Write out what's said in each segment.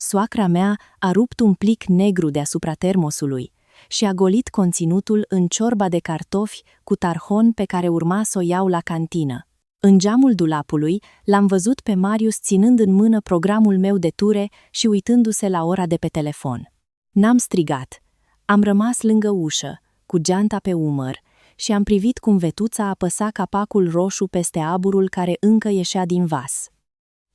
Soacra mea a rupt un plic negru deasupra termosului și a golit conținutul în ciorba de cartofi cu tarhon pe care urma să o iau la cantină. În geamul dulapului l-am văzut pe Marius ținând în mână programul meu de ture și uitându-se la ora de pe telefon. N-am strigat. Am rămas lângă ușă, cu geanta pe umăr, și am privit cum Vetuța apăsa capacul roșu peste aburul care încă ieșea din vas.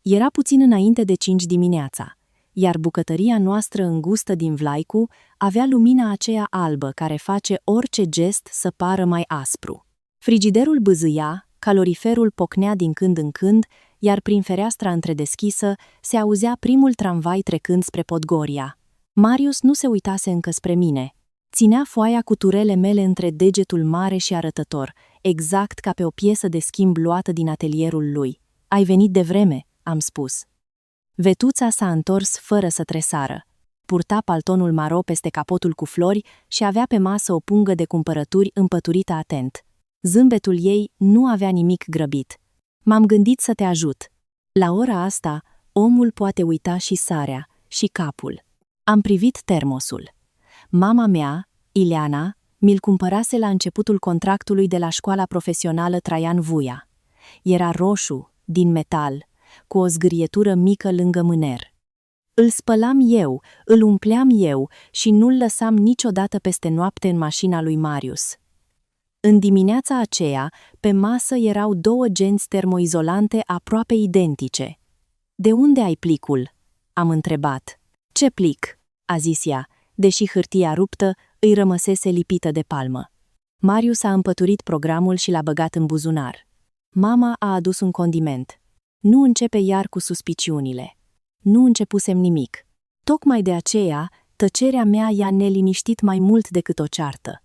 Era puțin înainte de 5 dimineața, iar bucătăria noastră îngustă din Vlaicu avea lumina aceea albă care face orice gest să pară mai aspru. Frigiderul bâzâia, caloriferul pocnea din când în când, iar prin fereastra întredeschisă se auzea primul tramvai trecând spre Podgoria. Marius nu se uitase încă spre mine. Ținea foaia cu turele mele între degetul mare și arătător, exact ca pe o piesă de schimb luată din atelierul lui. Ai venit devreme, am spus. Vetuța s-a întors fără să tresară. Purta paltonul maro peste capotul cu flori și avea pe masă o pungă de cumpărături împăturită atent. Zâmbetul ei nu avea nimic grăbit. M-am gândit să te ajut. La ora asta, omul poate uita și sarea, și capul. Am privit termosul. Mama mea, Ileana, mi-l cumpărase la începutul contractului de la școala profesională Traian Vuia. Era roșu, din metal, cu o zgârietură mică lângă mâner. Îl spălam eu, îl umpleam eu și nu-l lăsam niciodată peste noapte în mașina lui Marius. În dimineața aceea, pe masă erau 2 genți termoizolante aproape identice. De unde ai plicul?" am întrebat. Ce plic?" a zis ea, deși hârtia ruptă îi rămăsese lipită de palmă. Marius a împăturit programul și l-a băgat în buzunar. Mama a adus un condiment. Nu începe iar cu suspiciunile. Nu începusem nimic. Tocmai de aceea, tăcerea mea i-a neliniștit mai mult decât o ceartă.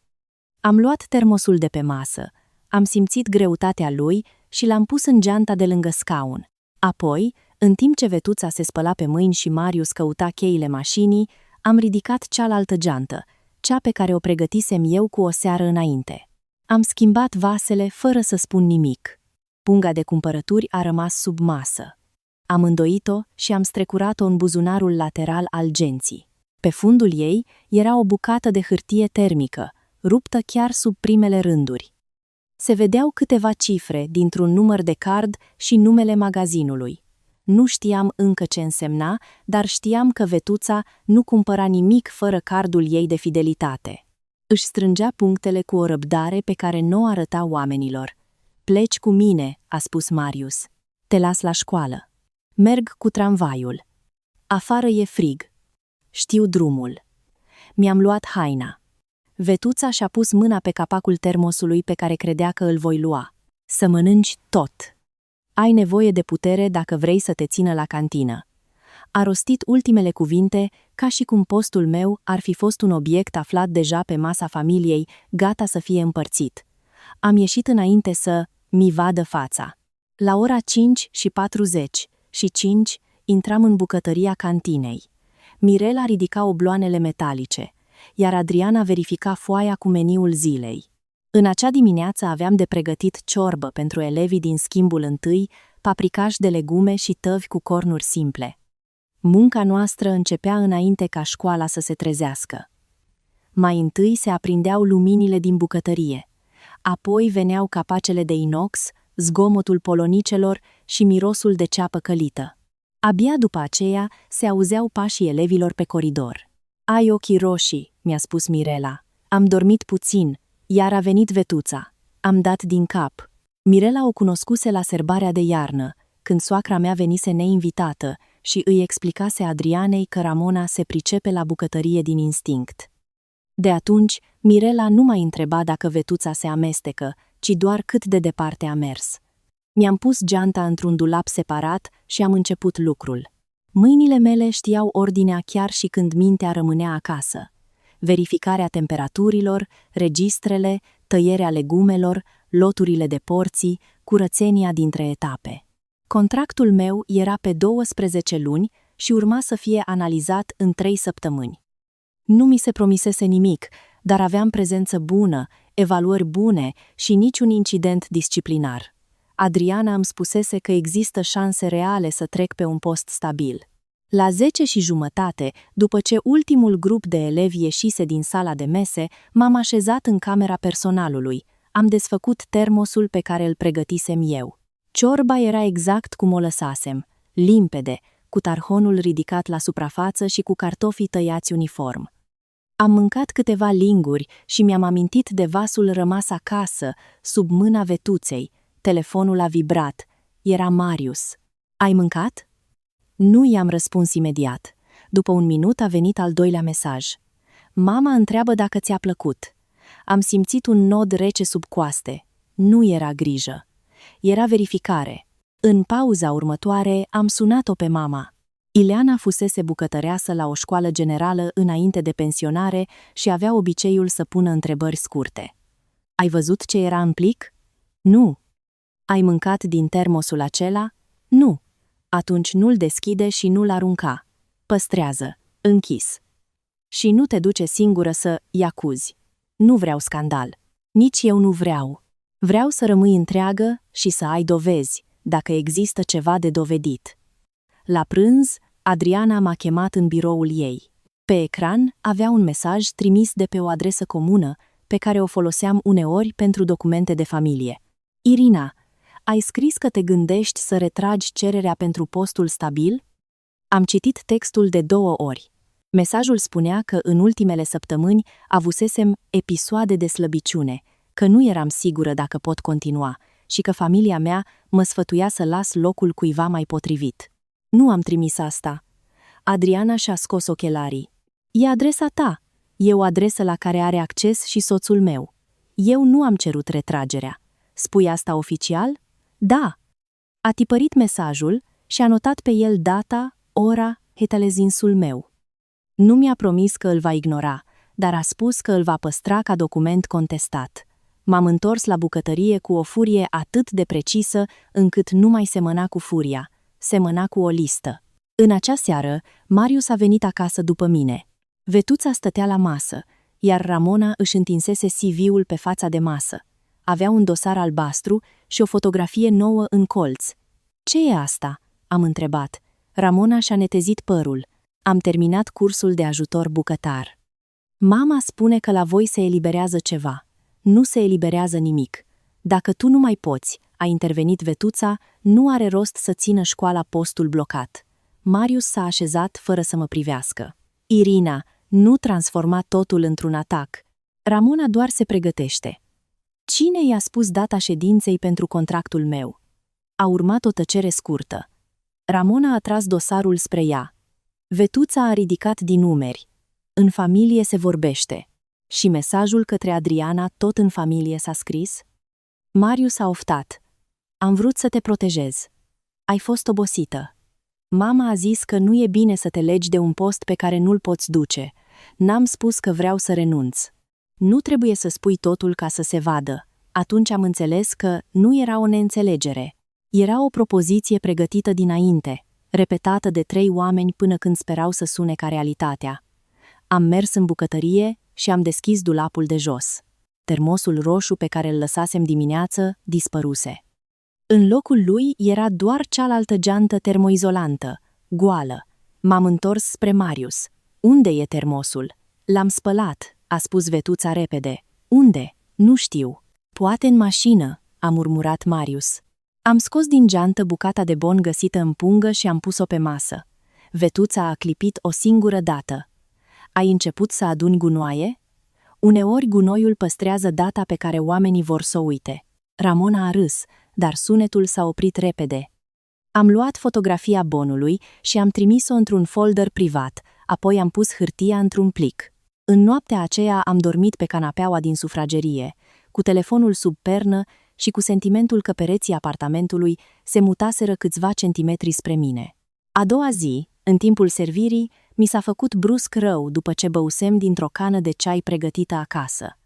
Am luat termosul de pe masă, am simțit greutatea lui și l-am pus în geanta de lângă scaun. Apoi, în timp ce Vetuța se spăla pe mâini și Marius căuta cheile mașinii, am ridicat cealaltă geantă, cea pe care o pregătisem eu cu o seară înainte. Am schimbat vasele fără să spun nimic. Punga de cumpărături a rămas sub masă. Am îndoit-o și am strecurat-o în buzunarul lateral al genții. Pe fundul ei era o bucată de hârtie termică, ruptă chiar sub primele rânduri. Se vedeau câteva cifre dintr-un număr de card și numele magazinului. Nu știam încă ce însemna, dar știam că Vetuța nu cumpăra nimic fără cardul ei de fidelitate. Își strângea punctele cu o răbdare pe care nu o arăta oamenilor. Pleci cu mine, a spus Marius. Te las la școală. Merg cu tramvaiul. Afară e frig. Știu drumul. Mi-am luat haina. Vetuța și-a pus mâna pe capacul termosului pe care credea că îl voi lua. Să mănânci tot. Ai nevoie de putere dacă vrei să te țină la cantină. A rostit ultimele cuvinte ca și cum postul meu ar fi fost un obiect aflat deja pe masa familiei, gata să fie împărțit. Am ieșit înainte să mi vadă fața. La ora 5:40 intram în bucătăria cantinei. Mirela ridica obloanele metalice, iar Adriana verifica foaia cu meniul zilei. În acea dimineață aveam de pregătit ciorbă pentru elevii din schimbul întâi, paprikaș de legume și tăvi cu cornuri simple. Munca noastră începea înainte ca școala să se trezească. Mai întâi se aprindeau luminile din bucătărie, apoi veneau capacele de inox, zgomotul polonicelor și mirosul de ceapă călită. Abia după aceea se auzeau pașii elevilor pe coridor. Ai ochii roșii, mi-a spus Mirela. Am dormit puțin, iar a venit Vetuța. Am dat din cap. Mirela o cunoscuse la serbarea de iarnă, când soacra mea venise neinvitată și îi explicase Adrianei că Ramona se pricepe la bucătărie din instinct. De atunci, Mirela nu mai întreba dacă Vetuța se amestecă, ci doar cât de departe a mers. Mi-am pus geanta într-un dulap separat și am început lucrul. Mâinile mele știau ordinea chiar și când mintea rămânea acasă. Verificarea temperaturilor, registrele, tăierea legumelor, loturile de porții, curățenia dintre etape. Contractul meu era pe 12 luni și urma să fie analizat în 3 săptămâni. Nu mi se promisese nimic, dar aveam prezență bună, evaluări bune și niciun incident disciplinar. Adriana îmi spusese că există șanse reale să trec pe un post stabil. La 10:30, după ce ultimul grup de elevi ieșise din sala de mese, m-am așezat în camera personalului. Am desfăcut termosul pe care îl pregătisem eu. Ciorba era exact cum o lăsasem, limpede, cu tarhonul ridicat la suprafață și cu cartofii tăiați uniform. Am mâncat câteva linguri și mi-am amintit de vasul rămas acasă, sub mâna Vetuței. Telefonul a vibrat. Era Marius. Ai mâncat? Nu i-am răspuns imediat. După un minut a venit al doilea mesaj. Mama întreabă dacă ți-a plăcut. Am simțit un nod rece sub coaste. Nu era grijă. Era verificare. În pauza următoare am sunat-o pe mama. Ileana fusese bucătăreasă la o școală generală înainte de pensionare și avea obiceiul să pună întrebări scurte. Ai văzut ce era în plic? Nu. Ai mâncat din termosul acela? Nu. Atunci nu-l deschide și nu-l arunca. Păstrează. Închis. Și nu te duce singură să-i acuzi. Nu vreau scandal. Nici eu nu vreau. Vreau să rămâi întreagă și să ai dovezi, dacă există ceva de dovedit. La prânz, Adriana m-a chemat în biroul ei. Pe ecran avea un mesaj trimis de pe o adresă comună, pe care o foloseam uneori pentru documente de familie. Irina, ai scris că te gândești să retragi cererea pentru postul stabil? Am citit textul de 2 ori. Mesajul spunea că în ultimele săptămâni avusesem episoade de slăbiciune, că nu eram sigură dacă pot continua și că familia mea mă sfătuia să las locul cuiva mai potrivit. Nu am trimis asta. Adriana și-a scos ochelarii. E adresa ta. E o adresă la care are acces și soțul meu. Eu nu am cerut retragerea. Spui asta oficial? Da. A tipărit mesajul și a notat pe el data, ora, telezinsul meu. Nu mi-a promis că îl va ignora, dar a spus că îl va păstra ca document contestat. M-am întors la bucătărie cu o furie atât de precisă încât nu mai semăna cu furia, semăna cu o listă. În acea seară, Marius a venit acasă după mine. Vetuța stătea la masă, iar Ramona își întinsese CV-ul pe fața de masă. Avea un dosar albastru și o fotografie nouă în colț. Ce e asta?" am întrebat. Ramona și-a netezit părul. Am terminat cursul de ajutor bucătar. Mama spune că la voi se eliberează ceva. Nu se eliberează nimic. Dacă tu nu mai poți, a intervenit Vetuța, nu are rost să țină școala postul blocat. Marius s-a așezat fără să mă privească. Irina, nu transforma totul într-un atac. Ramona doar se pregătește. Cine i-a spus data ședinței pentru contractul meu? A urmat o tăcere scurtă. Ramona a tras dosarul spre ea. Vetuța a ridicat din umeri. În familie se vorbește. Și mesajul către Adriana tot în familie s-a scris? Marius a oftat. Am vrut să te protejez. Ai fost obosită. Mama a zis că nu e bine să te legi de un post pe care nu-l poți duce. N-am spus că vreau să renunț. Nu trebuie să spui totul ca să se vadă. Atunci am înțeles că nu era o neînțelegere. Era o propoziție pregătită dinainte, repetată de 3 oameni până când sperau să sune ca realitatea. Am mers în bucătărie și am deschis dulapul de jos. Termosul roșu pe care îl lăsasem dimineață dispăruse. În locul lui era doar cealaltă geantă termoizolantă, goală. M-am întors spre Marius. Unde e termosul? L-am spălat, a spus Vetuța repede. Unde? Nu știu. Poate în mașină, a murmurat Marius. Am scos din geantă bucata de bon găsită în pungă și am pus-o pe masă. Vetuța a clipit o singură dată. Ai început să aduni gunoaie? Uneori gunoiul păstrează data pe care oamenii vor să o uite. Ramona a râs, dar sunetul s-a oprit repede. Am luat fotografia bonului și am trimis-o într-un folder privat, apoi am pus hârtia într-un plic. În noaptea aceea am dormit pe canapeaua din sufragerie, cu telefonul sub pernă și cu sentimentul că pereții apartamentului se mutaseră câțiva centimetri spre mine. A doua zi, în timpul servirii, mi s-a făcut brusc rău după ce băusem dintr-o cană de ceai pregătită acasă.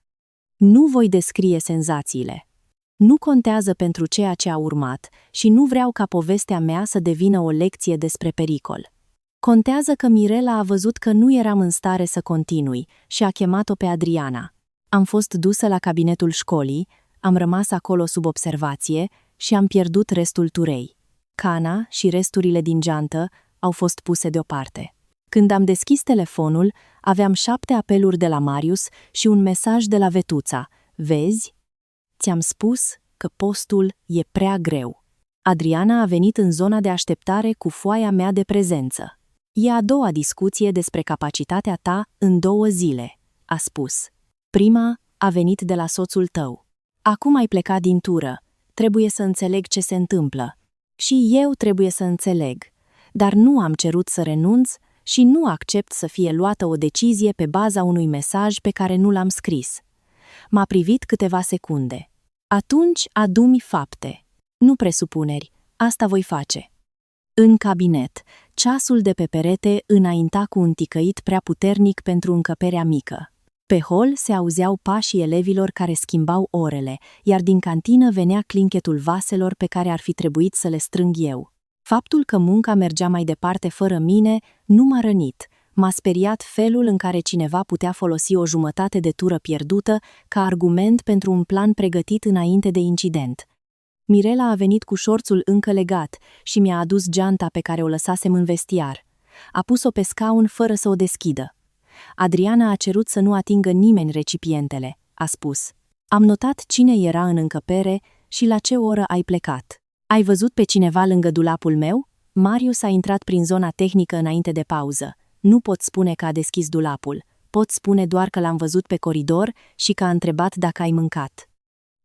Nu voi descrie senzațiile. Nu contează pentru ceea ce a urmat și nu vreau ca povestea mea să devină o lecție despre pericol. Contează că Mirela a văzut că nu eram în stare să continui și a chemat-o pe Adriana. Am fost dusă la cabinetul școlii, am rămas acolo sub observație și am pierdut restul turei. Cana și resturile din geantă au fost puse deoparte. Când am deschis telefonul, aveam 7 apeluri de la Marius și un mesaj de la Vetuța. Vezi? Ți-am spus că postul e prea greu. Adriana a venit în zona de așteptare cu foaia mea de prezență. E a doua discuție despre capacitatea ta în 2 zile, a spus. Prima a venit de la soțul tău. Acum ai plecat din tură. Trebuie să înțeleg ce se întâmplă. Și eu trebuie să înțeleg. Dar nu am cerut să renunț și nu accept să fie luată o decizie pe baza unui mesaj pe care nu l-am scris. M-a privit câteva secunde. Atunci adu-mi fapte. Nu presupuneri. Asta voi face. În cabinet, ceasul de pe perete înainta cu un ticăit prea puternic pentru încăperea mică. Pe hol se auzeau pașii elevilor care schimbau orele, iar din cantină venea clinchetul vaselor pe care ar fi trebuit să le strâng eu. Faptul că munca mergea mai departe fără mine nu m-a rănit. M-a speriat felul în care cineva putea folosi o jumătate de tură pierdută ca argument pentru un plan pregătit înainte de incident. Mirela a venit cu șorțul încă legat și mi-a adus geanta pe care o lăsasem în vestiar. A pus-o pe scaun fără să o deschidă. Adriana a cerut să nu atingă nimeni recipientele, a spus. Am notat cine era în încăpere și la ce oră ai plecat. Ai văzut pe cineva lângă dulapul meu? Marius a intrat prin zona tehnică înainte de pauză. Nu pot spune că a deschis dulapul. Pot spune doar că l-am văzut pe coridor și că a întrebat dacă ai mâncat.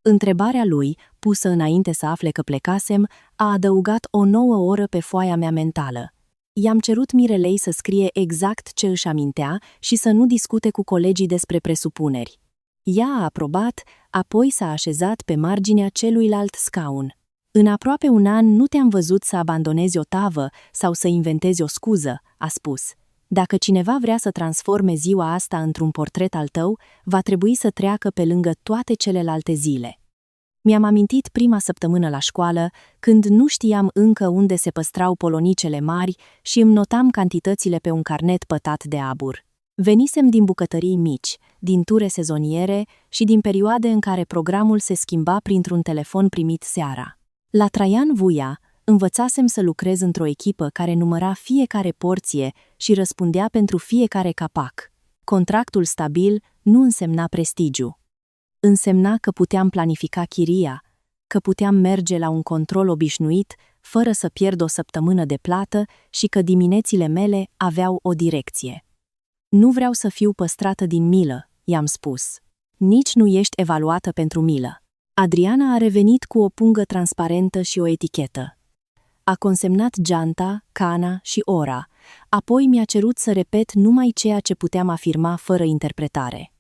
Întrebarea lui, pusă înainte să afle că plecasem, a adăugat o nouă oră pe foaia mea mentală. I-am cerut Mirelei să scrie exact ce își amintea și să nu discute cu colegii despre presupuneri. Ea a aprobat, apoi s-a așezat pe marginea celuilalt scaun. În aproape un an nu te-am văzut să abandonezi o tavă sau să inventezi o scuză, a spus. Dacă cineva vrea să transforme ziua asta într-un portret al tău, va trebui să treacă pe lângă toate celelalte zile. Mi-am amintit prima săptămână la școală, când nu știam încă unde se păstrau polonicele mari și îmi notam cantitățile pe un carnet pătat de abur. Venisem din bucătării mici, din ture sezoniere și din perioade în care programul se schimba printr-un telefon primit seara. La Traian Vuia, învățasem să lucrez într-o echipă care număra fiecare porție și răspundea pentru fiecare capac. Contractul stabil nu însemna prestigiu. Însemna că puteam planifica chiria, că puteam merge la un control obișnuit fără să pierd o săptămână de plată și că diminețile mele aveau o direcție. Nu vreau să fiu păstrată din milă, i-am spus. Nici nu ești evaluată pentru milă. Adriana a revenit cu o pungă transparentă și o etichetă. A consemnat geanta, cana și ora, apoi mi-a cerut să repet numai ceea ce puteam afirma fără interpretare.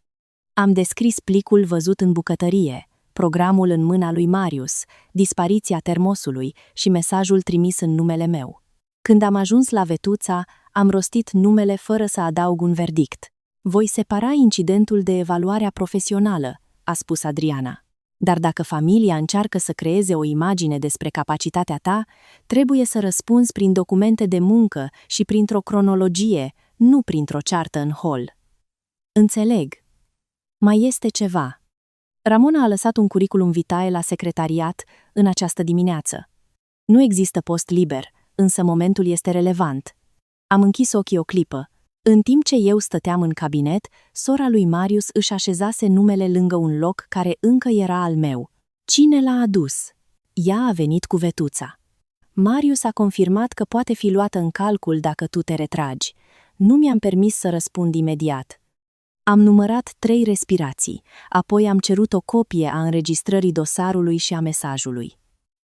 Am descris plicul văzut în bucătărie, programul în mâna lui Marius, dispariția termosului și mesajul trimis în numele meu. Când am ajuns la Vetuța, am rostit numele fără să adaug un verdict. Voi separa incidentul de evaluarea profesională, a spus Adriana. Dar dacă familia încearcă să creeze o imagine despre capacitatea ta, trebuie să răspunzi prin documente de muncă și printr-o cronologie, nu printr-o ceartă în hol. Înțeleg. Mai este ceva. Ramona a lăsat un curriculum vitae la secretariat în această dimineață. Nu există post liber, însă momentul este relevant. Am închis ochii o clipă. În timp ce eu stăteam în cabinet, sora lui Marius își așezase numele lângă un loc care încă era al meu. Cine l-a adus? Ea a venit cu Vetuța. Marius a confirmat că poate fi luată în calcul dacă tu te retragi. Nu mi-am permis să răspund imediat. Am numărat 3 respirații, apoi am cerut o copie a înregistrării dosarului și a mesajului.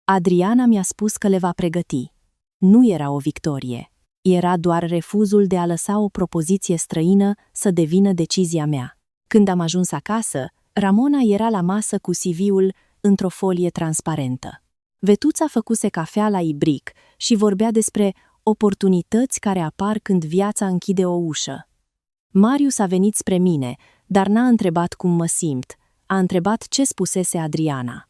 Adriana mi-a spus că le va pregăti. Nu era o victorie. Era doar refuzul de a lăsa o propoziție străină să devină decizia mea. Când am ajuns acasă, Ramona era la masă cu CV-ul într-o folie transparentă. Vetuța făcuse cafea la ibric și vorbea despre oportunități care apar când viața închide o ușă. Marius a venit spre mine, dar n-a întrebat cum mă simt, a întrebat ce spusese Adriana.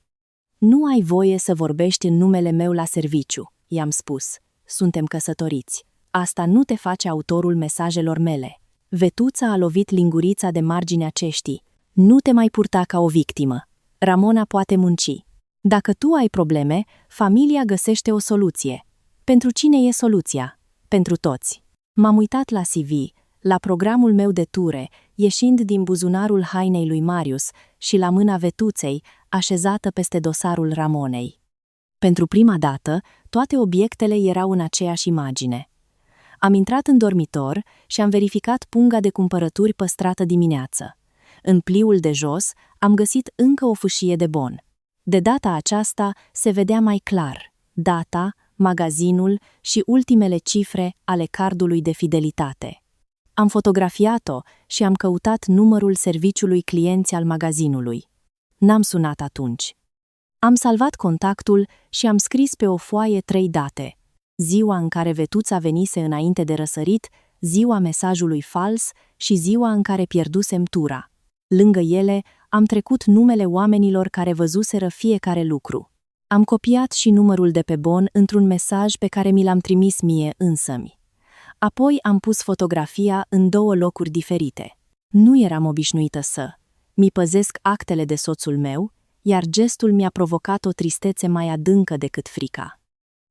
Nu ai voie să vorbești în numele meu la serviciu, i-am spus. Suntem căsătoriți. Asta nu te face autorul mesajelor mele. Vetuța a lovit lingurița de marginea ceștii. Nu te mai purta ca o victimă. Ramona poate munci. Dacă tu ai probleme, familia găsește o soluție. Pentru cine e soluția? Pentru toți. M-am uitat la CV, la programul meu de ture, ieșind din buzunarul hainei lui Marius și la mâna Vetuței, așezată peste dosarul Ramonei. Pentru prima dată, toate obiectele erau în aceeași imagine. Am intrat în dormitor și am verificat punga de cumpărături păstrată dimineață. În pliul de jos am găsit încă o fâșie de bon. De data aceasta se vedea mai clar data, magazinul și ultimele cifre ale cardului de fidelitate. Am fotografiat-o și am căutat numărul serviciului clienți al magazinului. N-am sunat atunci. Am salvat contactul și am scris pe o foaie 3 date. Ziua în care Vetuța venise înainte de răsărit, ziua mesajului fals și ziua în care pierdusem tura. Lângă ele am trecut numele oamenilor care văzuseră fiecare lucru. Am copiat și numărul de pe bon într-un mesaj pe care mi l-am trimis mie însămi. Apoi am pus fotografia în 2 locuri diferite. Nu eram obișnuită să mi păzesc actele de soțul meu, iar gestul mi-a provocat o tristețe mai adâncă decât frica.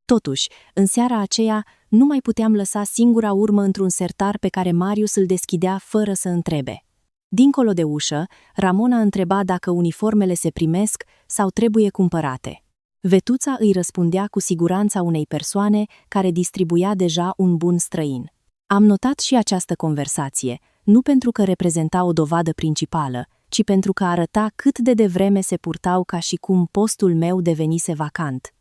Totuși, în seara aceea, nu mai puteam lăsa singura urmă într-un sertar pe care Marius îl deschidea fără să întrebe. Dincolo de ușă, Ramona întreba dacă uniformele se primesc sau trebuie cumpărate. Vetuța îi răspundea cu siguranța unei persoane care distribuia deja un bun străin. Am notat și această conversație, nu pentru că reprezenta o dovadă principală, ci pentru că arăta cât de devreme se purtau ca și cum postul meu devenise vacant.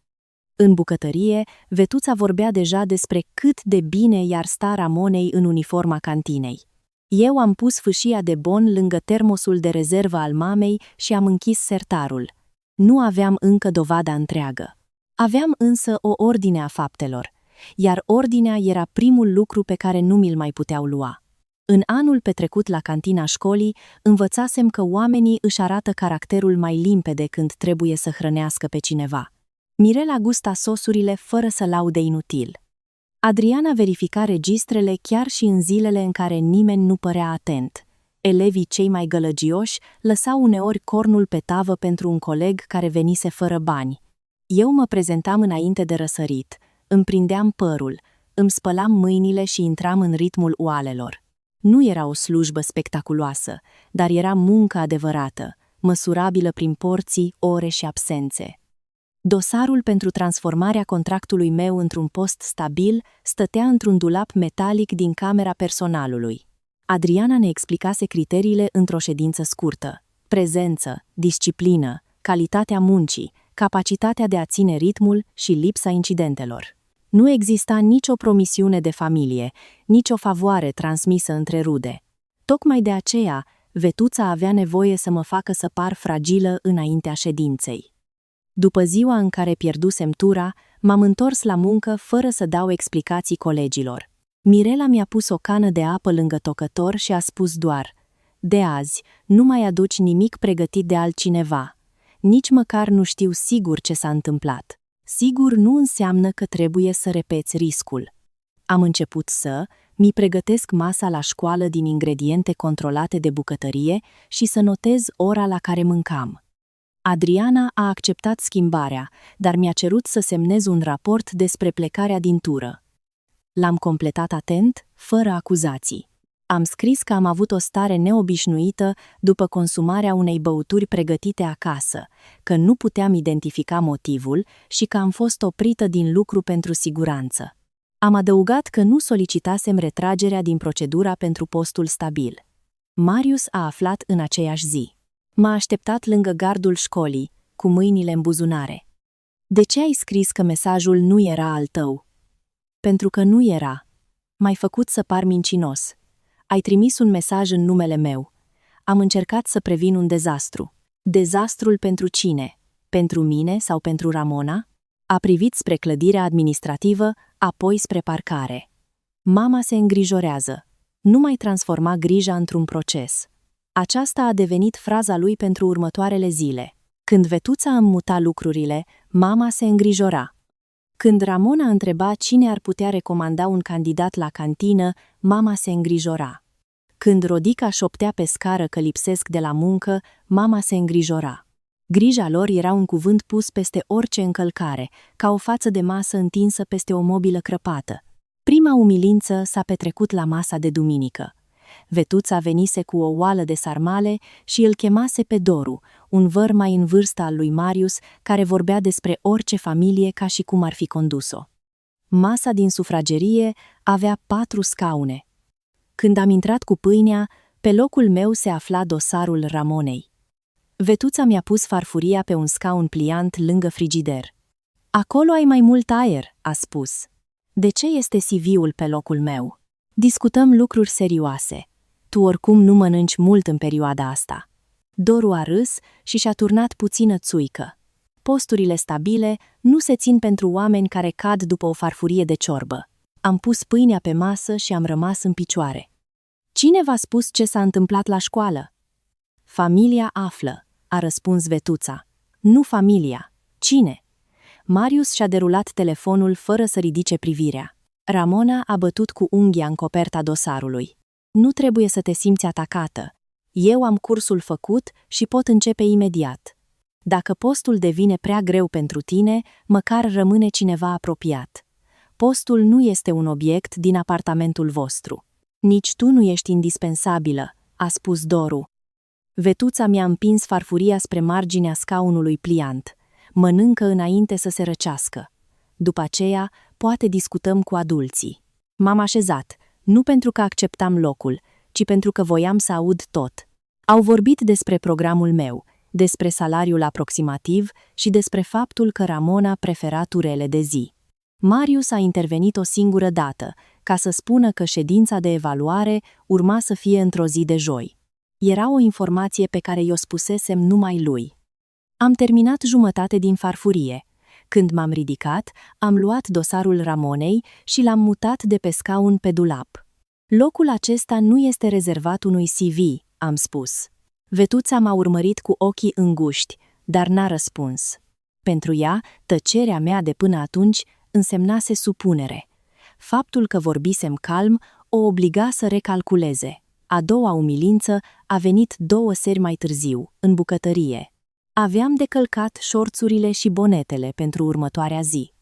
În bucătărie, Vetuța vorbea deja despre cât de bine i-ar sta Ramonei în uniforma cantinei. Eu am pus fâșia de bon lângă termosul de rezervă al mamei și am închis sertarul. Nu aveam încă dovada întreagă. Aveam însă o ordine a faptelor, iar ordinea era primul lucru pe care nu mi-l mai puteau lua. În anul petrecut la cantina școlii, învățasem că oamenii își arată caracterul mai limpede când trebuie să hrănească pe cineva. Mirela gusta sosurile fără să laude inutil. Adriana verifica registrele chiar și în zilele în care nimeni nu părea atent. Elevii cei mai gălăgioși lăsau uneori cornul pe tavă pentru un coleg care venise fără bani. Eu mă prezentam înainte de răsărit, îmi prindeam părul, îmi spălam mâinile și intram în ritmul oalelor. Nu era o slujbă spectaculoasă, dar era muncă adevărată, măsurabilă prin porții, ore și absențe. Dosarul pentru transformarea contractului meu într-un post stabil stătea într-un dulap metalic din camera personalului. Adriana ne explicase criteriile într-o ședință scurtă: prezență, disciplină, calitatea muncii, capacitatea de a ține ritmul și lipsa incidentelor. Nu exista nicio promisiune de familie, nicio favoare transmisă între rude. Tocmai de aceea, Vetuța avea nevoie să mă facă să par fragilă înaintea ședinței. După ziua în care pierdusem tura, m-am întors la muncă fără să dau explicații colegilor. Mirela mi-a pus o cană de apă lângă tocător și a spus doar: de azi, nu mai aduci nimic pregătit de altcineva. Nici măcar nu știu sigur ce s-a întâmplat. Sigur nu înseamnă că trebuie să repeți riscul. Am început să mi pregătesc masa la școală din ingrediente controlate de bucătărie și să notez ora la care mâncam. Adriana a acceptat schimbarea, dar mi-a cerut să semnez un raport despre plecarea din tură. L-am completat atent, fără acuzații. Am scris că am avut o stare neobișnuită după consumarea unei băuturi pregătite acasă, că nu puteam identifica motivul și că am fost oprită din lucru pentru siguranță. Am adăugat că nu solicitasem retragerea din procedura pentru postul stabil. Marius a aflat în aceeași zi. M-a așteptat lângă gardul școlii, cu mâinile în buzunare. De ce ai scris că mesajul nu era al tău? Pentru că nu era. M-ai făcut să par mincinos. Ai trimis un mesaj în numele meu. Am încercat să previn un dezastru. Dezastrul pentru cine? Pentru mine sau pentru Ramona? A privit spre clădirea administrativă, apoi spre parcare. Mama se îngrijorează. Nu mai transforma grija într-un proces. Aceasta a devenit fraza lui pentru următoarele zile. Când Vetuța îmi muta lucrurile, mama se îngrijora. Când Ramona întreba cine ar putea recomanda un candidat la cantină, mama se îngrijora. Când Rodica șoptea pe scară că lipsesc de la muncă, mama se îngrijora. Grija lor era un cuvânt pus peste orice încălcare, ca o față de masă întinsă peste o mobilă crăpată. Prima umilință s-a petrecut la masa de duminică. Vetuța venise cu o oală de sarmale și îl chemase pe Doru, un văr mai în vârstă al lui Marius, care vorbea despre orice familie ca și cum ar fi condus-o. Masa din sufragerie avea 4 scaune. Când am intrat cu pâinea, pe locul meu se afla dosarul Ramonei. Vetuța mi-a pus farfuria pe un scaun pliant lângă frigider. "Acolo ai mai mult aer," a spus. "De ce este CV-ul pe locul meu? Discutăm lucruri serioase. Tu oricum nu mănânci mult în perioada asta." Doru a râs și și-a turnat puțină țuică. Posturile stabile nu se țin pentru oameni care cad după o farfurie de ciorbă. Am pus pâinea pe masă și am rămas în picioare. "Cine v-a spus ce s-a întâmplat la școală?" "Familia află," a răspuns Vetuța. "Nu familia. Cine?" Marius și-a derulat telefonul fără să ridice privirea. Ramona a bătut cu unghia în coperta dosarului. "Nu trebuie să te simți atacată. Eu am cursul făcut și pot începe imediat. Dacă postul devine prea greu pentru tine, măcar rămâne cineva apropiat. Postul nu este un obiect din apartamentul vostru. Nici tu nu ești indispensabilă," a spus Doru. Vetuța mi-a împins farfuria spre marginea scaunului pliant. "Mănâncă înainte să se răcească. După aceea, poate discutăm cu adulții." M-am așezat, nu pentru că acceptam locul, ci pentru că voiam să aud tot. Au vorbit despre programul meu, despre salariul aproximativ și despre faptul că Ramona prefera turele de zi. Marius a intervenit o singură dată, ca să spună că ședința de evaluare urma să fie într-o zi de joi. Era o informație pe care i-o spusesem numai lui. Am terminat jumătate din farfurie. Când m-am ridicat, am luat dosarul Ramonei și l-am mutat de pe scaun pe dulap. "Locul acesta nu este rezervat unui CV," am spus. Vetuța m-a urmărit cu ochii înguști, dar n-a răspuns. Pentru ea, tăcerea mea de până atunci însemnase supunere. Faptul că vorbisem calm o obliga să recalculeze. A doua umilință a venit 2 seri mai târziu, în bucătărie. Aveam de călcat șorțurile și bonetele pentru următoarea zi.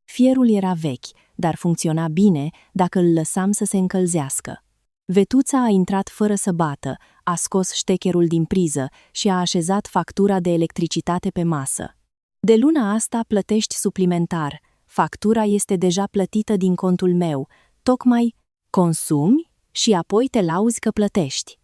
Fierul era vechi, dar funcționa bine dacă îl lăsam să se încălzească. Vetuța a intrat fără să bată, a scos ștecherul din priză și a așezat factura de electricitate pe masă. "De luna asta plătești suplimentar. Factura este deja plătită din contul meu. Tocmai consumi și apoi te lauzi că plătești."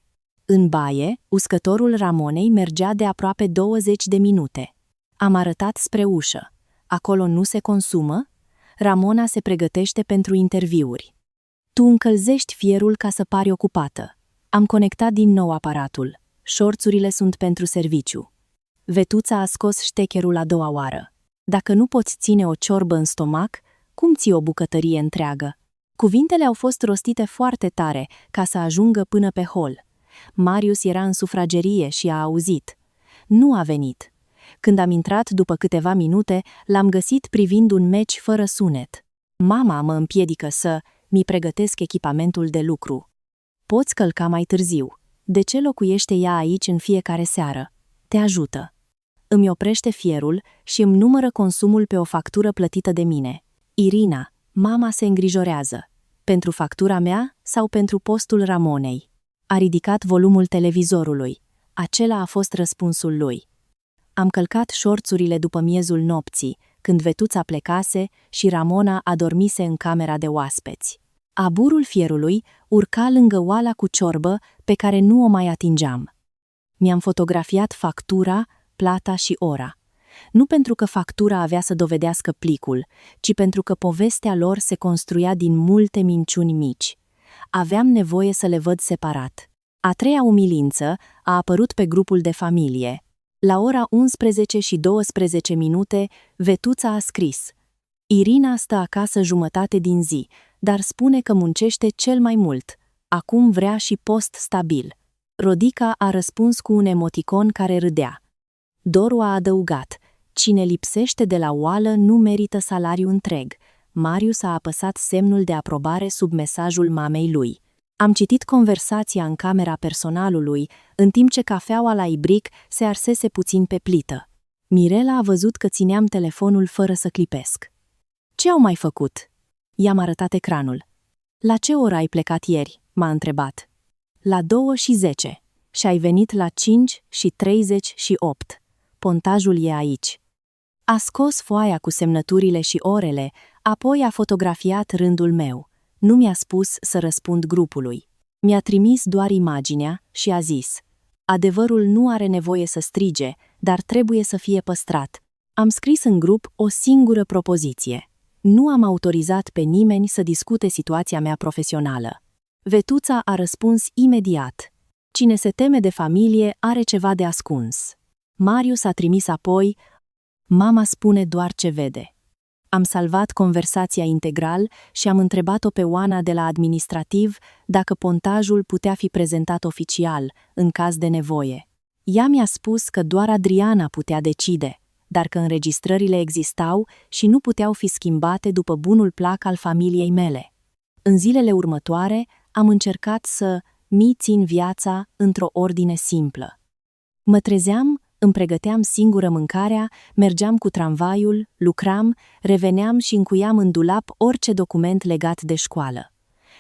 În baie, uscătorul Ramonei mergea de aproape 20 de minute. Am arătat spre ușă. "Acolo nu se consumă?" Ramona se pregătește pentru interviuri. "Tu încălzești fierul ca să pari ocupată." Am conectat din nou aparatul. Șorțurile sunt pentru serviciu. Vetuța a scos ștecherul a doua oară. "Dacă nu poți ține o ciorbă în stomac, cum ții o bucătărie întreagă?" Cuvintele au fost rostite foarte tare ca să ajungă până pe hol. Marius era în sufragerie și a auzit. Nu a venit. Când am intrat după câteva minute, l-am găsit privind un meci fără sunet. Mama mă împiedică mi pregătesc echipamentul de lucru. "Poți călca mai târziu. De ce locuiește ea aici în fiecare seară? Te ajută." Îmi oprește fierul și îmi numără consumul pe o factură plătită de mine. "Irina, mama se îngrijorează. Pentru factura mea sau pentru postul Ramonei?" A ridicat volumul televizorului. Acela a fost răspunsul lui. Am călcat șorțurile după miezul nopții, când Vetuța plecase și Ramona adormise în camera de oaspeți. Aburul fierului urca lângă oala cu ciorbă pe care nu o mai atingeam. Mi-am fotografiat factura, plata și ora. Nu pentru că factura avea să dovedească plicul, ci pentru că povestea lor se construia din multe minciuni mici. Aveam nevoie să le văd separat. A treia umilință a apărut pe grupul de familie. La ora 11:12, Vetuța a scris: "Irina stă acasă jumătate din zi, dar spune că muncește cel mai mult. Acum vrea și post stabil." Rodica a răspuns cu un emoticon care râdea. Doru a adăugat: "Cine lipsește de la oală nu merită salariu întreg." Marius a apăsat semnul de aprobare sub mesajul mamei lui. Am citit conversația în camera personalului, în timp ce cafeaua la ibric se arsese puțin pe plită. Mirela a văzut că țineam telefonul fără să clipesc. "Ce au mai făcut?" I-am arătat ecranul. La ce oră ai plecat ieri? M-a întrebat. La 2:10 și ai venit la 5:38. Pontajul e aici. A scos foaia cu semnăturile și orele, apoi a fotografiat rândul meu. Nu mi-a spus să răspund grupului. Mi-a trimis doar imaginea și a zis: adevărul nu are nevoie să strige, dar trebuie să fie păstrat. Am scris în grup o singură propoziție. Nu am autorizat pe nimeni să discute situația mea profesională. Vetuța a răspuns imediat: cine se teme de familie are ceva de ascuns. Marius a trimis apoi: mama spune doar ce vede. Am salvat conversația integral și am întrebat-o pe Oana de la administrativ dacă pontajul putea fi prezentat oficial, în caz de nevoie. Ea mi-a spus că doar Adriana putea decide, dar că înregistrările existau și nu puteau fi schimbate după bunul plac al familiei mele. În zilele următoare am încercat să mi țin viața într-o ordine simplă. Mă trezeam, îmi pregăteam singură mâncarea, mergeam cu tramvaiul, lucram, reveneam și încuiam în dulap orice document legat de școală.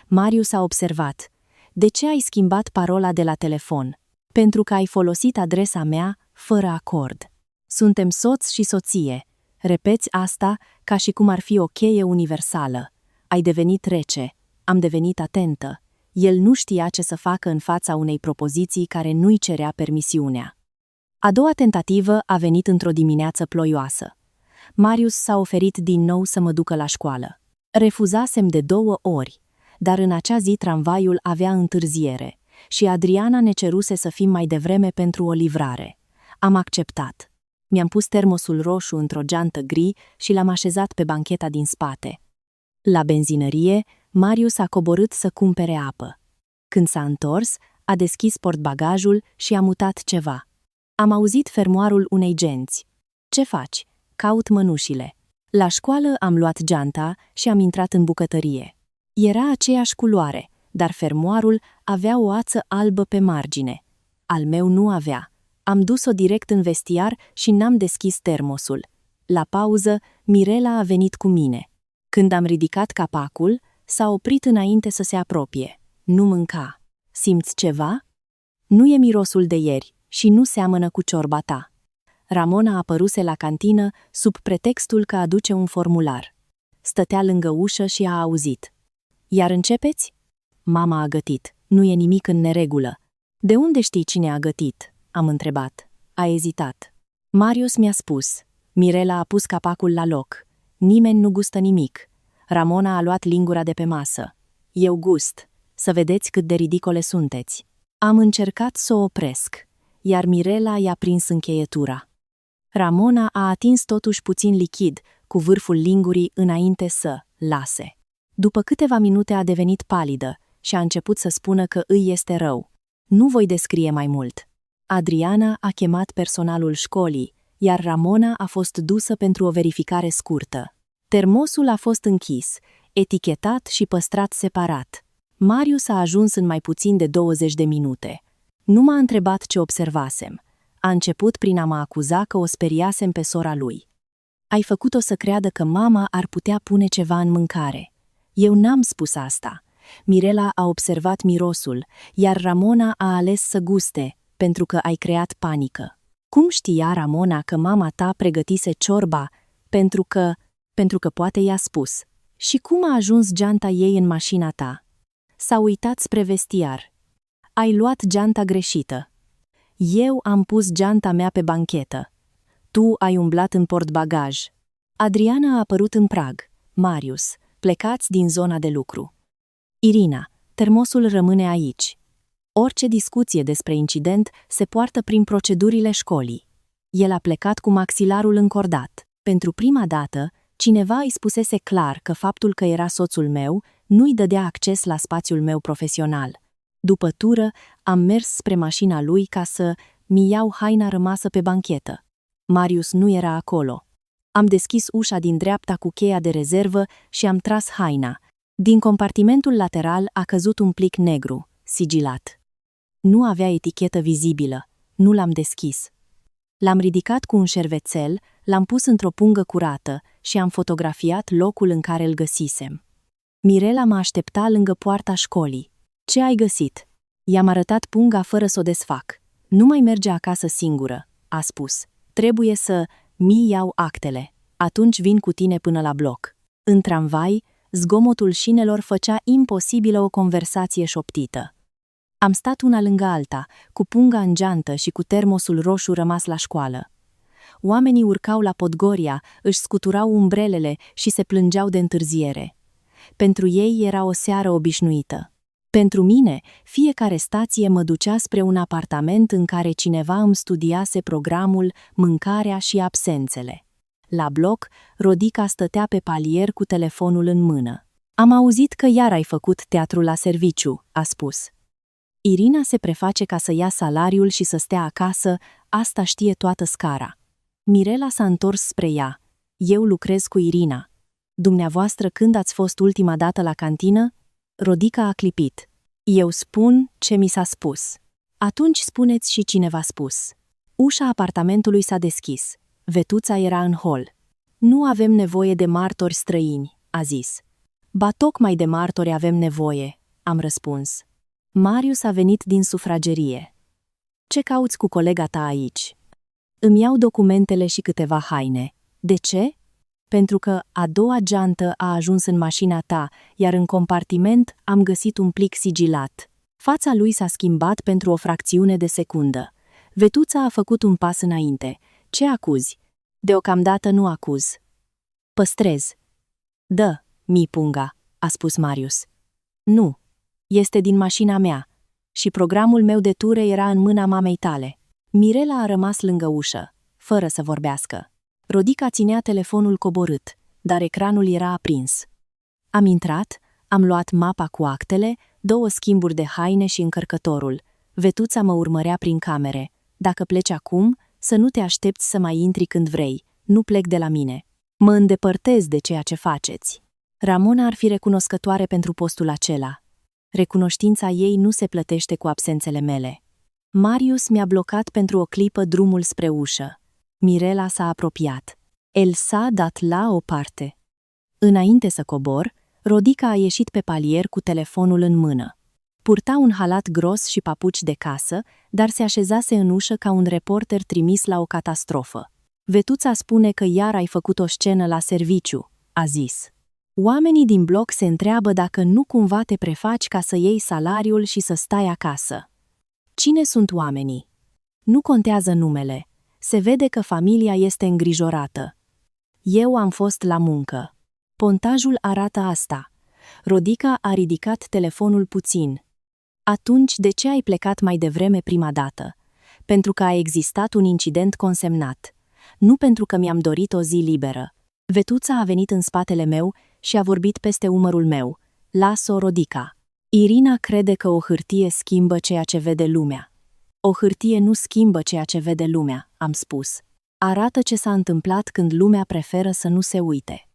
Marius a observat: de ce ai schimbat parola de la telefon? Pentru că ai folosit adresa mea fără acord. Suntem soț și soție. Repeți asta ca și cum ar fi o cheie universală. Ai devenit rece. Am devenit atentă. El nu știa ce să facă în fața unei propoziții care nu-i cerea permisiunea. A doua tentativă a venit într-o dimineață ploioasă. Marius s-a oferit din nou să mă ducă la școală. Refuzasem de 2 ori, dar în acea zi tramvaiul avea întârziere și Adriana ne ceruse să fim mai devreme pentru o livrare. Am acceptat. Mi-am pus termosul roșu într-o geantă gri și l-am așezat pe bancheta din spate. La benzinărie, Marius a coborât să cumpere apă. Când s-a întors, a deschis portbagajul și a mutat ceva. Am auzit fermoarul unei genți. Ce faci? Caut mănușile. La școală am luat geanta și am intrat în bucătărie. Era aceeași culoare, dar fermoarul avea o ață albă pe margine. Al meu nu avea. Am dus-o direct în vestiar și n-am deschis termosul. La pauză, Mirela a venit cu mine. Când am ridicat capacul, s-a oprit înainte să se apropie. Nu mânca. Simți ceva? Nu e mirosul de ieri și nu seamănă cu ciorba ta. Ramona apăruse la cantină sub pretextul că aduce un formular. Stătea lângă ușă și a auzit. Iar începeți? Mama a gătit. Nu e nimic în neregulă. De unde știi cine a gătit? Am întrebat. A ezitat. Marius mi-a spus. Mirela a pus capacul la loc. Nimeni nu gustă nimic. Ramona a luat lingura de pe masă. Eu gust. Să vedeți cât de ridicole sunteți. Am încercat să o opresc, iar Mirela i-a prins încheietura. Ramona a atins totuși puțin lichid cu vârful lingurii înainte să lase. După câteva minute a devenit palidă și a început să spună că îi este rău. Nu voi descrie mai mult. Adriana a chemat personalul școlii, iar Ramona a fost dusă pentru o verificare scurtă. Termosul a fost închis, etichetat și păstrat separat. Marius a ajuns în mai puțin de 20 de minute. Nu m-a întrebat ce observasem. A început prin a mă acuza că o speriasem pe sora lui. Ai făcut-o să creadă că mama ar putea pune ceva în mâncare. Eu n-am spus asta. Mirela a observat mirosul, iar Ramona a ales să guste, pentru că ai creat panică. Cum știa Ramona că mama ta pregătise ciorba? Pentru că poate i-a spus. Și cum a ajuns geanta ei în mașina ta? S-a uitat spre vestiar. Ai luat geanta greșită. Eu am pus geanta mea pe banchetă. Tu ai umblat în portbagaj. Adriana a apărut în prag. Marius, plecați din zona de lucru. Irina, termosul rămâne aici. Orice discuție despre incident se poartă prin procedurile școlii. El a plecat cu maxilarul încordat. Pentru prima dată, cineva îi spusese clar că faptul că era soțul meu nu-i dădea acces la spațiul meu profesional. După tură, am mers spre mașina lui ca să mi iau haina rămasă pe banchetă. Marius nu era acolo. Am deschis ușa din dreapta cu cheia de rezervă și am tras haina. Din compartimentul lateral a căzut un plic negru, sigilat. Nu avea etichetă vizibilă. Nu l-am deschis. L-am ridicat cu un șervețel, l-am pus într-o pungă curată și am fotografiat locul în care îl găsisem. Mirela mă aștepta lângă poarta școlii. Ce ai găsit? I-am arătat punga fără să o desfac. Nu mai merge acasă singură, a spus. Trebuie să mi iau actele. Atunci vin cu tine până la bloc. În tramvai, zgomotul șinelor făcea imposibilă o conversație șoptită. Am stat una lângă alta, cu punga în geantă și cu termosul roșu rămas la școală. Oamenii urcau la Podgoria, își scuturau umbrelele și se plângeau de întârziere. Pentru ei era o seară obișnuită. Pentru mine, fiecare stație mă ducea spre un apartament în care cineva îmi studiase programul, mâncarea și absențele. La bloc, Rodica stătea pe palier cu telefonul în mână. Am auzit că iar ai făcut teatru la serviciu, a spus. Irina se preface ca să ia salariul și să stea acasă, asta știe toată scara. Mirela s-a întors spre ea. Eu lucrez cu Irina. Dumneavoastră când ați fost ultima dată la cantină? Rodica a clipit. Eu spun ce mi s-a spus. Atunci spuneți și cine v-a spus. Ușa apartamentului s-a deschis. Vetuța era în hol. Nu avem nevoie de martori străini, a zis. Ba tocmai de martori avem nevoie, am răspuns. Marius a venit din sufragerie. Ce cauți cu colega ta aici? Îmi iau documentele și câteva haine. De ce? Pentru că a doua geantă a ajuns în mașina ta, iar în compartiment am găsit un plic sigilat. Fața lui s-a schimbat pentru o fracțiune de secundă. Vetuța a făcut un pas înainte. Ce acuzi? Deocamdată nu acuz. Păstrez. Dă, mi punga, a spus Marius. Nu. Este din mașina mea. Și programul meu de ture era în mâna mamei tale. Mirela a rămas lângă ușă, fără să vorbească. Rodica ținea telefonul coborât, dar ecranul era aprins. Am intrat, am luat mapa cu actele, 2 schimburi de haine și încărcătorul. Vetuța mă urmărea prin camere. Dacă pleci acum, să nu te aștepți să mai intri când vrei. Nu plec de la mine. Mă îndepărtez de ceea ce faceți. Ramona ar fi recunoscătoare pentru postul acela. Recunoștința ei nu se plătește cu absențele mele. Marius mi-a blocat pentru o clipă drumul spre ușă. Mirela s-a apropiat. El s-a dat la o parte. Înainte să cobor, Rodica a ieșit pe palier cu telefonul în mână. Purta un halat gros și papuci de casă, dar se așezase în ușă ca un reporter trimis la o catastrofă. Vetuța spune că iar ai făcut o scenă la serviciu, a zis. Oamenii din bloc se întreabă dacă nu cumva te prefaci ca să iei salariul și să stai acasă. Cine sunt oamenii? Nu contează numele. Se vede că familia este îngrijorată. Eu am fost la muncă. Pontajul arată asta. Rodica a ridicat telefonul puțin. Atunci, de ce ai plecat mai devreme prima dată? Pentru că a existat un incident consemnat. Nu pentru că mi-am dorit o zi liberă. Vetuța a venit în spatele meu și a vorbit peste umărul meu. Las-o, Rodica. Irina crede că o hârtie schimbă ceea ce vede lumea. O hârtie nu schimbă ceea ce vede lumea, am spus. Arată ce s-a întâmplat când lumea preferă să nu se uite.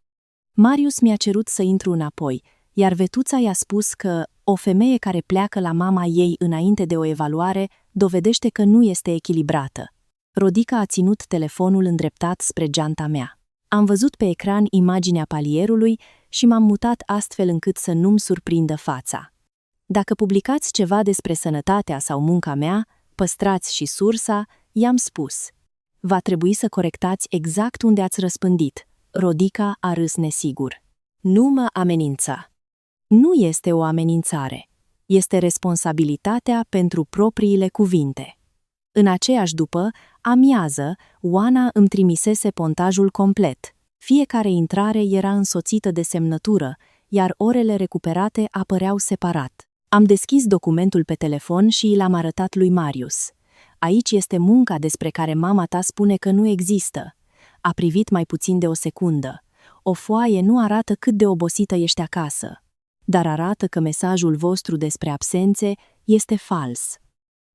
Marius mi-a cerut să intru înapoi, iar Vetuța i-a spus că o femeie care pleacă la mama ei înainte de o evaluare dovedește că nu este echilibrată. Rodica a ținut telefonul îndreptat spre geanta mea. Am văzut pe ecran imaginea palierului și m-am mutat astfel încât să nu-mi surprindă fața. Dacă publicați ceva despre sănătatea sau munca mea, păstrați și sursa, i-am spus. Va trebui să corectați exact unde ați răspândit. Rodica a râs nesigur. Nu mă amenința. Nu este o amenințare. Este responsabilitatea pentru propriile cuvinte. În aceeași după, amiază, Oana îmi trimisese pontajul complet. Fiecare intrare era însoțită de semnătură, iar orele recuperate apăreau separat. Am deschis documentul pe telefon și l-am arătat lui Marius. Aici este munca despre care mama ta spune că nu există. A privit mai puțin de o secundă. O foaie nu arată cât de obosită ești acasă, dar arată că mesajul vostru despre absențe este fals.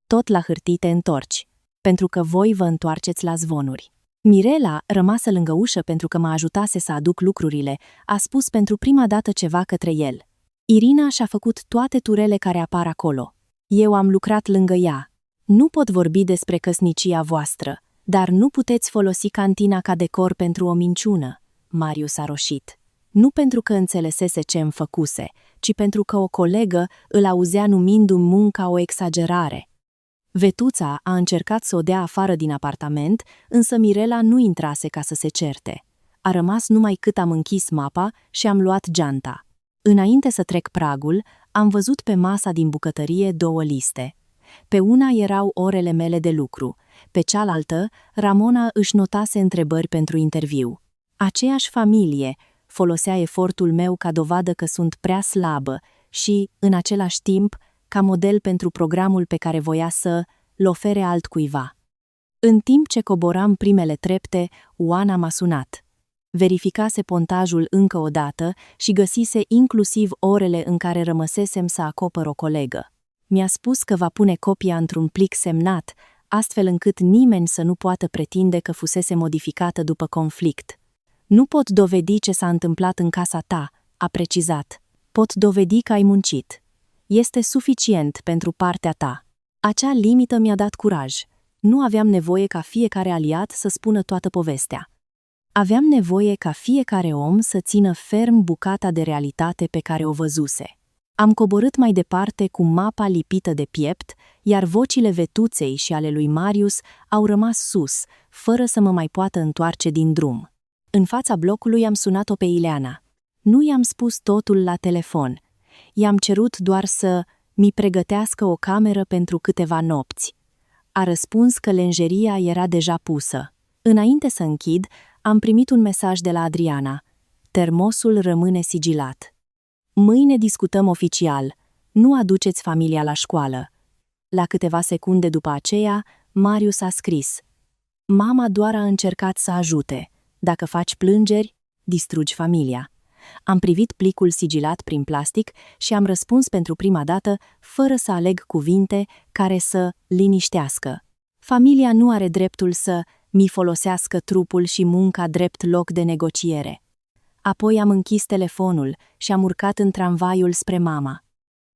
Tot la hârtii te întorci, pentru că voi vă întoarceți la zvonuri. Mirela, rămasă lângă ușă pentru că mă ajutase să aduc lucrurile, a spus pentru prima dată ceva către el. Irina și-a făcut toate turele care apar acolo. Eu am lucrat lângă ea. Nu pot vorbi despre căsnicia voastră, dar nu puteți folosi cantina ca decor pentru o minciună. Marius a roșit. Nu pentru că înțelesese ce îmi făcuse, ci pentru că o colegă îl auzea numindu-mi munca o exagerare. Vetuța a încercat să o dea afară din apartament, însă Mirela nu intrase ca să se certe. A rămas numai cât am închis mapa și am luat geanta. Înainte să trec pragul, am văzut pe masa din bucătărie 2 liste. Pe una erau orele mele de lucru, pe cealaltă, Ramona își notase întrebări pentru interviu. Aceeași familie folosea efortul meu ca dovadă că sunt prea slabă și, în același timp, ca model pentru programul pe care voia să-l ofere altcuiva. În timp ce coboram primele trepte, Oana m-a sunat. Verificase pontajul încă o dată și găsise inclusiv orele în care rămăsesem să acopăr o colegă. Mi-a spus că va pune copia într-un plic semnat, astfel încât nimeni să nu poată pretinde că fusese modificată după conflict. Nu pot dovedi ce s-a întâmplat în casa ta, a precizat. Pot dovedi că ai muncit. Este suficient pentru partea ta. Acea limită mi-a dat curaj. Nu aveam nevoie ca fiecare aliat să spună toată povestea. Aveam nevoie ca fiecare om să țină ferm bucata de realitate pe care o văzuse. Am coborât mai departe cu mapa lipită de piept, iar vocile Vetuței și ale lui Marius au rămas sus, fără să mă mai poată întoarce din drum. În fața blocului am sunat-o pe Ileana. Nu i-am spus totul la telefon. I-am cerut doar să mi pregătească o cameră pentru câteva nopți. A răspuns că lenjeria era deja pusă. Înainte să închid, am primit un mesaj de la Adriana. Termosul rămâne sigilat. Mâine discutăm oficial. Nu aduceți familia la școală. La câteva secunde după aceea, Marius a scris. Mama doar a încercat să ajute. Dacă faci plângeri, distrugi familia. Am privit plicul sigilat prin plastic și am răspuns pentru prima dată, fără să aleg cuvinte care să liniștească. Familia nu are dreptul să mi folosească trupul și munca drept loc de negociere. Apoi am închis telefonul și am urcat în tramvaiul spre mama.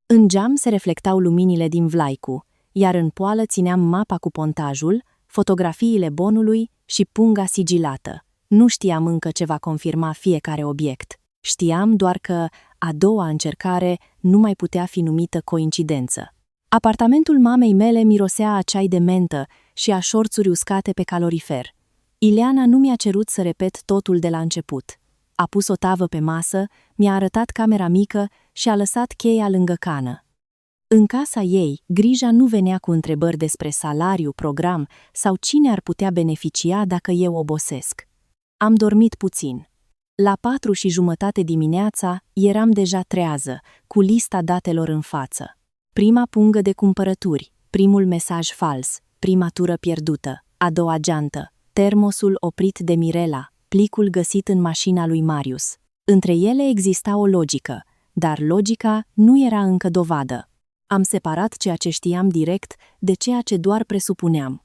În geam se reflectau luminile din Vlaicu, iar în poală țineam mapa cu pontajul, fotografiile bonului și punga sigilată. Nu știam încă ce va confirma fiecare obiect. Știam doar că a doua încercare nu mai putea fi numită coincidență. Apartamentul mamei mele mirosea a ceai de mentă și a șorțuri uscate pe calorifer. Ileana nu mi-a cerut să repet totul de la început. A pus o tavă pe masă, mi-a arătat camera mică și a lăsat cheia lângă cană. În casa ei, grija nu venea cu întrebări despre salariu, program sau cine ar putea beneficia dacă eu obosesc. Am dormit puțin. La 4:30 dimineața eram deja trează, cu lista datelor în față. Prima pungă de cumpărături, primul mesaj fals, prima tură pierdută, a doua geantă, termosul oprit de Mirela, plicul găsit în mașina lui Marius. Între ele exista o logică, dar logica nu era încă dovadă. Am separat ceea ce știam direct de ceea ce doar presupuneam.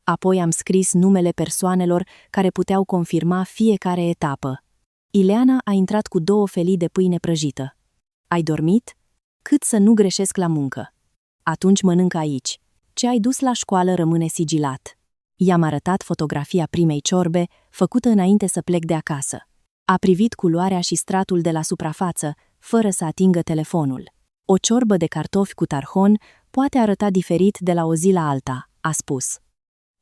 Apoi am scris numele persoanelor care puteau confirma fiecare etapă. Ileana a intrat cu 2 felii de pâine prăjită. Ai dormit? Cât să nu greșesc la muncă. Atunci mănâncă aici. Ce ai dus la școală rămâne sigilat. I-am arătat fotografia primei ciorbe, făcută înainte să plec de acasă. A privit culoarea și stratul de la suprafață, fără să atingă telefonul. O ciorbă de cartofi cu tarhon poate arăta diferit de la o zi la alta, a spus.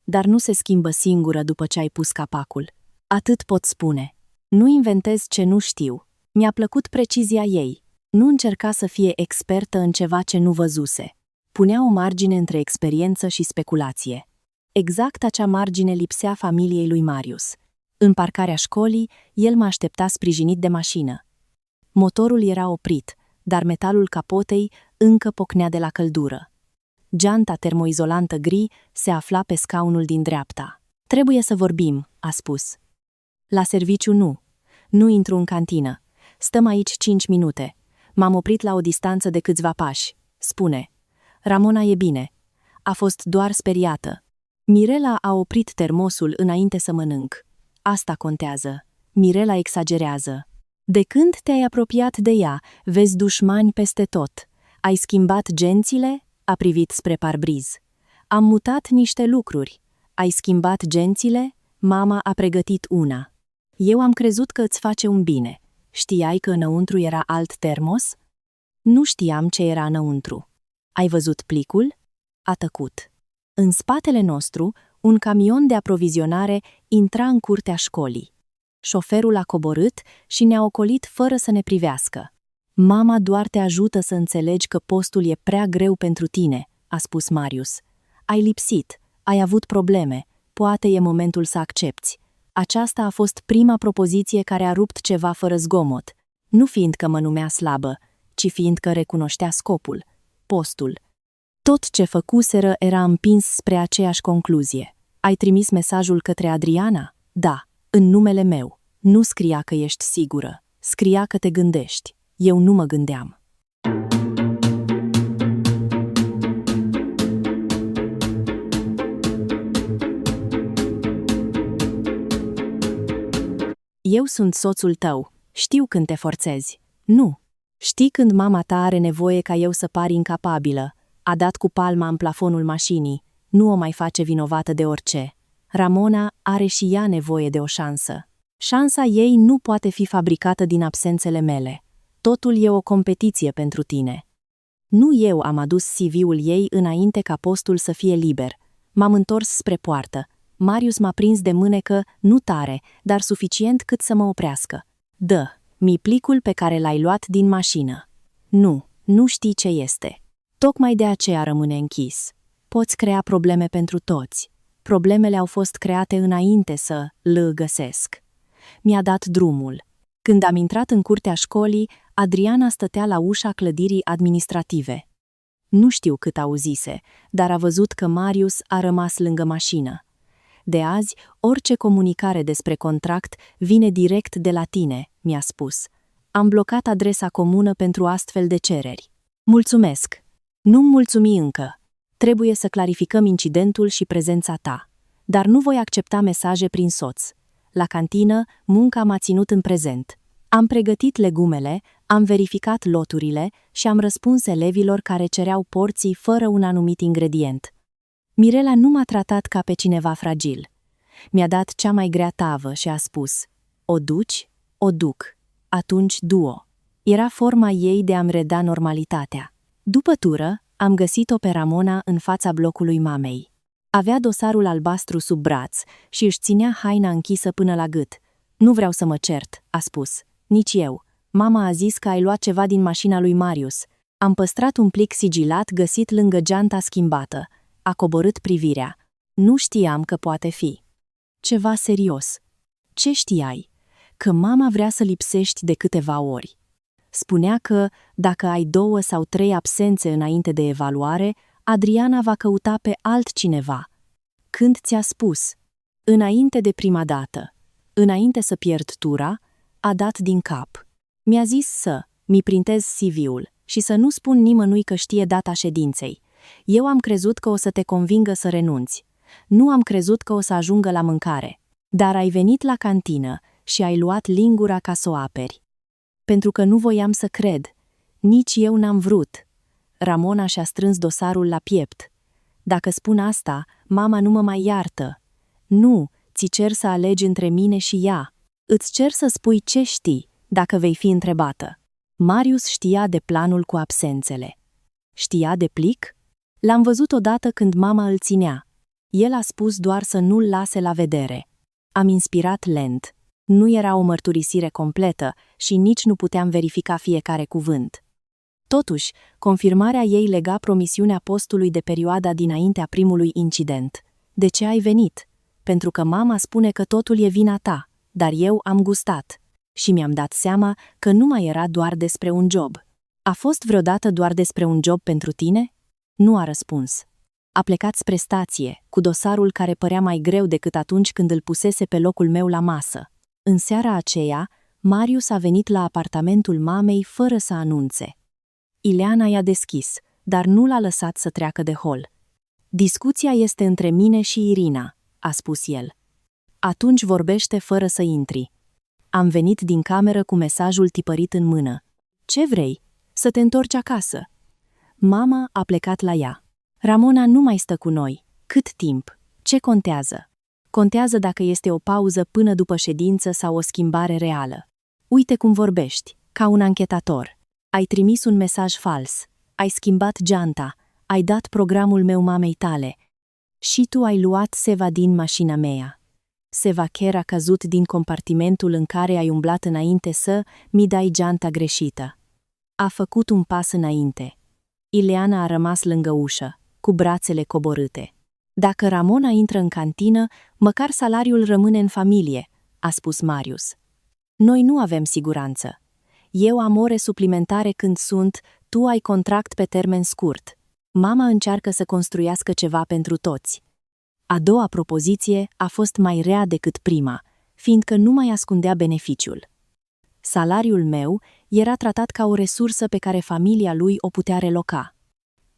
Dar nu se schimbă singură după ce ai pus capacul. Atât pot spune. Nu inventez ce nu știu. Mi-a plăcut precizia ei. Nu încerca să fie expertă în ceva ce nu văzuse. Punea o margine între experiență și speculație. Exact acea margine lipsea familiei lui Marius. În parcarea școlii, el mă aștepta sprijinit de mașină. Motorul era oprit, dar metalul capotei încă pocnea de la căldură. Geanta termoizolantă gri se afla pe scaunul din dreapta. Trebuie să vorbim, a spus. La serviciu nu. Nu intru în cantină. Stăm aici 5 minute. M-am oprit la o distanță de câțiva pași. Spune. Ramona e bine. A fost doar speriată. Mirela a oprit termosul înainte să mănânc. Asta contează. Mirela exagerează. De când te-ai apropiat de ea, vezi dușmani peste tot. Ai schimbat gențile? A privit spre parbriz. Am mutat niște lucruri. Ai schimbat gențile? Mama a pregătit una. Eu am crezut că îți face un bine. Știai că înăuntru era alt termos? Nu știam ce era înăuntru. Ai văzut plicul? A tăcut. În spatele nostru, un camion de aprovizionare intra în curtea școlii. Șoferul a coborât și ne-a ocolit fără să ne privească. Mama doar te ajută să înțelegi că postul e prea greu pentru tine, a spus Marius. Ai lipsit, ai avut probleme, poate e momentul să accepți. Aceasta a fost prima propoziție care a rupt ceva fără zgomot, nu fiindcă mă numea slabă, ci fiindcă recunoștea scopul, postul. Tot ce făcuseră era împins spre aceeași concluzie. Ai trimis mesajul către Adriana? Da, în numele meu. Nu scria că ești sigură, scria că te gândești. Eu nu mă gândeam. Eu sunt soțul tău. Știu când te forțezi. Nu. Știi când mama ta are nevoie ca eu să par incapabilă. A dat cu palma în plafonul mașinii. Nu o mai face vinovată de orice. Ramona are și ea nevoie de o șansă. Șansa ei nu poate fi fabricată din absențele mele. Totul e o competiție pentru tine. Nu eu am adus CV-ul ei înainte ca postul să fie liber. M-am întors spre poartă. Marius m-a prins de mânecă, nu tare, dar suficient cât să mă oprească. Dă-mi plicul pe care l-ai luat din mașină. Nu știi ce este. Tocmai de aceea rămâne închis. Poți crea probleme pentru toți. Problemele au fost create înainte să îl găsesc. Mi-a dat drumul. Când am intrat în curtea școlii, Adriana stătea la ușa clădirii administrative. Nu știu cât auzise, dar a văzut că Marius a rămas lângă mașină. De azi, orice comunicare despre contract vine direct de la tine, mi-a spus. Am blocat adresa comună pentru astfel de cereri. Mulțumesc. Nu-mi mulțumi încă. Trebuie să clarificăm incidentul și prezența ta. Dar nu voi accepta mesaje prin soț. La cantină, munca m-a ținut în prezent. Am pregătit legumele, am verificat loturile și am răspuns elevilor care cereau porții fără un anumit ingredient. Mirela nu m-a tratat ca pe cineva fragil. Mi-a dat cea mai grea tavă și a spus: o duci? O duc. Atunci du-o. Era forma ei de a-mi reda normalitatea. După tură, am găsit-o pe Ramona în fața blocului mamei. Avea dosarul albastru sub braț și își ținea haina închisă până la gât. Nu vreau să mă cert, a spus. Nici eu. Mama a zis că ai luat ceva din mașina lui Marius. Am păstrat un plic sigilat găsit lângă geanta schimbată. A coborât privirea. Nu știam că poate fi. Ceva serios. Ce știai? Că mama vrea să lipsești de câteva ori. Spunea că, dacă ai 2 sau 3 absențe înainte de evaluare, Adriana va căuta pe altcineva. Când ți-a spus? Înainte de prima dată. Înainte să pierd tura, a dat din cap. Mi-a zis mi printez CV-ul și să nu spun nimănui că știe data ședinței. Eu am crezut că o să te convingă să renunți. Nu am crezut că o să ajungă la mâncare. Dar ai venit la cantină și ai luat lingura ca să o aperi. Pentru că nu voiam să cred. Nici eu n-am vrut. Ramona și-a strâns dosarul la piept. Dacă spun asta, mama nu mă mai iartă. Nu, ți cer să alegi între mine și ea. Îți cer să spui ce știi, dacă vei fi întrebată. Marius știa de planul cu absențele. Știa de plic? L-am văzut odată când mama îl ținea. El a spus doar să nu-l lase la vedere. Am inspirat lent. Nu era o mărturisire completă și nici nu puteam verifica fiecare cuvânt. Totuși, confirmarea ei lega promisiunea postului de perioada dinaintea primului incident. De ce ai venit? Pentru că mama spune că totul e vina ta, dar eu am gustat. Și mi-am dat seama că nu mai era doar despre un job. A fost vreodată doar despre un job pentru tine? Nu a răspuns. A plecat spre stație, cu dosarul care părea mai greu decât atunci când îl pusese pe locul meu la masă. În seara aceea, Marius a venit la apartamentul mamei fără să anunțe. Ileana i-a deschis, dar nu l-a lăsat să treacă de hol. Discuția este între mine și Irina, a spus el. Atunci vorbește fără să intri. Am venit din cameră cu mesajul tipărit în mână. Ce vrei? Să te întorci acasă. Mama a plecat la ea. Ramona nu mai stă cu noi. Cât timp? Ce contează? Contează dacă este o pauză până după ședință sau o schimbare reală. Uite cum vorbești, ca un anchetator. Ai trimis un mesaj fals, ai schimbat geanta, ai dat programul meu mamei tale. Și tu ai luat seva din mașina mea. Seva chiar a căzut din compartimentul în care ai umblat înainte să mi dai geanta greșită. A făcut un pas înainte. Ileana a rămas lângă ușă, cu brațele coborâte. Dacă Ramona intră în cantină, măcar salariul rămâne în familie, a spus Marius. Noi nu avem siguranță. Eu am ore suplimentare când tu ai contract pe termen scurt. Mama încearcă să construiască ceva pentru toți. A doua propoziție a fost mai rea decât prima, fiindcă nu mai ascundea beneficiul. Salariul meu era tratat ca o resursă pe care familia lui o putea reloca.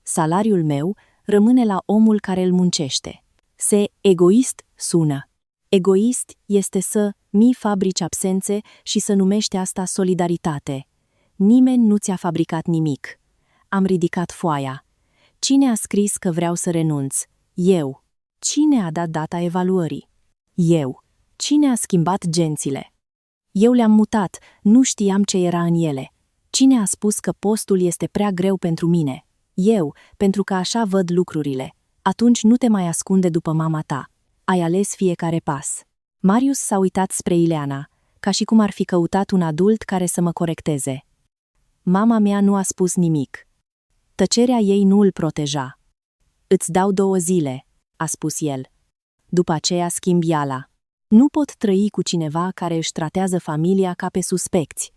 Salariul meu rămâne la omul care îl muncește. Egoist sună. Egoist este să fabrici absențe și să numești asta solidaritate. Nimeni nu ți-a fabricat nimic. Am ridicat foaia. Cine a scris că vreau să renunț? Eu. Cine a dat data evaluării? Eu. Cine a schimbat gențile? Eu le-am mutat, nu știam ce era în ele. Cine a spus că postul este prea greu pentru mine? Eu, pentru că așa văd lucrurile. Atunci nu te mai ascunde după mama ta. Ai ales fiecare pas. Marius s-a uitat spre Ileana, ca și cum ar fi căutat un adult care să mă corecteze. Mama mea nu a spus nimic. Tăcerea ei nu îl proteja. Îți dau 2 zile, a spus el. După aceea schimb iala. Nu pot trăi cu cineva care își tratează familia ca pe suspecți.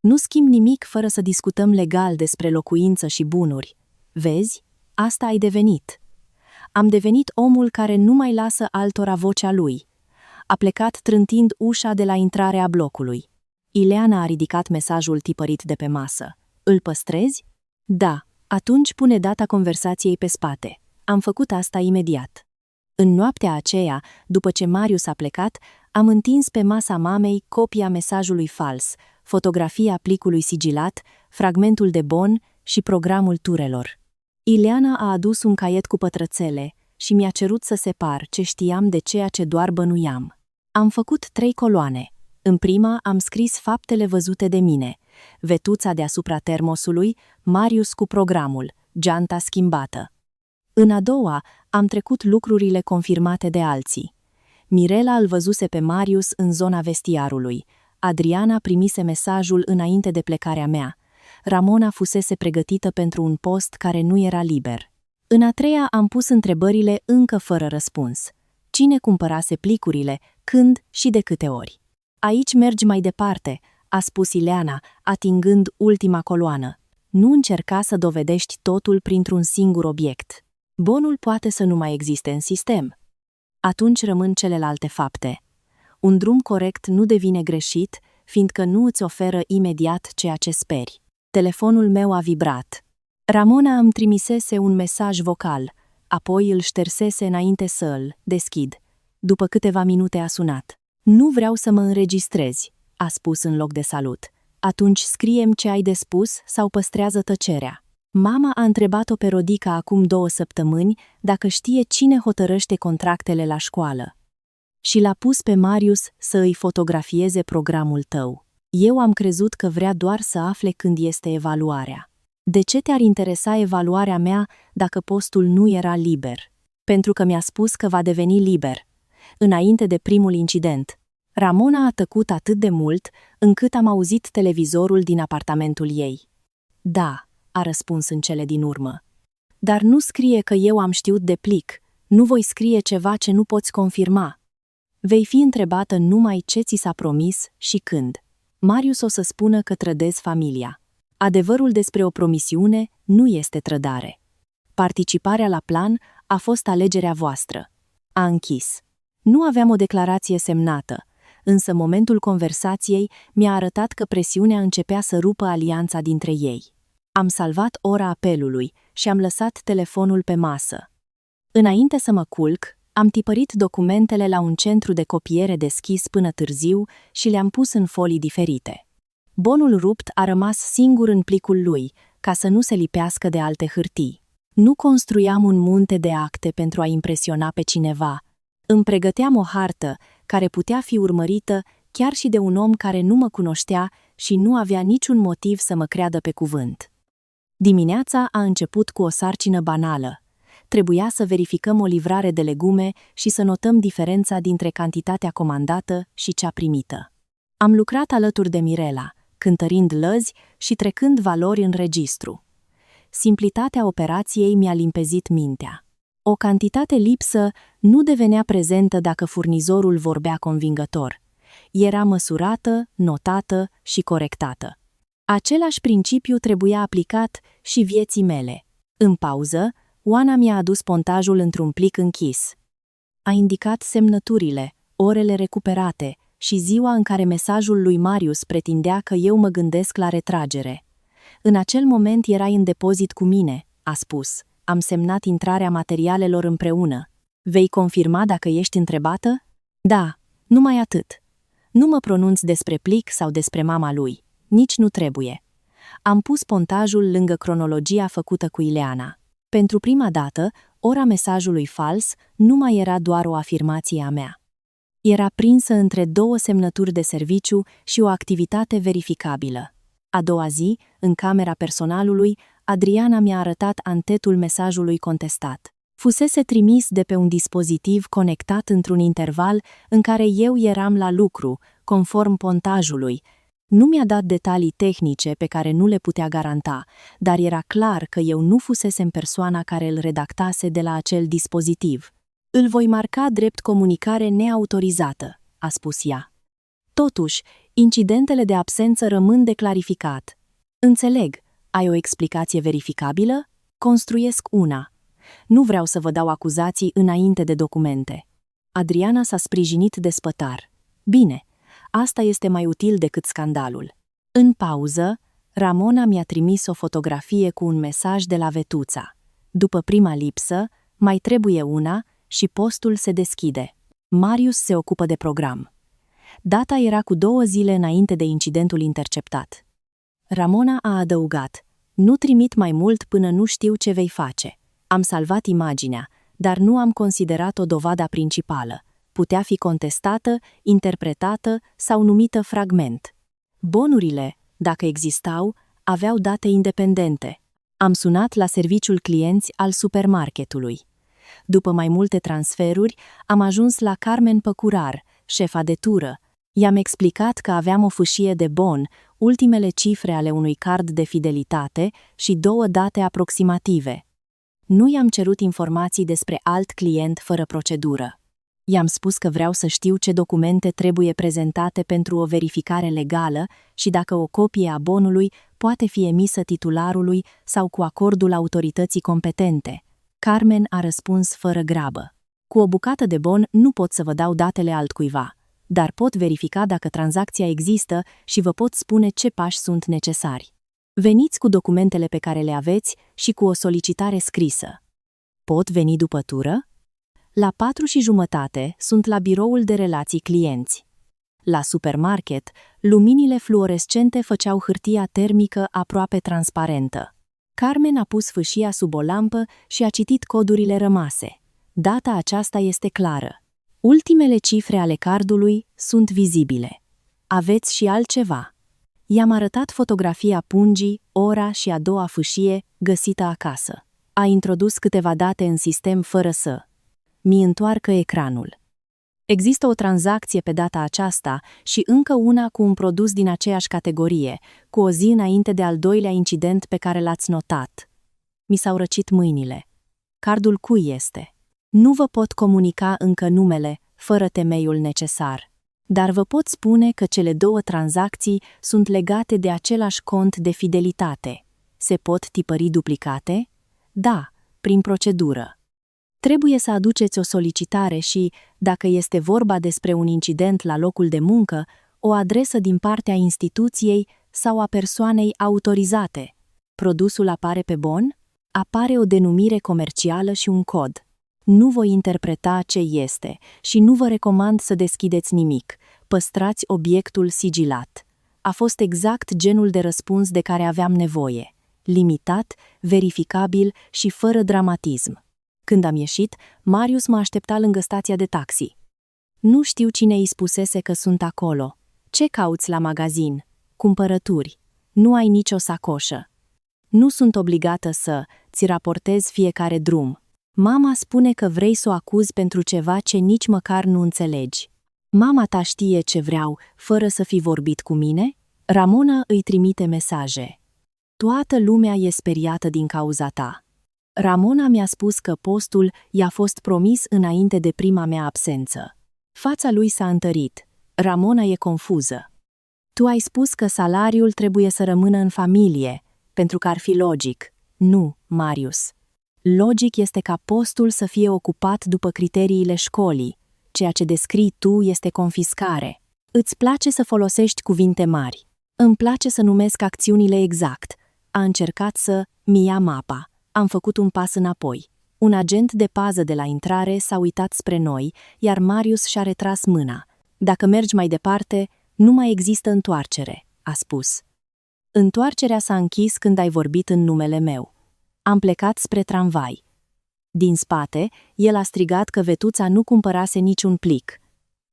Nu schimb nimic fără să discutăm legal despre locuință și bunuri. Vezi? Asta ai devenit. Am devenit omul care nu mai lasă altora vocea lui. A plecat trântind ușa de la intrarea blocului. Ileana a ridicat mesajul tipărit de pe masă. Îl păstrezi? Da. Atunci pune data conversației pe spate. Am făcut asta imediat. În noaptea aceea, după ce Marius a plecat, am întins pe masa mamei copia mesajului fals, fotografia plicului sigilat, fragmentul de bon și programul turelor. Ileana a adus un caiet cu pătrățele și mi-a cerut să separ ce știam de ceea ce doar bănuiam. Am făcut 3 coloane. În prima am scris faptele văzute de mine, vetuța deasupra termosului, Marius cu programul, geanta schimbată. În a doua am trecut lucrurile confirmate de alții. Mirela îl văzuse pe Marius în zona vestiarului. Adriana primise mesajul înainte de plecarea mea. Ramona fusese pregătită pentru un post care nu era liber. În a treia am pus întrebările încă fără răspuns. Cine cumpărase plicurile, când și de câte ori? Aici mergi mai departe, a spus Ileana, atingând ultima coloană. Nu încerca să dovedești totul printr-un singur obiect. Bonul poate să nu mai existe în sistem. Atunci rămân celelalte fapte. Un drum corect nu devine greșit, fiindcă nu îți oferă imediat ceea ce speri. Telefonul meu a vibrat. Ramona îmi trimisese un mesaj vocal, apoi îl ștersese înainte să îl deschid. După câteva minute a sunat. Nu vreau să mă înregistrezi, a spus în loc de salut. Atunci scrie-mi ce ai de spus sau păstrează tăcerea. Mama a întrebat-o pe Rodica acum 2 săptămâni dacă știe cine hotărăște contractele la școală. Și l-a pus pe Marius să îi fotografieze programul tău. Eu am crezut că vrea doar să afle când este evaluarea. De ce te-ar interesa evaluarea mea dacă postul nu era liber? Pentru că mi-a spus că va deveni liber. Înainte de primul incident. Ramona a tăcut atât de mult încât am auzit televizorul din apartamentul ei. Da, a răspuns în cele din urmă. Dar nu scrie că eu am știut de plic, nu voi scrie ceva ce nu poți confirma. Vei fi întrebată numai ce ți s-a promis și când. Marius o să spună că trădezi familia. Adevărul despre o promisiune nu este trădare. Participarea la plan a fost alegerea voastră. A închis. Nu aveam o declarație semnată, însă momentul conversației mi-a arătat că presiunea începea să rupă alianța dintre ei. Am salvat ora apelului și am lăsat telefonul pe masă. Înainte să mă culc, am tipărit documentele la un centru de copiere deschis până târziu și le-am pus în folii diferite. Bonul rupt a rămas singur în plicul lui, ca să nu se lipească de alte hârtii. Nu construiam un munte de acte pentru a impresiona pe cineva. Îmi pregăteam o hartă care putea fi urmărită chiar și de un om care nu mă cunoștea și nu avea niciun motiv să mă creadă pe cuvânt. Dimineața a început cu o sarcină banală. Trebuia să verificăm o livrare de legume și să notăm diferența dintre cantitatea comandată și cea primită. Am lucrat alături de Mirela, cântărind lăzi și trecând valori în registru. Simplitatea operației mi-a limpezit mintea. O cantitate lipsă nu devenea prezentă dacă furnizorul vorbea convingător. Era măsurată, notată și corectată. Același principiu trebuia aplicat și vieții mele. În pauză, Oana mi-a adus pontajul într-un plic închis. A indicat semnăturile, orele recuperate și ziua în care mesajul lui Marius pretindea că eu mă gândesc la retragere. În acel moment erai în depozit cu mine, a spus. Am semnat intrarea materialelor împreună. Vei confirma dacă ești întrebată? Da, numai atât. Nu mă pronunț despre plic sau despre mama lui. Nici nu trebuie. Am pus pontajul lângă cronologia făcută cu Ileana. Pentru prima dată, ora mesajului fals nu mai era doar o afirmație a mea. Era prinsă între două semnături de serviciu și o activitate verificabilă. A doua zi, în camera personalului, Adriana mi-a arătat antetul mesajului contestat. Fusese trimis de pe un dispozitiv conectat într-un interval în care eu eram la lucru, conform pontajului. Nu mi-a dat detalii tehnice pe care nu le putea garanta, dar era clar că eu nu fusesem persoana care îl redactase de la acel dispozitiv. Îl voi marca drept comunicare neautorizată, a spus ea. Totuși, incidentele de absență rămân de clarificat. Înțeleg, ai o explicație verificabilă? Construiesc una. Nu vreau să vă dau acuzații înainte de documente. Adriana s-a sprijinit de spătar. Bine, asta este mai util decât scandalul. În pauză, Ramona mi-a trimis o fotografie cu un mesaj de la Vetuța. După prima lipsă, mai trebuie una și postul se deschide. Marius se ocupă de program. Data era cu 2 zile înainte de incidentul interceptat. Ramona a adăugat: nu trimit mai mult până nu știu ce vei face. Am salvat imaginea, dar nu am considerat-o dovada principală. Putea fi contestată, interpretată sau numită fragment. Bonurile, dacă existau, aveau date independente. Am sunat la serviciul clienți al supermarketului. După mai multe transferuri, am ajuns la Carmen Păcurar, șefa de tură. I-am explicat că aveam o fâșie de bon, ultimele cifre ale unui card de fidelitate și 2 date aproximative. Nu i-am cerut informații despre alt client fără procedură. I-am spus că vreau să știu ce documente trebuie prezentate pentru o verificare legală și dacă o copie a bonului poate fi emisă titularului sau cu acordul autorității competente. Carmen a răspuns fără grabă: cu o bucată de bon nu pot să vă dau datele altcuiva, dar pot verifica dacă tranzacția există și vă pot spune ce pași sunt necesari. Veniți cu documentele pe care le aveți și cu o solicitare scrisă. Pot veni după tură? La 4:30 sunt la biroul de relații clienți. La supermarket, luminile fluorescente făceau hârtia termică aproape transparentă. Carmen a pus fâșia sub o lampă și a citit codurile rămase. Data aceasta este clară. Ultimele cifre ale cardului sunt vizibile. Aveți și altceva. I-am arătat fotografia pungii, ora și a doua fâșie găsită acasă. A introdus câteva date în sistem fără să mi întoarcă ecranul. Există o tranzacție pe data aceasta și încă una cu un produs din aceeași categorie, cu o zi înainte de al doilea incident pe care l-ați notat. Mi s-au răcit mâinile. Cardul cui este? Nu vă pot comunica încă numele, fără temeiul necesar. Dar vă pot spune că cele 2 tranzacții sunt legate de același cont de fidelitate. Se pot tipări duplicate? Da, prin procedură. Trebuie să aduceți o solicitare și, dacă este vorba despre un incident la locul de muncă, o adresă din partea instituției sau a persoanei autorizate. Produsul apare pe bon? Apare o denumire comercială și un cod. Nu voi interpreta ce este și nu vă recomand să deschideți nimic. Păstrați obiectul sigilat. A fost exact genul de răspuns de care aveam nevoie. Limitat, verificabil și fără dramatism. Când am ieșit, Marius mă aștepta lângă stația de taxi. Nu știu cine îi spusese că sunt acolo, Ce cauți la magazin? Cumpărături. Nu ai nicio sacoșă. Nu sunt obligată ți raportez fiecare drum. Mama spune că vrei să o acuzi pentru ceva ce nici măcar nu înțelegi. Mama ta știe ce vreau, fără să fi vorbit cu mine? Ramona îi trimite mesaje. Toată lumea e speriată din cauza ta. Ramona mi-a spus că postul i-a fost promis înainte de prima mea absență. Fața lui s-a întărit. Ramona e confuză. Tu ai spus că salariul trebuie să rămână în familie, pentru că ar fi logic. Nu, Marius. Logic este ca postul să fie ocupat după criteriile școlii. Ceea ce descrii tu este confiscare. Îți place să folosești cuvinte mari. Îmi place să numesc acțiunile exact. A încercat mi ia mapa. Am făcut un pas înapoi. Un agent de pază de la intrare s-a uitat spre noi, iar Marius și-a retras mâna. Dacă mergi mai departe, nu mai există întoarcere, a spus. Întoarcerea s-a închis când ai vorbit în numele meu. Am plecat spre tramvai. Din spate, el a strigat că Vetuța nu cumpărase niciun plic.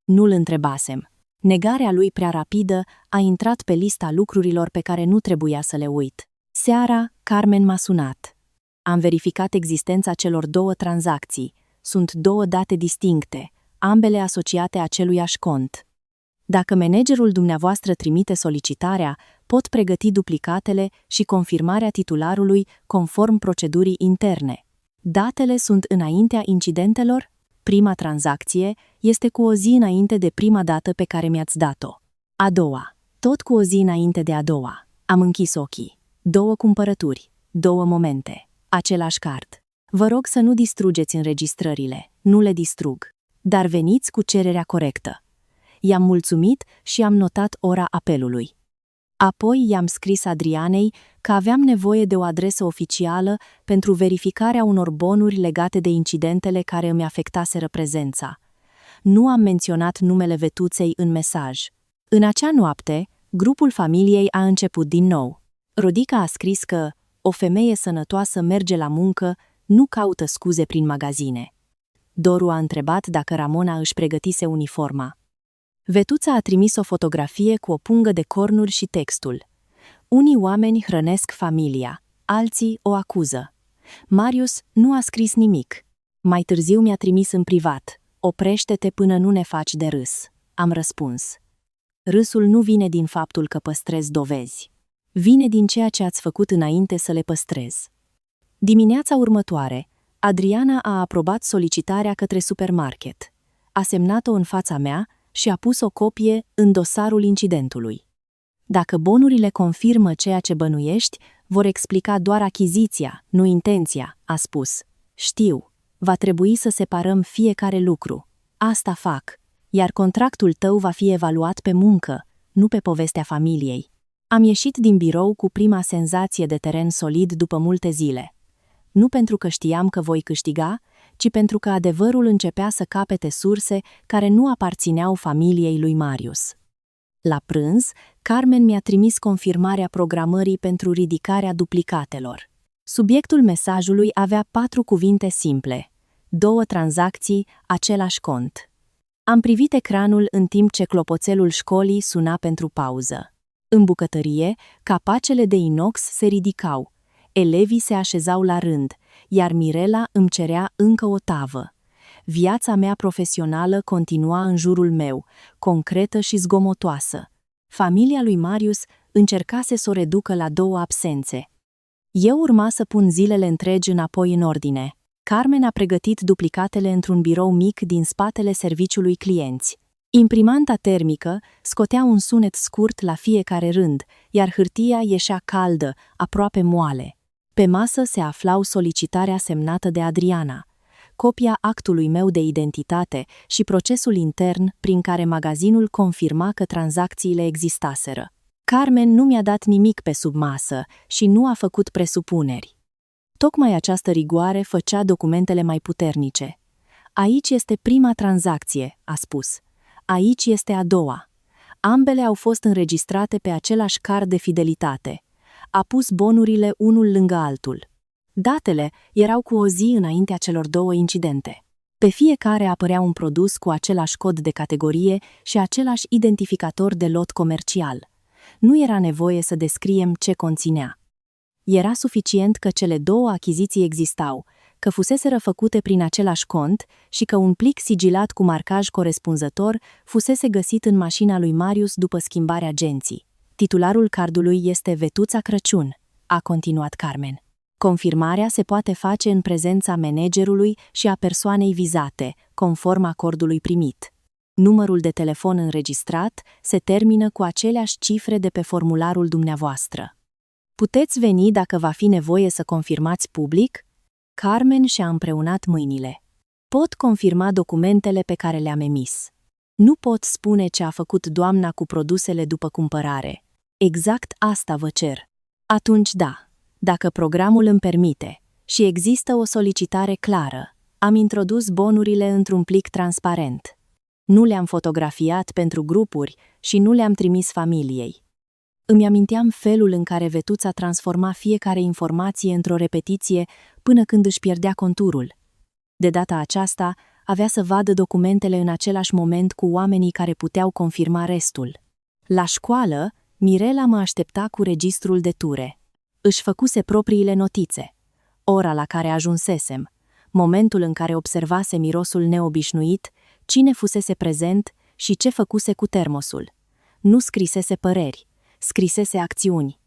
Nu-l întrebasem. Negarea lui prea rapidă a intrat pe lista lucrurilor pe care nu trebuia să le uit. Seara, Carmen m-a sunat. Am verificat existența celor 2 tranzacții. Sunt 2 date distincte, ambele asociate aceluiași cont. Dacă managerul dumneavoastră trimite solicitarea, pot pregăti duplicatele și confirmarea titularului conform procedurii interne. Datele sunt înaintea incidentelor? Prima tranzacție este cu o zi înainte de prima dată pe care mi-ați dat-o. A doua, tot cu o zi înainte de a doua. Am închis ochii. 2 cumpărături, 2 momente, același card. Vă rog să nu distrugeți înregistrările, nu le distrug. Dar veniți cu cererea corectă. I-am mulțumit și am notat ora apelului. Apoi i-am scris Adrianei că aveam nevoie de o adresă oficială pentru verificarea unor bonuri legate de incidentele care îmi afectaseră prezența. Nu am menționat numele Vetuței în mesaj. În acea noapte, grupul familiei a început din nou. Rodica a scris că o femeie sănătoasă merge la muncă, nu caută scuze prin magazine. Doru a întrebat dacă Ramona își pregătise uniforma. Vetuța a trimis o fotografie cu o pungă de cornuri și textul: unii oameni hrănesc familia, alții o acuză. Marius nu a scris nimic. Mai târziu mi-a trimis în privat: oprește-te până nu ne faci de râs. Am răspuns: râsul nu vine din faptul că păstrez dovezi. Vine din ceea ce ați făcut înainte să le păstrez. Dimineața următoare, Adriana a aprobat solicitarea către supermarket. A semnat-o în fața mea și a pus o copie în dosarul incidentului. Dacă bonurile confirmă ceea ce bănuiești, vor explica doar achiziția, nu intenția, a spus. Știu, va trebui să separăm fiecare lucru. Asta fac, iar contractul tău va fi evaluat pe muncă, nu pe povestea familiei. Am ieșit din birou cu prima senzație de teren solid după multe zile. Nu pentru că știam că voi câștiga, ci pentru că adevărul începea să capete surse care nu aparțineau familiei lui Marius. La prânz, Carmen mi-a trimis confirmarea programării pentru ridicarea duplicatelor. Subiectul mesajului avea 4 cuvinte simple: 2 tranzacții, același cont. Am privit ecranul în timp ce clopoțelul școlii suna pentru pauză. În bucătărie, capacele de inox se ridicau. Elevii se așezau la rând, iar Mirela îmi cerea încă o tavă. Viața mea profesională continua în jurul meu, concretă și zgomotoasă. Familia lui Marius încercase să o reducă la 2 absențe. Eu urma să pun zilele întregi înapoi în ordine. Carmen a pregătit duplicatele într-un birou mic din spatele serviciului clienți. Imprimanta termică scotea un sunet scurt la fiecare rând, iar hârtia ieșea caldă, aproape moale. Pe masă se aflau solicitarea semnată de Adriana, copia actului meu de identitate și procesul intern prin care magazinul confirma că tranzacțiile existaseră. Carmen nu mi-a dat nimic pe sub masă și nu a făcut presupuneri. Tocmai această rigoare făcea documentele mai puternice. Aici este prima tranzacție, a spus. Aici este a doua. Ambele au fost înregistrate pe același card de fidelitate. A pus bonurile unul lângă altul. Datele erau cu o zi înaintea celor 2 incidente. Pe fiecare apărea un produs cu același cod de categorie și același identificator de lot comercial. Nu era nevoie să descriem ce conținea. Era suficient că cele două achiziții existau, că fuseseră făcute prin același cont și că un plic sigilat cu marcaj corespunzător fusese găsit în mașina lui Marius după schimbarea agenții. Titularul cardului este Vetuța Crăciun, a continuat Carmen. Confirmarea se poate face în prezența managerului și a persoanei vizate, conform acordului primit. Numărul de telefon înregistrat se termină cu aceleași cifre de pe formularul dumneavoastră. Puteți veni dacă va fi nevoie să confirmați public? Carmen și-a împreunat mâinile. Pot confirma documentele pe care le-am emis. Nu pot spune ce a făcut doamna cu produsele după cumpărare. Exact asta vă cer. Atunci da, dacă programul îmi permite și există o solicitare clară, am introdus bonurile într-un plic transparent. Nu le-am fotografiat pentru grupuri și nu le-am trimis familiei. Îmi aminteam felul în care Vetuța transforma fiecare informație într-o repetiție până când își pierdea conturul. De data aceasta, avea să vadă documentele în același moment cu oamenii care puteau confirma restul. La școală, Mirela mă aștepta cu registrul de ture. Își făcuse propriile notițe. Ora la care ajunsesem, momentul în care observase mirosul neobișnuit, cine fusese prezent și ce făcuse cu termosul. Nu scrisese păreri, scrisese acțiuni.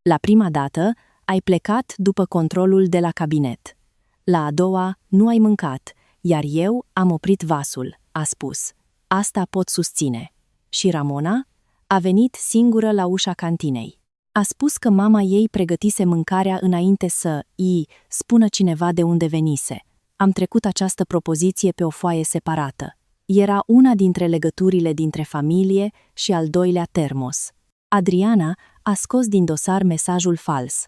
La prima dată, ai plecat după controlul de la cabinet. La a doua, nu ai mâncat, iar eu am oprit vasul, a spus. Asta pot susține. Și Ramona? A venit singură la ușa cantinei. A spus că mama ei pregătise mâncarea înainte să spună cineva de unde venise. Am trecut această propoziție pe o foaie separată. Era una dintre legăturile dintre familie și al doilea termos. Adriana a scos din dosar mesajul fals.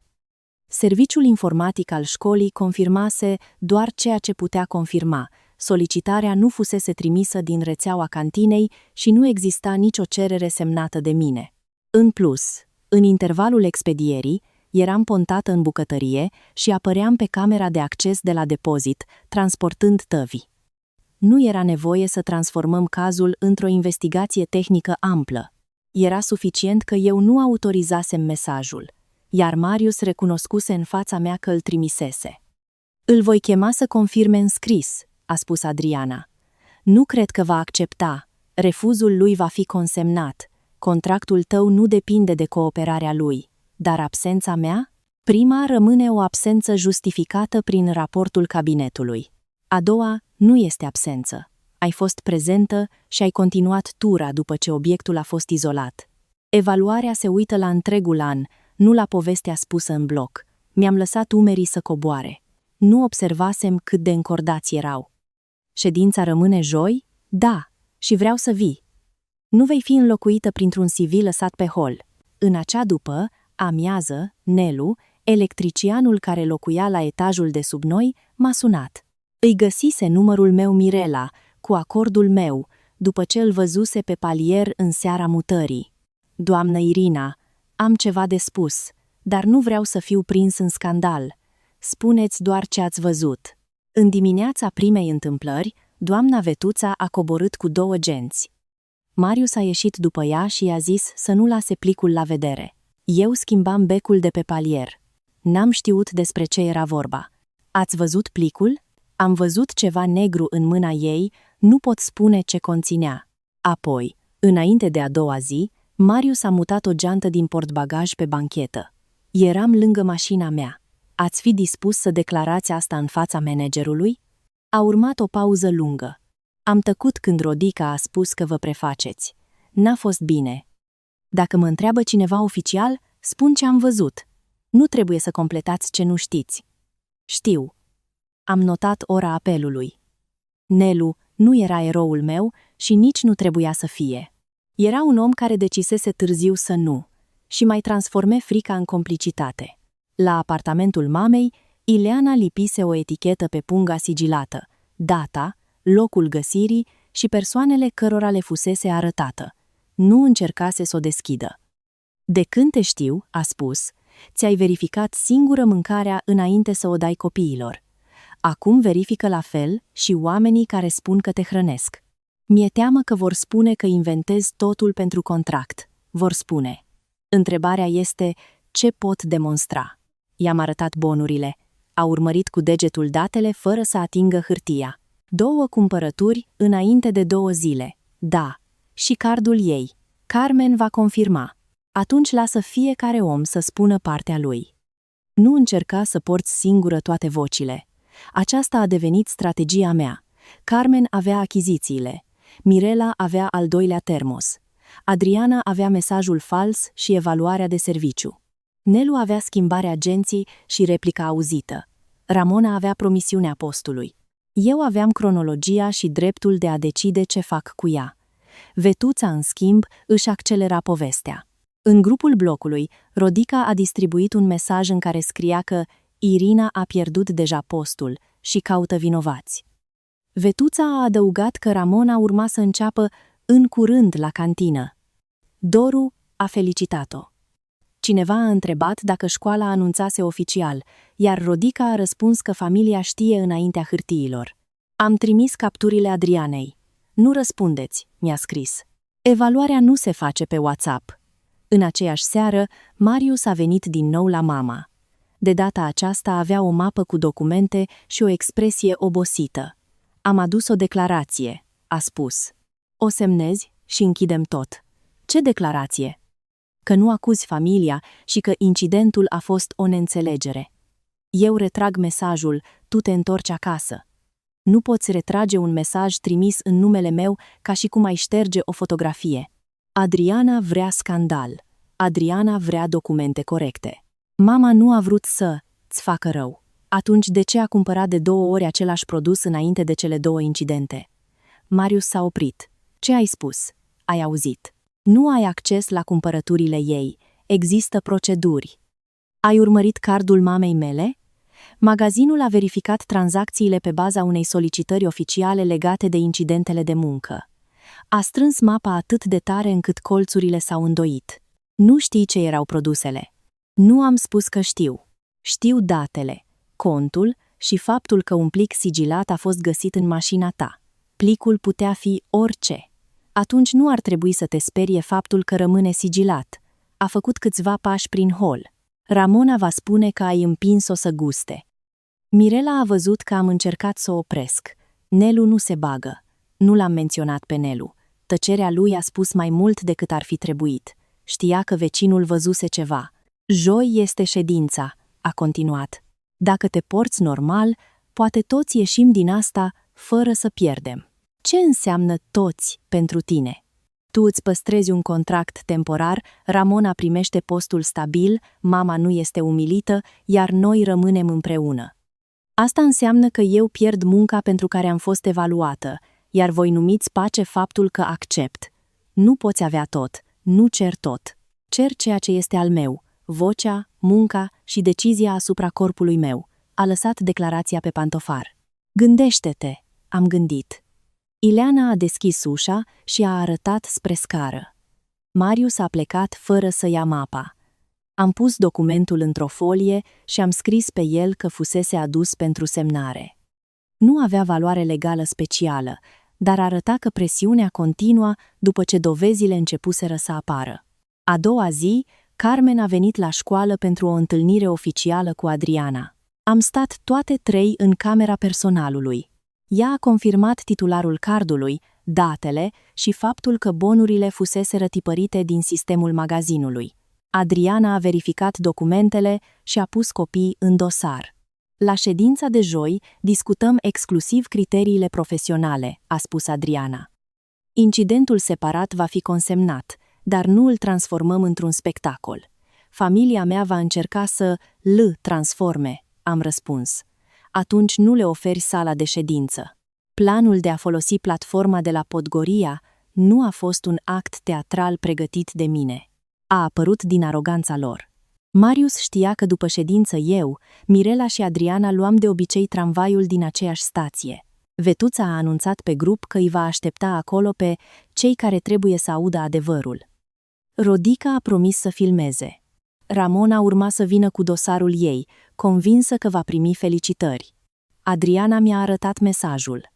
Serviciul informatic al școlii confirmase doar ceea ce putea confirma. Solicitarea nu fusese trimisă din rețeaua cantinei și nu exista nicio cerere semnată de mine. În plus, în intervalul expedierii, eram pontată în bucătărie și apăream pe camera de acces de la depozit, transportând tăvi. Nu era nevoie să transformăm cazul într-o investigație tehnică amplă. Era suficient că eu nu autorizasem mesajul, iar Marius recunoscuse în fața mea că îl trimisese. Îl voi chema să confirme în scris, a spus Adriana. Nu cred că va accepta. Refuzul lui va fi consemnat. Contractul tău nu depinde de cooperarea lui, dar absența mea? Prima rămâne o absență justificată prin raportul cabinetului. A doua nu este absență. Ai fost prezentă și ai continuat tura după ce obiectul a fost izolat. Evaluarea se uită la întregul an, nu la povestea spusă în bloc. Mi-am lăsat umerii să coboare. Nu observasem cât de încordați erau. Ședința rămâne joi? Da, și vreau să vii. Nu vei fi înlocuită printr-un CV lăsat pe hol. În acea după, amiază, Nelu, electricianul care locuia la etajul de sub noi, m-a sunat. Îi găsise numărul meu Mirela, cu acordul meu, după ce îl văzuse pe palier în seara mutării. Doamnă Irina, am ceva de spus, dar nu vreau să fiu prins în scandal. Spuneți doar ce ați văzut. În dimineața primei întâmplări, doamna Vetuța a coborât cu 2 genți. Marius a ieșit după ea și i-a zis să nu lase plicul la vedere. Eu schimbam becul de pe palier. N-am știut despre ce era vorba. Ați văzut plicul? Am văzut ceva negru în mâna ei, nu pot spune ce conținea. Apoi, înainte de a doua zi, Marius a mutat o geantă din portbagaj pe banchetă. Eram lângă mașina mea. Ați fi dispus să declarați asta în fața managerului? A urmat o pauză lungă. Am tăcut când Rodica a spus că vă prefaceți. N-a fost bine. Dacă mă întreabă cineva oficial, spun ce am văzut. Nu trebuie să completați ce nu știți. Știu. Am notat ora apelului. Nelu nu era eroul meu și nici nu trebuia să fie. Era un om care decisese târziu să nu, și mai transforme frica în complicitate. La apartamentul mamei, Ileana lipise o etichetă pe punga sigilată, data, locul găsirii și persoanele cărora le fusese arătată. Nu încercase să o deschidă. De când te știu, a spus, ți-ai verificat singură mâncarea înainte să o dai copiilor. Acum verifică la fel și oamenii care spun că te hrănesc. Mi-e teamă că vor spune că inventez totul pentru contract. Vor spune. Întrebarea este, ce pot demonstra? I-am arătat bonurile. A urmărit cu degetul datele fără să atingă hârtia. 2 cumpărături înainte de 2 zile. Da. Și cardul ei. Carmen va confirma. Atunci lasă fiecare om să spună partea lui. Nu încerca să porți singură toate vocile. Aceasta a devenit strategia mea. Carmen avea achizițiile. Mirela avea al 2-lea termos. Adriana avea mesajul fals și evaluarea de serviciu. Nelu avea schimbarea agenții și replica auzită. Ramona avea promisiunea postului. Eu aveam cronologia și dreptul de a decide ce fac cu ea. Vetuța, în schimb, își accelera povestea. În grupul blocului, Rodica a distribuit un mesaj în care scria că Irina a pierdut deja postul și caută vinovați. Vetuța a adăugat că Ramona urma să înceapă în curând la cantină. Doru a felicitat-o. Cineva a întrebat dacă școala anunțase oficial, iar Rodica a răspuns că familia știe înaintea hârtiilor. Am trimis capturile Adrianei. Nu răspundeți, mi-a scris. Evaluarea nu se face pe WhatsApp. În aceeași seară, Marius a venit din nou la mama. De data aceasta avea o mapă cu documente și o expresie obosită. Am adus o declarație, a spus. O semnezi și închidem tot. Ce declarație? Că nu acuzi familia și că incidentul a fost o neînțelegere. Eu retrag mesajul, tu te întorci acasă. Nu poți retrage un mesaj trimis în numele meu ca și cum ai șterge o fotografie. Adriana vrea scandal. Adriana vrea documente corecte. Mama nu a vrut să-ți facă rău. Atunci de ce a cumpărat de 2 ori același produs înainte de cele 2 incidente? Marius s-a oprit. Ce ai spus? Ai auzit. Nu ai acces la cumpărăturile ei. Există proceduri. Ai urmărit cardul mamei mele? Magazinul a verificat tranzacțiile pe baza unei solicitări oficiale legate de incidentele de muncă. A strâns mapa atât de tare încât colțurile s-au îndoit. Nu știi ce erau produsele. Nu am spus că știu. Știu datele, contul și faptul că un plic sigilat a fost găsit în mașina ta. Plicul putea fi orice. Atunci nu ar trebui să te sperie faptul că rămâne sigilat. A făcut câțiva pași prin hol. Ramona va spune că ai împins-o să guste. Mirela a văzut că am încercat să o opresc. Nelu nu se bagă. Nu l-am menționat pe Nelu. Tăcerea lui a spus mai mult decât ar fi trebuit. Știa că vecinul văzuse ceva. Joi este ședința, a continuat. Dacă te porți normal, poate toți ieșim din asta fără să pierdem. Ce înseamnă toți pentru tine? Tu îți păstrezi un contract temporar, Ramona primește postul stabil, mama nu este umilită, iar noi rămânem împreună. Asta înseamnă că eu pierd munca pentru care am fost evaluată, iar voi numiți pace faptul că accept. Nu poți avea tot, nu cer tot. Cer ceea ce este al meu, vocea, munca și decizia asupra corpului meu. A lăsat declarația pe pantofar. Gândește-te, am gândit. Ileana a deschis ușa și a arătat spre scară. Marius a plecat fără să ia mapa. Am pus documentul într-o folie și am scris pe el că fusese adus pentru semnare. Nu avea valoare legală specială, dar arăta că presiunea continua după ce dovezile începuseră să apară. A doua zi, Carmen a venit la școală pentru o întâlnire oficială cu Adriana. Am stat toate 3 în camera personalului. Ea a confirmat titularul cardului, datele și faptul că bonurile fuseseră tipărite din sistemul magazinului. Adriana a verificat documentele și a pus copii în dosar. La ședința de joi discutăm exclusiv criteriile profesionale, a spus Adriana. Incidentul separat va fi consemnat, dar nu îl transformăm într-un spectacol. Familia mea va încerca să îl transforme, am răspuns. Atunci nu le oferi sala de ședință. Planul de a folosi platforma de la Podgoria nu a fost un act teatral pregătit de mine. A apărut din aroganța lor. Marius știa că după ședință eu, Mirela și Adriana luam de obicei tramvaiul din aceeași stație. Vetuța a anunțat pe grup că îi va aștepta acolo pe cei care trebuie să audă adevărul. Rodica a promis să filmeze. Ramona urma să vină cu dosarul ei, convinsă că va primi felicitări. Adriana mi-a arătat mesajul.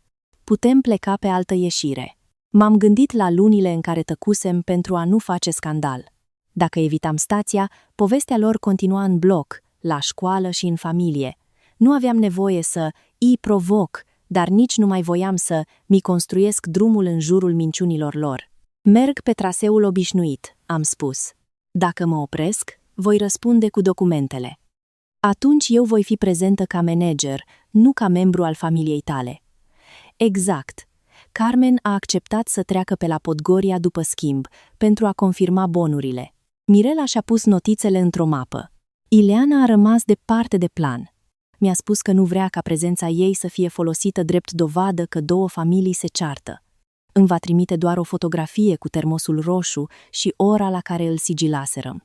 Putem pleca pe altă ieșire. M-am gândit la lunile în care tăcusem pentru a nu face scandal. Dacă evitam stația, povestea lor continua în bloc, la școală și în familie. Nu aveam nevoie să îi provoc, dar nici nu mai voiam să mi construiesc drumul în jurul minciunilor lor. Merg pe traseul obișnuit, am spus. Dacă mă opresc, voi răspunde cu documentele. Atunci eu voi fi prezentă ca manager, nu ca membru al familiei tale. Exact. Carmen a acceptat să treacă pe la Podgoria după schimb, pentru a confirma bonurile. Mirela și-a pus notițele într-o mapă. Ileana a rămas departe de plan. Mi-a spus că nu vrea ca prezența ei să fie folosită drept dovadă că două familii se ceartă. Îmi va trimite doar o fotografie cu termosul roșu și ora la care îl sigilaserăm.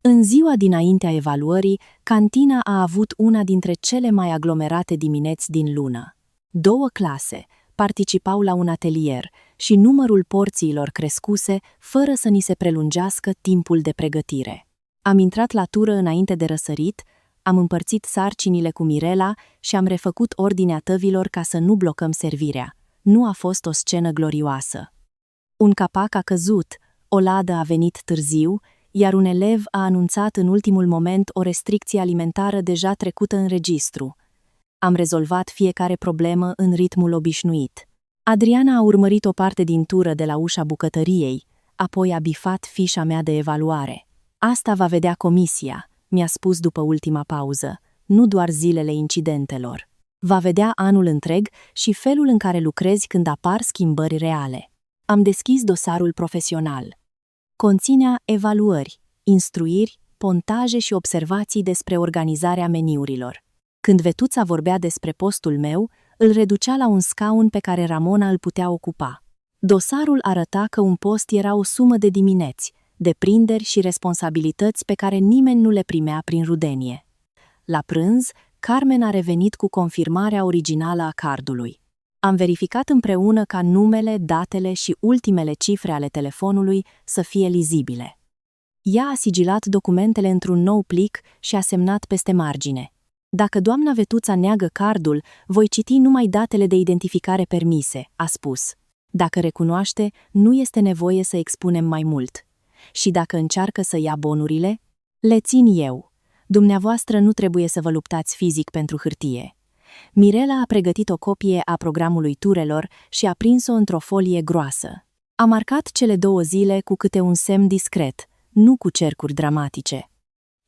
În ziua dinaintea evaluării, cantina a avut una dintre cele mai aglomerate dimineți din lună. 2 clase participau la un atelier și numărul porțiilor crescuse fără să ni se prelungească timpul de pregătire. Am intrat la tură înainte de răsărit, am împărțit sarcinile cu Mirela și am refăcut ordinea tăvilor ca să nu blocăm servirea. Nu a fost o scenă glorioasă. Un capac a căzut, o ladă a venit târziu, iar un elev a anunțat în ultimul moment o restricție alimentară deja trecută în registru. Am rezolvat fiecare problemă în ritmul obișnuit. Adriana a urmărit o parte din tură de la ușa bucătăriei, apoi a bifat fișa mea de evaluare. Asta va vedea comisia, mi-a spus după ultima pauză, nu doar zilele incidentelor. Va vedea anul întreg și felul în care lucrezi când apar schimbări reale. Am deschis dosarul profesional. Conținea evaluări, instruiri, pontaje și observații despre organizarea meniurilor. Când Vetuța vorbea despre postul meu, îl reducea la un scaun pe care Ramona îl putea ocupa. Dosarul arăta că un post era o sumă de dimineți, deprinderi și responsabilități pe care nimeni nu le primea prin rudenie. La prânz, Carmen a revenit cu confirmarea originală a cardului. Am verificat împreună ca numele, datele și ultimele cifre ale telefonului să fie lizibile. Ea a sigilat documentele într-un nou plic și a semnat peste margine. Dacă doamna Vetuța neagă cardul, voi citi numai datele de identificare permise, a spus. Dacă recunoaște, nu este nevoie să expunem mai mult. Și dacă încearcă să ia bonurile, le țin eu. Dumneavoastră nu trebuie să vă luptați fizic pentru hârtie. Mirela a pregătit o copie a programului turelor și a prins-o într-o folie groasă. A marcat cele 2 zile cu câte un semn discret, nu cu cercuri dramatice.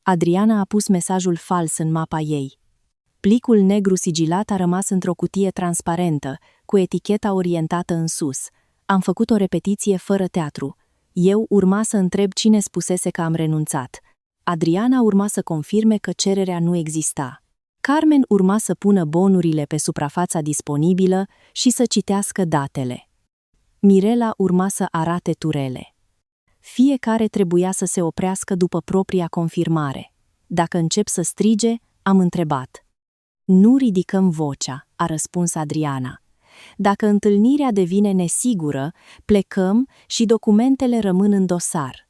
Adriana a pus mesajul fals în mapa ei. Plicul negru sigilat a rămas într-o cutie transparentă, cu eticheta orientată în sus. Am făcut o repetiție fără teatru. Eu urma să întreb cine spusese că am renunțat. Adriana urma să confirme că cererea nu exista. Carmen urma să pună bonurile pe suprafața disponibilă și să citească datele. Mirela urma să arate turele. Fiecare trebuia să se oprească după propria confirmare. Dacă încep să strige, am întrebat. Nu ridicăm vocea, a răspuns Adriana. Dacă întâlnirea devine nesigură, plecăm și documentele rămân în dosar.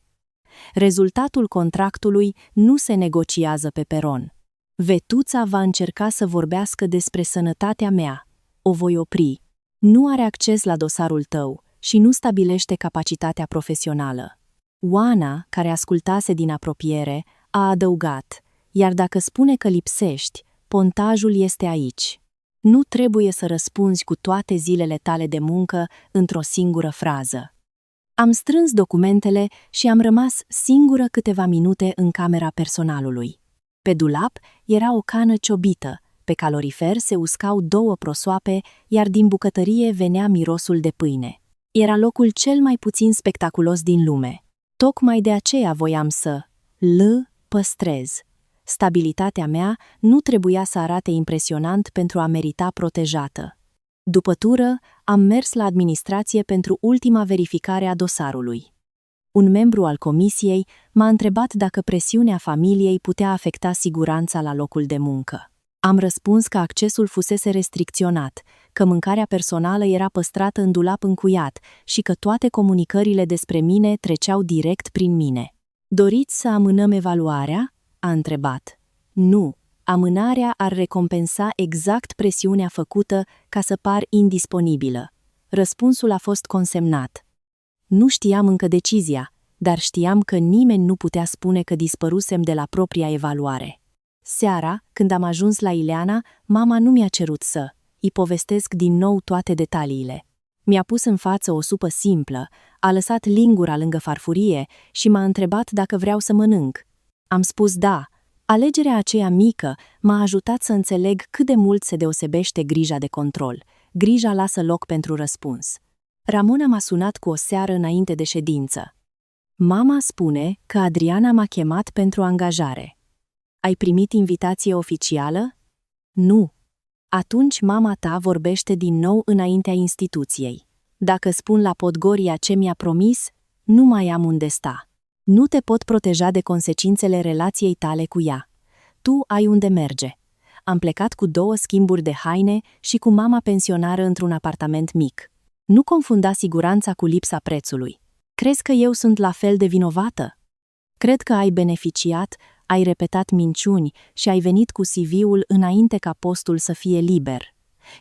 Rezultatul contractului nu se negociază pe peron. Vetuța va încerca să vorbească despre sănătatea mea. O voi opri. Nu are acces la dosarul tău și nu stabilește capacitatea profesională. Oana, care ascultase din apropiere, a adăugat, iar dacă spune că lipsești, pontajul este aici. Nu trebuie să răspunzi cu toate zilele tale de muncă într-o singură frază. Am strâns documentele și am rămas singură câteva minute în camera personalului. Pe dulap era o cană ciobită, pe calorifer se uscau 2 prosoape, iar din bucătărie venea mirosul de pâine. Era locul cel mai puțin spectaculos din lume. Tocmai de aceea voiam să păstrez. Stabilitatea mea nu trebuia să arate impresionant pentru a merita protejată. După tură, am mers la administrație pentru ultima verificare a dosarului. Un membru al comisiei m-a întrebat dacă presiunea familiei putea afecta siguranța la locul de muncă. Am răspuns că accesul fusese restricționat, că mâncarea personală era păstrată în dulap încuiat și că toate comunicările despre mine treceau direct prin mine. Doriți să amânăm evaluarea? A întrebat. Nu, Amânarea ar recompensa exact presiunea făcută ca să par indisponibilă. Răspunsul a fost consemnat. Nu știam încă decizia, dar știam că nimeni nu putea spune că dispărusem de la propria evaluare. Seara, când am ajuns la Ileana, mama nu mi-a cerut să îi povestesc din nou toate detaliile. Mi-a pus în față o supă simplă, a lăsat lingura lângă farfurie și m-a întrebat dacă vreau să mănânc. Am spus da. Alegerea aceea mică m-a ajutat să înțeleg cât de mult se deosebește grija de control. Grija lasă loc pentru răspuns. Ramona m-a sunat cu o seară înainte de ședință. Mama spune că Adriana m-a chemat pentru angajare. Ai primit invitație oficială? Nu. Atunci mama ta vorbește din nou înaintea instituției. Dacă spun la Podgoria ce mi-a promis, nu mai am unde sta. Nu te pot proteja de consecințele relației tale cu ea. Tu ai unde merge. Am plecat cu 2 schimburi de haine și cu mama pensionară într-un apartament mic. Nu confunda siguranța cu lipsa prețului. Crezi că eu sunt la fel de vinovată? Cred că ai beneficiat, ai repetat minciuni și ai venit cu CV-ul înainte ca postul să fie liber.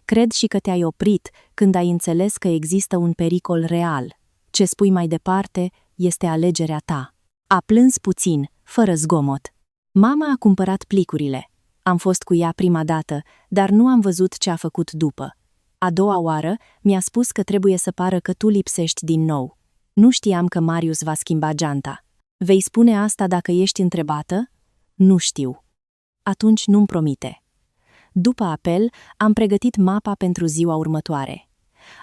Cred și că te-ai oprit când ai înțeles că există un pericol real. Ce spui mai departe este alegerea ta. A plâns puțin, fără zgomot. Mama a cumpărat plicurile. Am fost cu ea prima dată, dar nu am văzut ce a făcut după. A doua oară mi-a spus că trebuie să pară că tu lipsești din nou. Nu știam că Marius va schimba geanta. Vei spune asta dacă ești întrebată? Nu știu. Atunci nu-mi promite. După apel, am pregătit mapa pentru ziua următoare.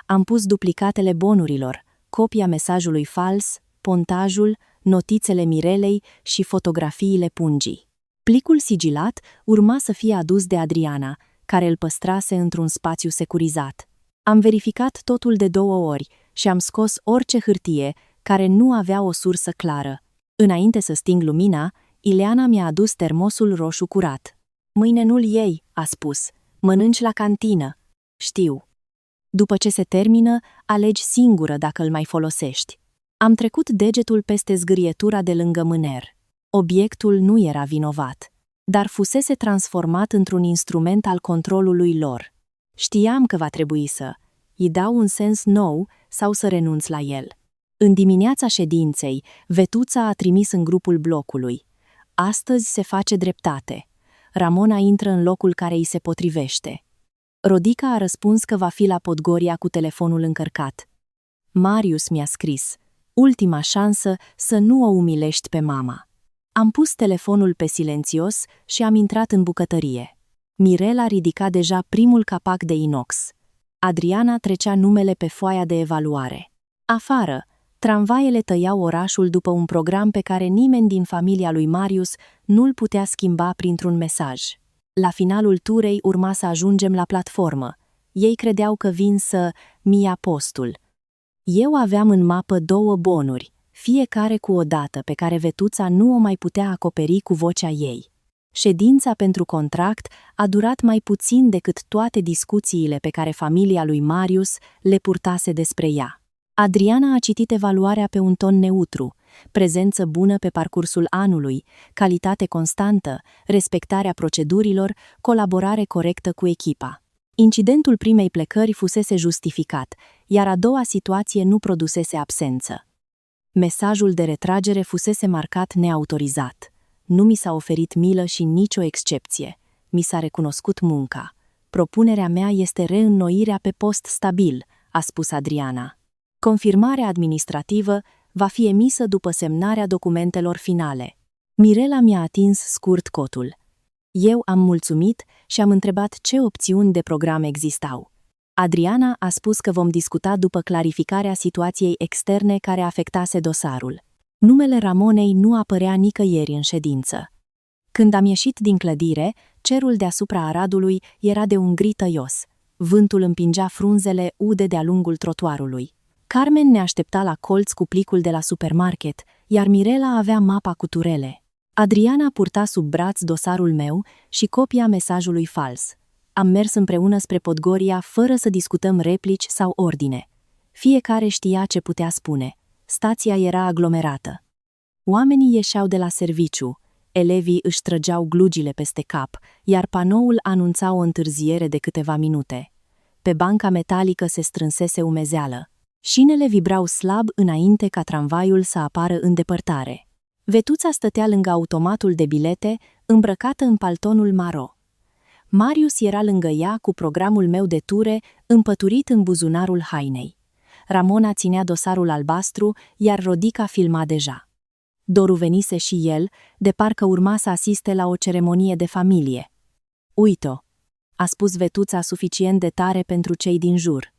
Am pus duplicatele bonurilor, copia mesajului fals, pontajul, notițele Mirelei și fotografiile pungii. Plicul sigilat urma să fie adus de Adriana, care îl păstrase într-un spațiu securizat. Am verificat totul de 2 ori și am scos orice hârtie care nu avea o sursă clară. Înainte să sting lumina, Ileana mi-a adus termosul roșu curat. Mâine nu-l iei, a spus. Mănânci la cantină. Știu. După ce se termină, alegi singură dacă îl mai folosești. Am trecut degetul peste zgârietura de lângă mâner. Obiectul nu era vinovat, dar fusese transformat într-un instrument al controlului lor. Știam că va trebui să îi dau un sens nou sau să renunț la el. În dimineața ședinței, Vetuța a trimis în grupul blocului. Astăzi se face dreptate. Ramona intră în locul care îi se potrivește. Rodica a răspuns că va fi la Podgoria cu telefonul încărcat. Marius mi-a scris: ultima șansă să nu o umilești pe mama. Am pus telefonul pe silențios și am intrat în bucătărie. Mirela ridica deja primul capac de inox. Adriana trecea numele pe foaia de evaluare. Afară, tramvaiele tăiau orașul după un program pe care nimeni din familia lui Marius nu-l putea schimba printr-un mesaj. La finalul turei urma să ajungem la platformă. Ei credeau că vin să mi-ia postul. Eu aveam în mapă 2 bonuri, fiecare cu o dată pe care Vetuța nu o mai putea acoperi cu vocea ei. Ședința pentru contract a durat mai puțin decât toate discuțiile pe care familia lui Marius le purtase despre ea. Adriana a citit evaluarea pe un ton neutru: prezență bună pe parcursul anului, calitate constantă, respectarea procedurilor, colaborare corectă cu echipa. Incidentul primei plecări fusese justificat, iar a doua situație nu produsese absență. Mesajul de retragere fusese marcat neautorizat. Nu mi s-a oferit milă și nicio excepție. Mi s-a recunoscut munca. Propunerea mea este reînnoirea pe post stabil, a spus Adriana. Confirmarea administrativă va fi emisă după semnarea documentelor finale. Mirela mi-a atins scurt cotul. Eu am mulțumit și am întrebat ce opțiuni de program existau. Adriana a spus că vom discuta după clarificarea situației externe care afectase dosarul. Numele Ramonei nu apărea nicăieri în ședință. Când am ieșit din clădire, cerul deasupra Aradului era de un gri tăios. Vântul împingea frunzele ude de-a lungul trotuarului. Carmen ne aștepta la colț cu plicul de la supermarket, iar Mirela avea mapa cu turele. Adriana purta sub braț dosarul meu și copia mesajului fals. Am mers împreună spre Podgoria fără să discutăm replici sau ordine. Fiecare știa ce putea spune. Stația era aglomerată. Oamenii ieșeau de la serviciu. Elevii își trăgeau glugile peste cap, iar panoul anunța o întârziere de câteva minute. Pe banca metalică se strânsese umezeală. Șinele vibrau slab înainte ca tramvaiul să apară în depărtare. Vetuța stătea lângă automatul de bilete, îmbrăcată în paltonul maro. Marius era lângă ea cu programul meu de ture împăturit în buzunarul hainei. Ramona ținea dosarul albastru, iar Rodica filma deja. Doru venise și el, de parcă urma să asiste la o ceremonie de familie. "Uite-o," a spus Vetuța suficient de tare pentru cei din jur.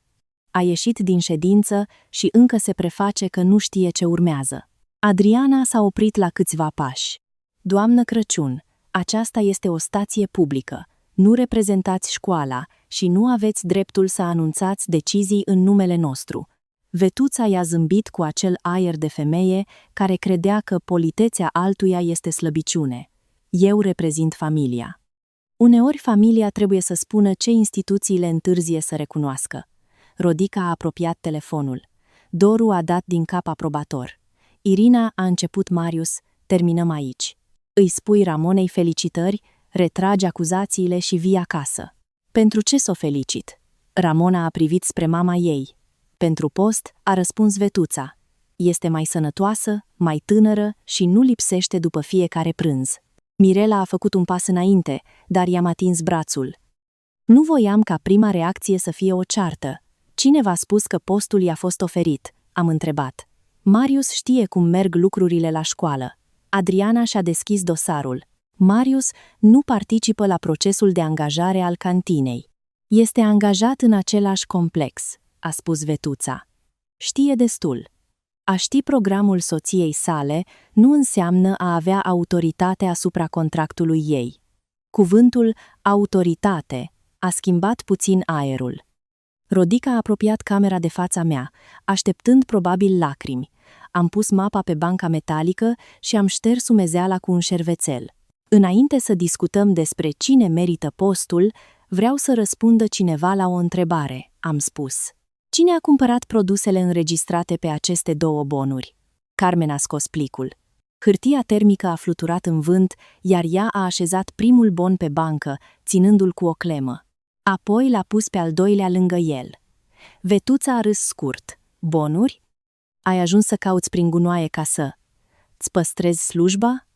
A ieșit din ședință și încă se preface că nu știe ce urmează. Adriana s-a oprit la câțiva pași. "Doamnă Crăciun, aceasta este o stație publică. Nu reprezentați școala și nu aveți dreptul să anunțați decizii în numele nostru." Vetuța i-a zâmbit cu acel aer de femeie care credea că politețea altuia este slăbiciune. "Eu reprezint familia." Uneori familia trebuie să spună ce instituțiile întârzie să recunoască. Rodica a apropiat telefonul. Doru a dat din cap aprobator. "Irina, a început Marius, terminăm aici. Îi spui Ramonei felicitări, retragi acuzațiile și vii acasă." "Pentru ce s-o felicit?" Ramona a privit spre mama ei. "Pentru post," a răspuns Vetuța. "Este mai sănătoasă, mai tânără și nu lipsește după fiecare prânz." Mirela a făcut un pas înainte, dar i-am atins brațul. "Nu voiam ca prima reacție să fie o ceartă. Cine v-a spus că postul i-a fost oferit?" am întrebat. "Marius știe cum merg lucrurile la școală." Adriana și-a deschis dosarul. "Marius nu participă la procesul de angajare al cantinei. Este angajat în același complex," a spus Vetuța. "Știe destul. A ști programul soției sale nu înseamnă a avea autoritate asupra contractului ei." Cuvântul autoritate a schimbat puțin aerul. Rodica a apropiat camera de fața mea, așteptând probabil lacrimi. Am pus mapa pe banca metalică și am șters umezeala cu un șervețel. "Înainte să discutăm despre cine merită postul, vreau să răspundă cineva la o întrebare," am spus. "Cine a cumpărat produsele înregistrate pe aceste două bonuri?" Carmen a scos plicul. Hârtia termică a fluturat în vânt, iar ea a așezat primul bon pe bancă, ținându-l cu o clemă. Apoi l-a pus pe al doilea lângă el. Vetuța a râs scurt. "Bonuri? Ai ajuns să cauți prin gunoaie ca să... Ți păstrezi slujba?"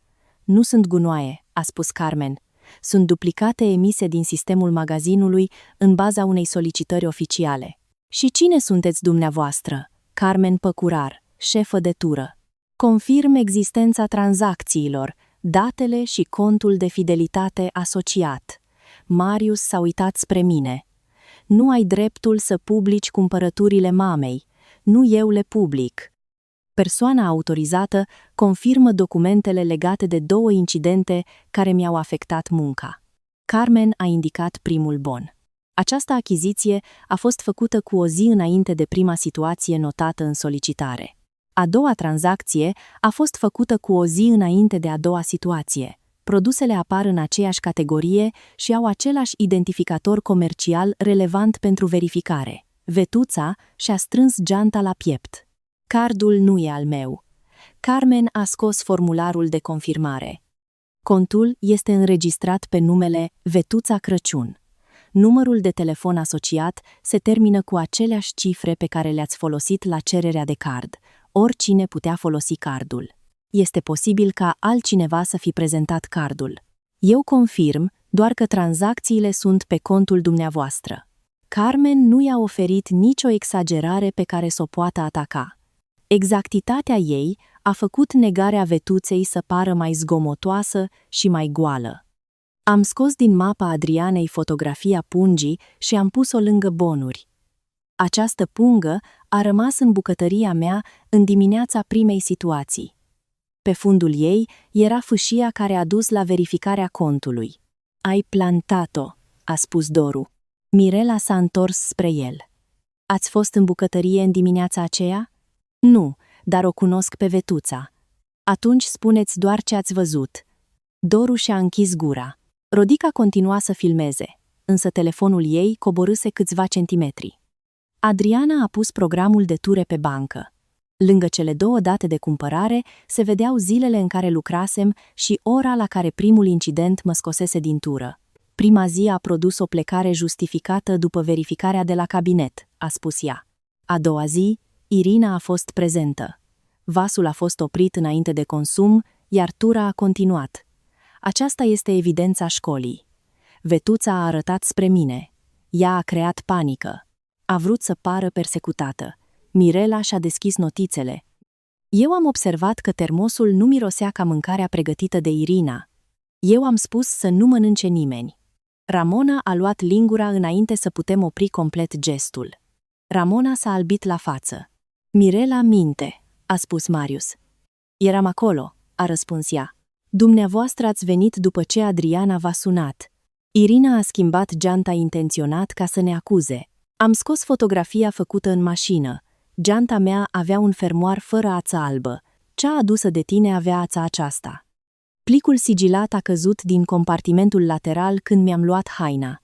"Nu sunt gunoaie," a spus Carmen. "Sunt duplicate emise din sistemul magazinului în baza unei solicitări oficiale." "Și cine sunteți dumneavoastră?" "Carmen Păcurar, șefă de tură. Confirm existența tranzacțiilor, datele și contul de fidelitate asociat." Marius s-a uitat spre mine. "Nu ai dreptul să publici cumpărăturile mamei. Nu eu le public." Persoana autorizată confirmă documentele legate de două incidente care mi-au afectat munca. Carmen a indicat primul bon. Această achiziție a fost făcută cu o zi înainte de prima situație notată în solicitare. A doua tranzacție a fost făcută cu o zi înainte de a doua situație. Produsele apar în aceeași categorie și au același identificator comercial relevant pentru verificare. Vetuța și-a strâns geanta la piept. "Cardul nu e al meu." Carmen a scos formularul de confirmare. "Contul este înregistrat pe numele Vetuța Crăciun. Numărul de telefon asociat se termină cu aceleași cifre pe care le-ați folosit la cererea de card. Oricine putea folosi cardul. Este posibil ca altcineva să fi prezentat cardul. Eu confirm doar că tranzacțiile sunt pe contul dumneavoastră." Carmen nu i-a oferit nicio exagerare pe care să o poată ataca. Exactitatea ei a făcut negarea Vetuței să pară mai zgomotoasă și mai goală. Am scos din mapa Adrianei fotografia pungii și am pus-o lângă bonuri. Această pungă a rămas în bucătăria mea în dimineața primei situații. Pe fundul ei era fâșia care a dus la verificarea contului. "Ai plantat-o," a spus Doru. Mirela s-a întors spre el. "Ați fost în bucătărie în dimineața aceea?" "Nu, dar o cunosc pe Vetuța." "Atunci spuneți doar ce ați văzut." Doru și-a închis gura. Rodica continua să filmeze, însă telefonul ei coborâse câțiva centimetri. Adriana a pus programul de ture pe bancă. Lângă cele 2 date de cumpărare se vedeau zilele în care lucrasem și ora la care primul incident mă scosese din tură. Prima zi a produs o plecare justificată după verificarea de la cabinet, a spus ea. A doua zi, Irina a fost prezentă. Vasul a fost oprit înainte de consum, iar tura a continuat. Aceasta este evidența școlii. Vetuța a arătat spre mine. Ea a creat panică. A vrut să pară persecutată. Mirela și-a deschis notițele. Eu am observat că termosul nu mirosea ca mâncarea pregătită de Irina. Eu am spus să nu mănânce nimeni. Ramona a luat lingura înainte să putem opri complet gestul. Ramona s-a albit la față. Mirela minte, a spus Marius. Eram acolo, a răspuns ea. Dumneavoastră ați venit după ce Adriana v-a sunat. Irina a schimbat geanta intenționat ca să ne acuze. Am scos fotografia făcută în mașină. Geanta mea avea un fermoar fără ață albă. Cea adusă de tine avea ața aceasta. Plicul sigilat a căzut din compartimentul lateral când mi-am luat haina.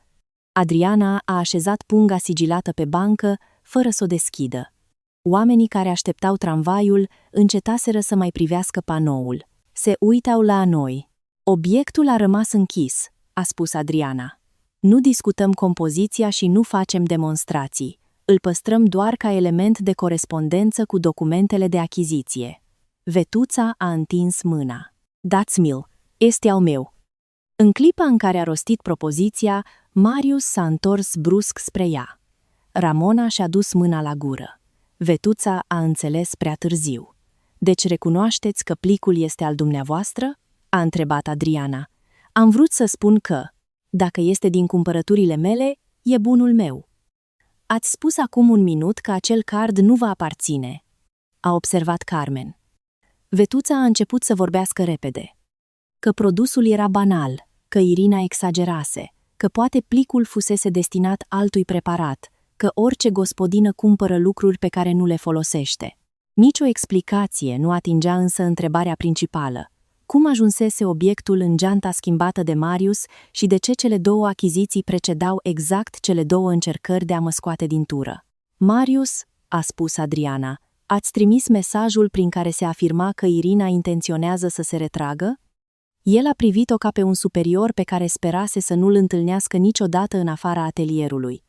Adriana a așezat punga sigilată pe bancă, fără să o deschidă. Oamenii care așteptau tramvaiul încetaseră să mai privească panoul. Se uitau la noi. Obiectul a rămas închis, a spus Adriana. Nu discutăm compoziția și nu facem demonstrații. Îl păstrăm doar ca element de corespondență cu documentele de achiziție. Vetuța a întins mâna. Dați-mi-l, este al meu. În clipa în care a rostit propoziția, Marius s-a întors brusc spre ea. Ramona și-a dus mâna la gură. Vetuța a înțeles prea târziu. Deci recunoașteți că plicul este al dumneavoastră? A întrebat Adriana. Am vrut să spun că, dacă este din cumpărăturile mele, e bunul meu. Ați spus acum 1 minut că acel card nu vă aparține, a observat Carmen. Vetuța a început să vorbească repede. Că produsul era banal, că Irina exagerase, că poate plicul fusese destinat altui preparat, că orice gospodină cumpără lucruri pe care nu le folosește. Nicio explicație nu atingea însă întrebarea principală. Cum ajunsese obiectul în geanta schimbată de Marius și de ce cele 2 achiziții precedau exact cele 2 încercări de a mă scoate din tură? Marius, a spus Adriana, ați trimis mesajul prin care se afirma că Irina intenționează să se retragă? El a privit-o ca pe un superior pe care sperase să nu-l întâlnească niciodată în afara atelierului.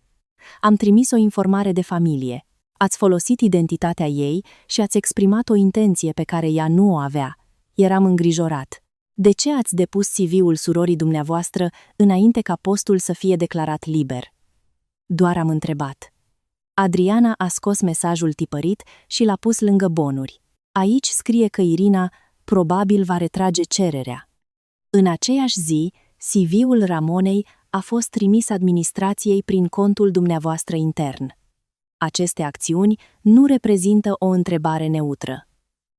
Am trimis o informare de familie. Ați folosit identitatea ei și ați exprimat o intenție pe care ea nu o avea. Eram îngrijorat. De ce ați depus CV-ul surorii dumneavoastră înainte ca postul să fie declarat liber? Doar am întrebat. Adriana a scos mesajul tipărit și l-a pus lângă bonuri. Aici scrie că Irina probabil va retrage cererea. În aceeași zi, CV-ul Ramonei a fost trimis administrației prin contul dumneavoastră intern. Aceste acțiuni nu reprezintă o întrebare neutră.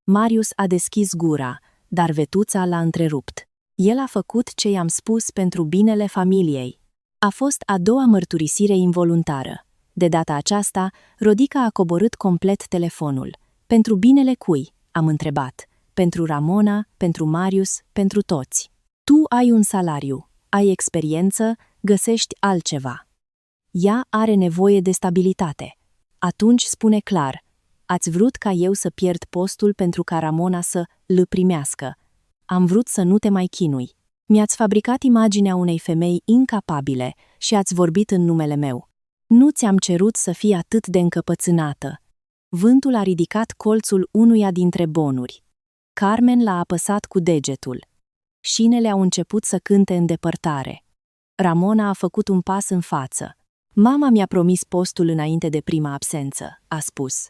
Marius a deschis gura, dar Vetuța l-a întrerupt. El a făcut ce i-am spus pentru binele familiei. A fost a doua mărturisire involuntară. De data aceasta, Rodica a coborât complet telefonul. Pentru binele cui? Am întrebat. Pentru Ramona, pentru Marius, pentru toți. Tu ai un salariu, ai experiență, găsești altceva. Ea are nevoie de stabilitate. Atunci spune clar, ați vrut ca eu să pierd postul pentru ca Ramona să îl primească. Am vrut să nu te mai chinui. Mi-ați fabricat imaginea unei femei incapabile și ați vorbit în numele meu. Nu ți-am cerut să fii atât de încăpățânată. Vântul a ridicat colțul unuia dintre bonuri. Carmen l-a apăsat cu degetul. Șinele au început să cânte în depărtare. Ramona a făcut un pas în față. Mama mi-a promis postul înainte de prima absență, a spus.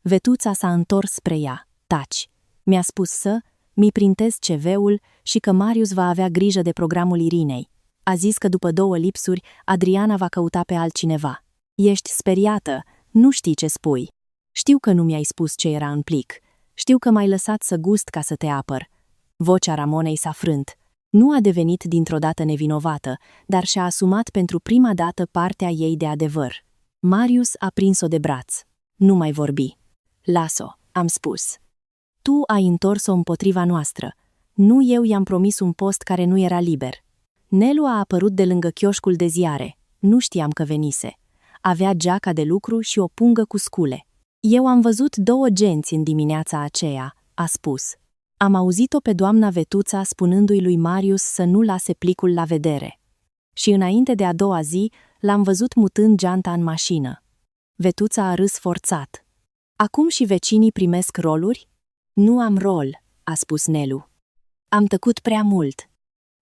Vetuța s-a întors spre ea. Taci. Mi-a spus să mi printez CV-ul și că Marius va avea grijă de programul Irinei. A zis că după 2 lipsuri, Adriana va căuta pe altcineva. Ești speriată, nu știi ce spui. Știu că nu mi-ai spus ce era în plic. Știu că m-ai lăsat să gust ca să te apăr. Vocea Ramonei s-a frânt. Nu a devenit dintr-o dată nevinovată, dar și-a asumat pentru prima dată partea ei de adevăr. Marius a prins-o de braț. Nu mai vorbi. Las-o, am spus. Tu ai întors-o împotriva noastră. Nu eu i-am promis un post care nu era liber. Nelu a apărut de lângă chioșcul de ziare. Nu știam că venise. Avea geaca de lucru și o pungă cu scule. Eu am văzut 2 genți în dimineața aceea, a spus. Am auzit-o pe doamna Vetuța spunându-i lui Marius să nu lase plicul la vedere. Și înainte de a doua zi, l-am văzut mutând geanta în mașină. Vetuța a râs forțat. Acum și vecinii primesc roluri? Nu am rol, a spus Nelu. Am tăcut prea mult.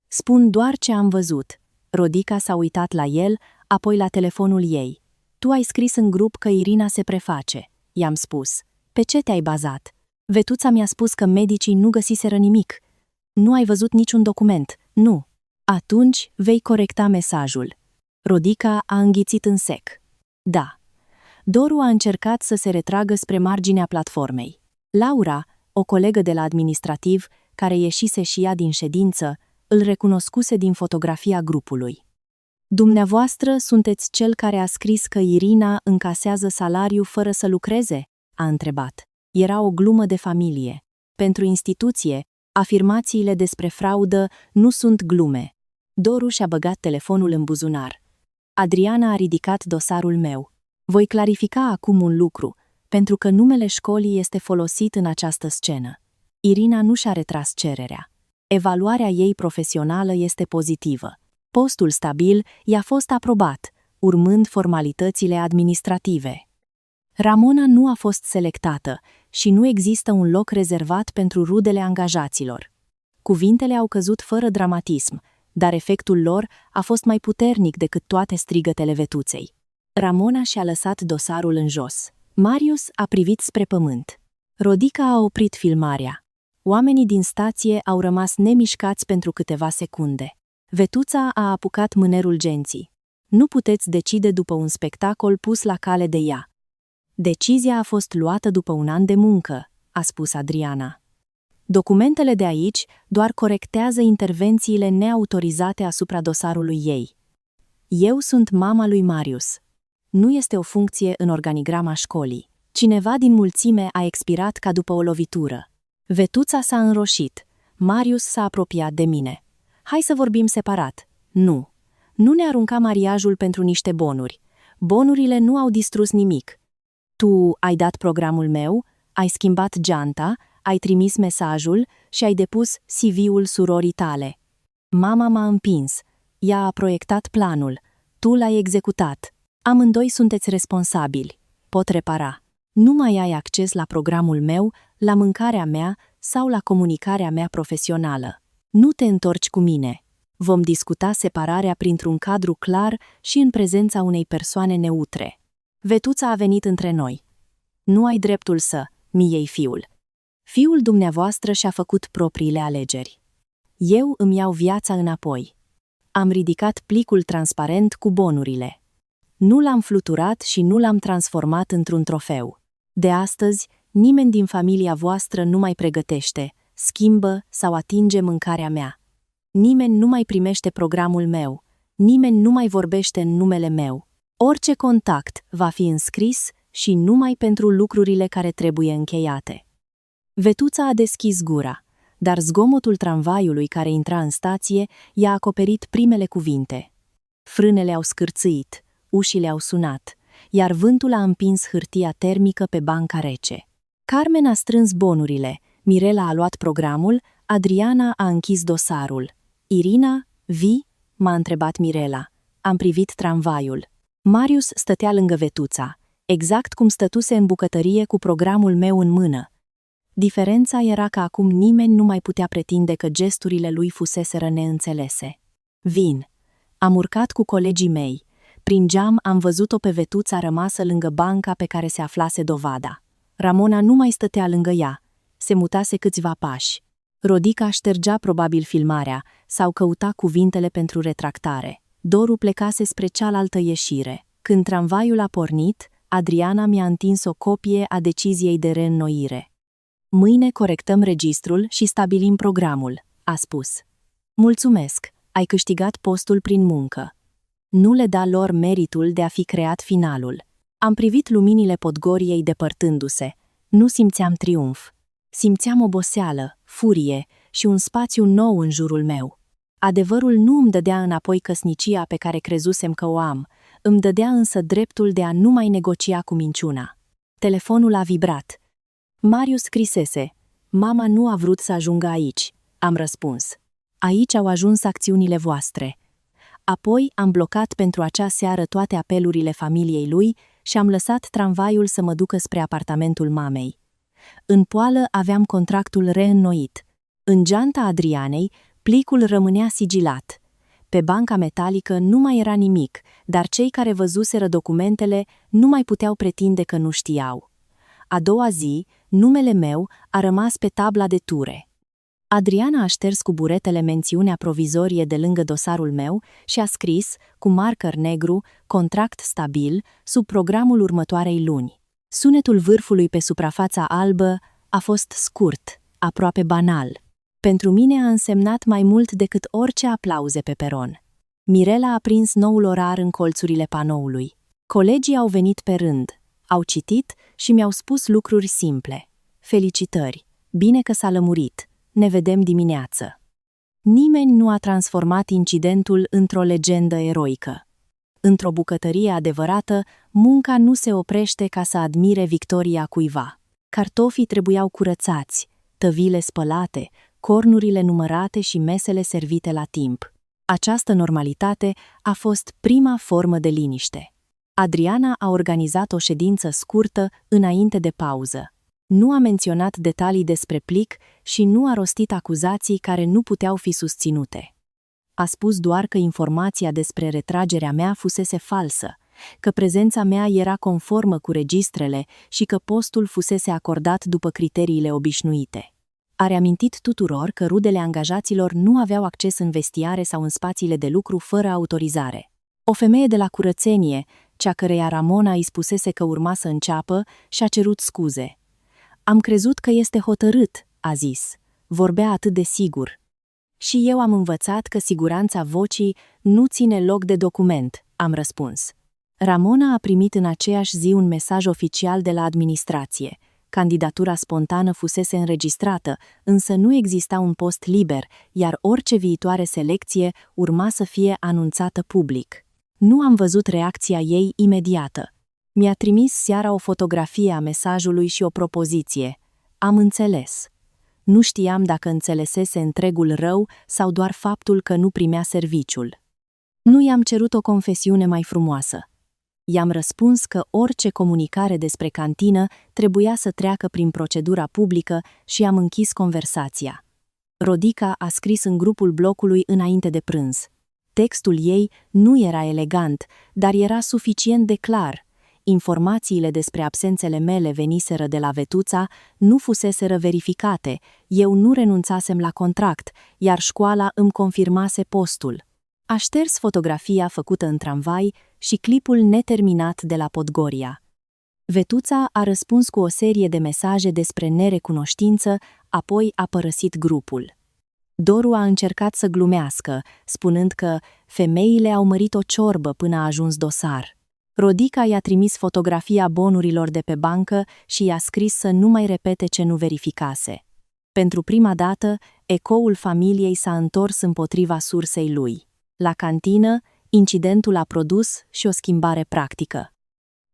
Spun doar ce am văzut. Rodica s-a uitat la el, apoi la telefonul ei. Tu ai scris în grup că Irina se preface, i-am spus. Pe ce te-ai bazat? Vetuța mi-a spus că medicii nu găsiseră nimic. Nu ai văzut niciun document, nu. Atunci vei corecta mesajul. Rodica a înghițit în sec. Da. Doru a încercat să se retragă spre marginea platformei. Laura, o colegă de la administrativ, care ieșise și ea din ședință, îl recunoscuse din fotografia grupului. Dumneavoastră sunteți cel care a scris că Irina încasează salariu fără să lucreze? A întrebat. Era o glumă de familie. Pentru instituție, afirmațiile despre fraudă nu sunt glume. Doru și-a băgat telefonul în buzunar. Adriana a ridicat dosarul meu. Voi clarifica acum un lucru, pentru că numele școlii este folosit în această scenă. Irina nu și-a retras cererea. Evaluarea ei profesională este pozitivă. Postul stabil i-a fost aprobat, urmând formalitățile administrative. Ramona nu a fost selectată și nu există un loc rezervat pentru rudele angajaților. Cuvintele au căzut fără dramatism, dar efectul lor a fost mai puternic decât toate strigătele Vetuței. Ramona și-a lăsat dosarul în jos. Marius a privit spre pământ. Rodica a oprit filmarea. Oamenii din stație au rămas nemișcați pentru câteva secunde. Vetuța a apucat mânerul genții. Nu puteți decide după un spectacol pus la cale de ea. Decizia a fost luată după un an de muncă, a spus Adriana. Documentele de aici doar corectează intervențiile neautorizate asupra dosarului ei. Eu sunt mama lui Marius. Nu este o funcție în organigrama școlii. Cineva din mulțime a expirat ca după o lovitură. Vetuța s-a înroșit. Marius s-a apropiat de mine. Hai să vorbim separat. Nu. Nu ne arunca mariajul pentru niște bonuri. Bonurile nu au distrus nimic. Tu ai dat programul meu, ai schimbat geanta, ai trimis mesajul și ai depus CV-ul surorii tale. Mama m-a împins. Ea a proiectat planul. Tu l-ai executat. Amândoi sunteți responsabili. Pot repara. Nu mai ai acces la programul meu, la mâncarea mea sau la comunicarea mea profesională. Nu te întorci cu mine. Vom discuta separarea printr-un cadru clar și în prezența unei persoane neutre. Vetuța a venit între noi. Nu ai dreptul să mi iei fiul. Fiul dumneavoastră și-a făcut propriile alegeri. Eu îmi iau viața înapoi. Am ridicat plicul transparent cu bonurile. Nu l-am fluturat și nu l-am transformat într-un trofeu. De astăzi, nimeni din familia voastră nu mai pregătește, schimbă sau atinge mâncarea mea. Nimeni nu mai primește programul meu. Nimeni nu mai vorbește în numele meu. Orice contact va fi înscris și numai pentru lucrurile care trebuie încheiate. Vetuța a deschis gura, dar zgomotul tramvaiului care intra în stație i-a acoperit primele cuvinte. Frânele au scârțâit, ușile au sunat, iar vântul a împins hârtia termică pe banca rece. Carmen a strâns bonurile, Mirela a luat programul, Adriana a închis dosarul. Irina, vii? M-a întrebat Mirela. Am privit tramvaiul. Marius stătea lângă Vetuța, exact cum stătuse în bucătărie cu programul meu în mână. Diferența era că acum nimeni nu mai putea pretinde că gesturile lui fuseseră neînțelese. Vin. Am urcat cu colegii mei. Prin geam am văzut-o pe Vetuța rămasă lângă banca pe care se aflase dovada. Ramona nu mai stătea lângă ea. Se mutase câțiva pași. Rodica ștergea probabil filmarea sau căuta cuvintele pentru retractare. Doru plecase spre cealaltă ieșire. Când tramvaiul a pornit, Adriana mi-a întins o copie a deciziei de reînnoire. Mâine corectăm registrul și stabilim programul, a spus. Mulțumesc, ai câștigat postul prin muncă. Nu le da lor meritul de a fi creat finalul. Am privit luminile Podgoriei depărtându-se. Nu simțeam triumf. Simțeam oboseală, furie și un spațiu nou în jurul meu. Adevărul nu îmi dădea înapoi căsnicia pe care crezusem că o am, îmi dădea însă dreptul de a nu mai negocia cu minciuna. Telefonul a vibrat. Marius scrisese: "Mama nu a vrut să ajungă aici." Am răspuns: "Aici au ajuns acțiunile voastre." Apoi am blocat pentru acea seară toate apelurile familiei lui și am lăsat tramvaiul să mă ducă spre apartamentul mamei. În poală aveam contractul reînnoit. În geanta Adrianei, plicul rămânea sigilat. Pe banca metalică nu mai era nimic, dar cei care văzuseră documentele nu mai puteau pretinde că nu știau. A doua zi, numele meu a rămas pe tabla de ture. Adriana a șters cu buretele mențiunea provizorie de lângă dosarul meu și a scris, cu marker negru, contract stabil, sub programul următoarei luni. Sunetul vârfului pe suprafața albă a fost scurt, aproape banal. Pentru mine a însemnat mai mult decât orice aplauze pe peron. Mirela a prins noul orar în colțurile panoului. Colegii au venit pe rând, au citit și mi-au spus lucruri simple. Felicitări, bine că s-a lămurit, ne vedem dimineață. Nimeni nu a transformat incidentul într-o legendă eroică. Într-o bucătărie adevărată, munca nu se oprește ca să admire victoria cuiva. Cartofii trebuiau curățați, tăvile spălate, cornurile numărate și mesele servite la timp. Această normalitate a fost prima formă de liniște. Adriana a organizat o ședință scurtă înainte de pauză. Nu a menționat detalii despre plic și nu a rostit acuzații care nu puteau fi susținute. A spus doar că informația despre retragerea mea fusese falsă, că prezența mea era conformă cu registrele și că postul fusese acordat după criteriile obișnuite. A reamintit tuturor că rudele angajaților nu aveau acces în vestiare sau în spațiile de lucru fără autorizare. O femeie de la curățenie, cea căreia Ramona îi spusese că urma să înceapă, și-a cerut scuze. "Am crezut că este hotărât," a zis. Vorbea atât de sigur. "Și eu am învățat că siguranța vocii nu ține loc de document," am răspuns. Ramona a primit în aceeași zi un mesaj oficial de la administrație. Candidatura spontană fusese înregistrată, însă nu exista un post liber, iar orice viitoare selecție urma să fie anunțată public. Nu am văzut reacția ei imediată. Mi-a trimis seara o fotografie a mesajului și o propoziție. Am înțeles. Nu știam dacă înțelesese întregul rău sau doar faptul că nu primea serviciul. Nu i-am cerut o confesiune mai frumoasă. I-am răspuns că orice comunicare despre cantină trebuia să treacă prin procedura publică și am închis conversația. Rodica a scris în grupul blocului înainte de prânz. Textul ei nu era elegant, dar era suficient de clar. Informațiile despre absențele mele veniseră de la Vetuța nu fuseseră verificate, eu nu renunțasem la contract, iar școala îmi confirmase postul. A șters fotografia făcută în tramvai și clipul neterminat de la Podgoria. Vetuța a răspuns cu o serie de mesaje despre nerecunoștință, apoi a părăsit grupul. Doru a încercat să glumească, spunând că femeile au mărit o ciorbă până a ajuns dosar. Rodica i-a trimis fotografia bonurilor de pe bancă și i-a scris să nu mai repete ce nu verificase. Pentru prima dată, ecoul familiei s-a întors împotriva sursei lui. La cantină, incidentul a produs și o schimbare practică.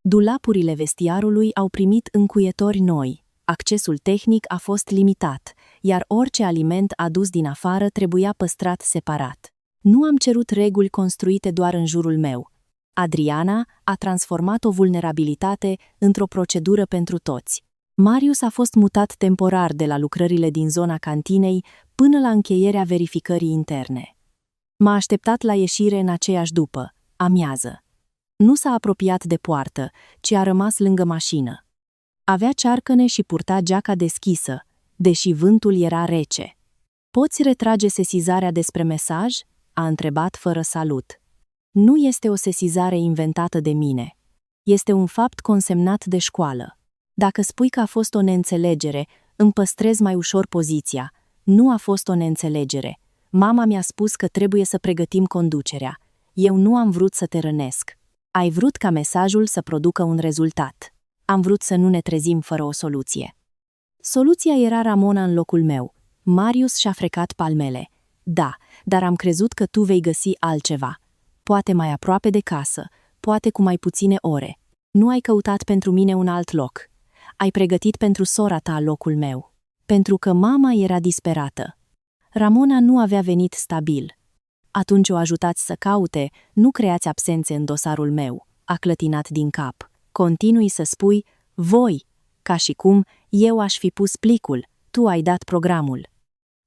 Dulapurile vestiarului au primit încuietori noi, accesul tehnic a fost limitat, iar orice aliment adus din afară trebuia păstrat separat. Nu am cerut reguli construite doar în jurul meu. Adriana a transformat o vulnerabilitate într-o procedură pentru toți. Marius a fost mutat temporar de la lucrările din zona cantinei până la încheierea verificării interne. M-a așteptat la ieșire în aceeași după, amiază. Nu s-a apropiat de poartă, ci a rămas lângă mașină. Avea cearcăne și purta geaca deschisă, deși vântul era rece. "Poți retrage sesizarea despre mesaj?" a întrebat fără salut. "Nu este o sesizare inventată de mine. Este un fapt consemnat de școală. Dacă spui că a fost o neînțelegere, îmi păstrez mai ușor poziția. Nu a fost o neînțelegere. Mama mi-a spus că trebuie să pregătim conducerea. Eu nu am vrut să te rănesc. Ai vrut ca mesajul să producă un rezultat. Am vrut să nu ne trezim fără o soluție." Soluția era Ramona în locul meu. Marius și-a frecat palmele. "Da, dar am crezut că tu vei găsi altceva. Poate mai aproape de casă, poate cu mai puține ore. Nu ai căutat pentru mine un alt loc. Ai pregătit pentru sora ta locul meu. Pentru că mama era disperată. Ramona nu avea venit stabil. Atunci o ajutați să caute, nu creați absențe în dosarul meu, a clătinat din cap. Continui să spui, voi, ca și cum eu aș fi pus plicul, tu ai dat programul.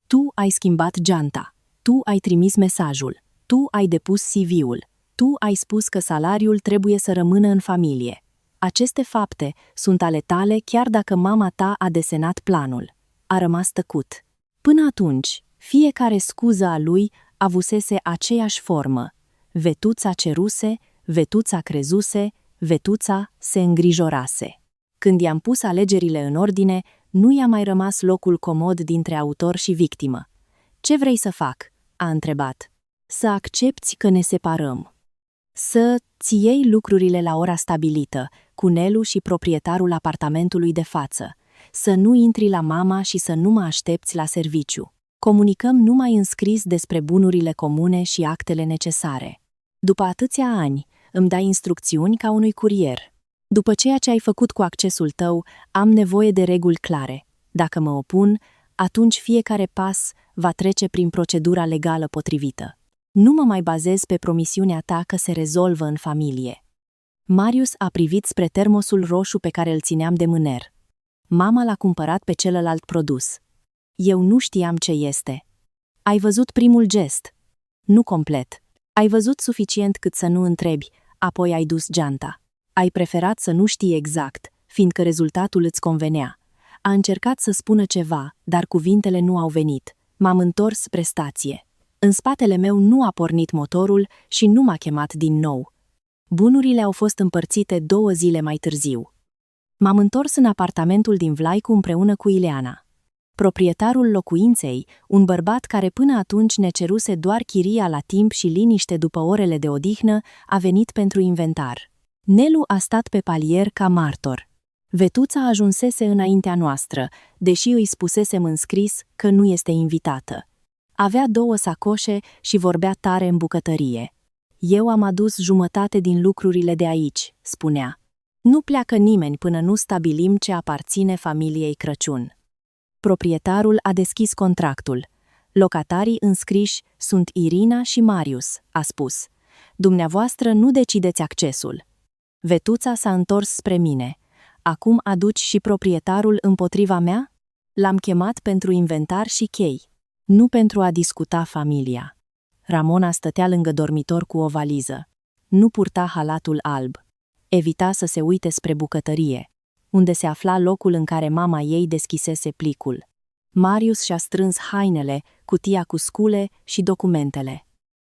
Tu ai schimbat geanta, tu ai trimis mesajul, tu ai depus CV-ul, tu ai spus că salariul trebuie să rămână în familie. Aceste fapte sunt ale tale chiar dacă mama ta a desenat planul. A rămas tăcut. Până atunci, fiecare scuză a lui avusese aceeași formă. Vetuța ceruse, Vetuța crezuse, Vetuța se îngrijorase. Când i-am pus alegerile în ordine, nu i-a mai rămas locul comod dintre autor și victimă. Ce vrei să fac? A întrebat. Să accepti că ne separăm. Să-ți iei lucrurile la ora stabilită, cu Nelu și proprietarul apartamentului de față. Să nu intri la mama și să nu mă aștepți la serviciu. Comunicăm numai în scris despre bunurile comune și actele necesare. După atâția ani, îmi dai instrucțiuni ca unui curier. După ceea ce ai făcut cu accesul tău, am nevoie de reguli clare. Dacă mă opun, atunci fiecare pas va trece prin procedura legală potrivită. Nu mă mai bazez pe promisiunea ta că se rezolvă în familie. Marius a privit spre termosul roșu pe care îl țineam de mâner. Mama l-a cumpărat pe celălalt produs. Eu nu știam ce este. Ai văzut primul gest. Nu complet. Ai văzut suficient cât să nu întrebi, apoi ai dus geanta. Ai preferat să nu știi exact, fiindcă rezultatul îți convenea. A încercat să spună ceva, dar cuvintele nu au venit. M-am întors spre stație. În spatele meu nu a pornit motorul și nu m-a chemat din nou. Bunurile au fost împărțite 2 zile mai târziu. M-am întors în apartamentul din Vlaicu împreună cu Ileana. Proprietarul locuinței, un bărbat care până atunci ne ceruse doar chiria la timp și liniște după orele de odihnă, a venit pentru inventar. Nelu a stat pe palier ca martor. Vetuța ajunsese înaintea noastră, deși îi spusesem în scris că nu este invitată. Avea 2 sacoșe și vorbea tare în bucătărie. Eu am adus jumătate din lucrurile de aici, spunea. Nu pleacă nimeni până nu stabilim ce aparține familiei Crăciun. Proprietarul a deschis contractul. Locatarii înscriși sunt Irina și Marius, a spus. Dumneavoastră nu decideți accesul. Vetuța s-a întors spre mine. Acum aduci și proprietarul împotriva mea? L-am chemat pentru inventar și chei, nu pentru a discuta familia. Ramona stătea lângă dormitor cu o valiză. Nu purta halatul alb. Evita să se uite spre bucătărie, unde se afla locul în care mama ei deschisese plicul. Marius și-a strâns hainele, cutia cu scule și documentele.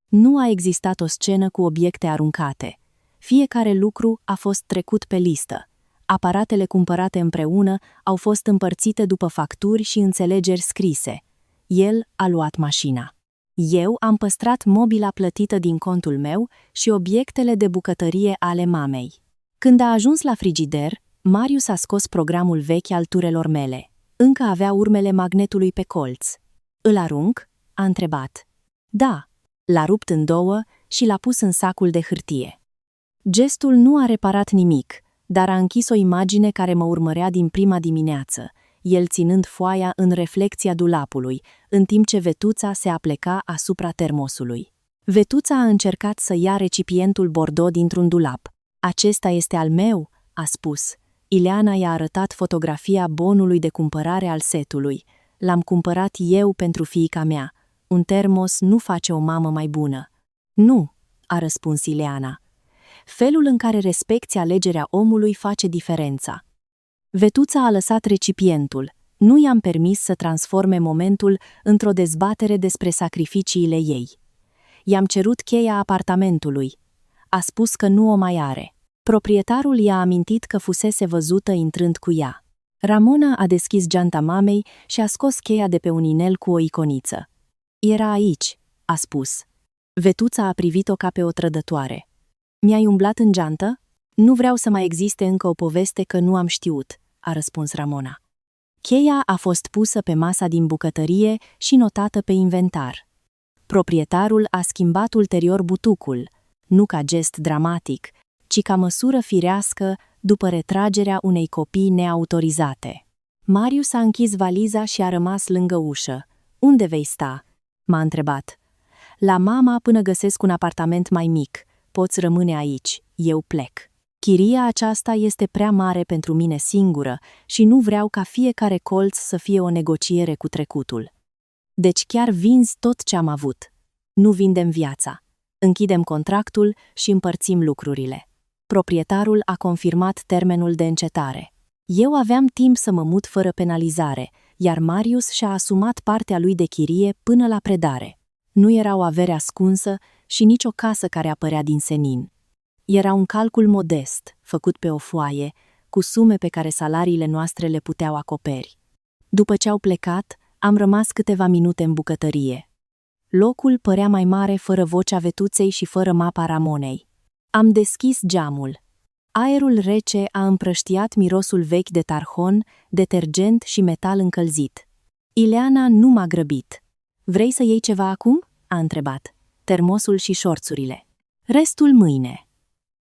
Nu a existat o scenă cu obiecte aruncate. Fiecare lucru a fost trecut pe listă. Aparatele cumpărate împreună au fost împărțite după facturi și înțelegeri scrise. El a luat mașina. Eu am păstrat mobila plătită din contul meu și obiectele de bucătărie ale mamei. Când a ajuns la frigider, Marius a scos programul vechi al turelor mele. Încă avea urmele magnetului pe colț. Îl arunc? A întrebat. Da. L-a rupt în 2 și l-a pus în sacul de hârtie. Gestul nu a reparat nimic, dar a închis o imagine care mă urmărea din prima dimineață, el ținând foaia în reflecția dulapului, în timp ce Vetuța se apleca asupra termosului. Vetuța a încercat să ia recipientul bordeaux dintr-un dulap. Acesta este al meu, a spus. Ileana i-a arătat fotografia bonului de cumpărare al setului. L-am cumpărat eu pentru fiica mea. Un termos nu face o mamă mai bună. Nu, a răspuns Ileana. Felul în care respecti alegerea omului face diferența. Vetuța a lăsat recipientul. Nu i-am permis să transforme momentul într-o dezbatere despre sacrificiile ei. I-am cerut cheia apartamentului. A spus că nu o mai are. Proprietarul i-a amintit că fusese văzută intrând cu ea. Ramona a deschis geanta mamei și a scos cheia de pe un inel cu o iconiță. Era aici, a spus. Vetuța a privit-o ca pe o trădătoare. Mi-ai umblat în geantă? Nu vreau să mai existe încă o poveste că nu am știut, a răspuns Ramona. Cheia a fost pusă pe masa din bucătărie și notată pe inventar. Proprietarul a schimbat ulterior butucul, nu ca gest dramatic, ci ca măsură firească după retragerea unei copii neautorizate. Marius a închis valiza și a rămas lângă ușă. "Unde vei sta?" m-a întrebat. "La mama până găsesc un apartament mai mic. Poți rămâne aici, eu plec. Chiria aceasta este prea mare pentru mine singură și nu vreau ca fiecare colț să fie o negociere cu trecutul. Deci chiar vinzi tot ce am avut. Nu vindem viața. Închidem contractul și împărțim lucrurile." Proprietarul a confirmat termenul de încetare. Eu aveam timp să mă mut fără penalizare, iar Marius și-a asumat partea lui de chirie până la predare. Nu era o avere ascunsă și nici o casă care apărea din senin. Era un calcul modest, făcut pe o foaie, cu sume pe care salariile noastre le puteau acoperi. După ce au plecat, am rămas câteva minute în bucătărie. Locul părea mai mare fără vocea Vetuței și fără mapa Ramonei. Am deschis geamul. Aerul rece a împrăștiat mirosul vechi de tarhon, detergent și metal încălzit. Ileana nu m-a grăbit. "Vrei să iei ceva acum?" a întrebat. "Termosul și șorțurile. Restul mâine."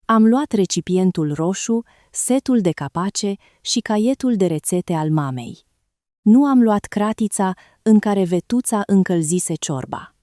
Am luat recipientul roșu, setul de capace și caietul de rețete al mamei. Nu am luat cratița în care Vetuța încălzise ciorba.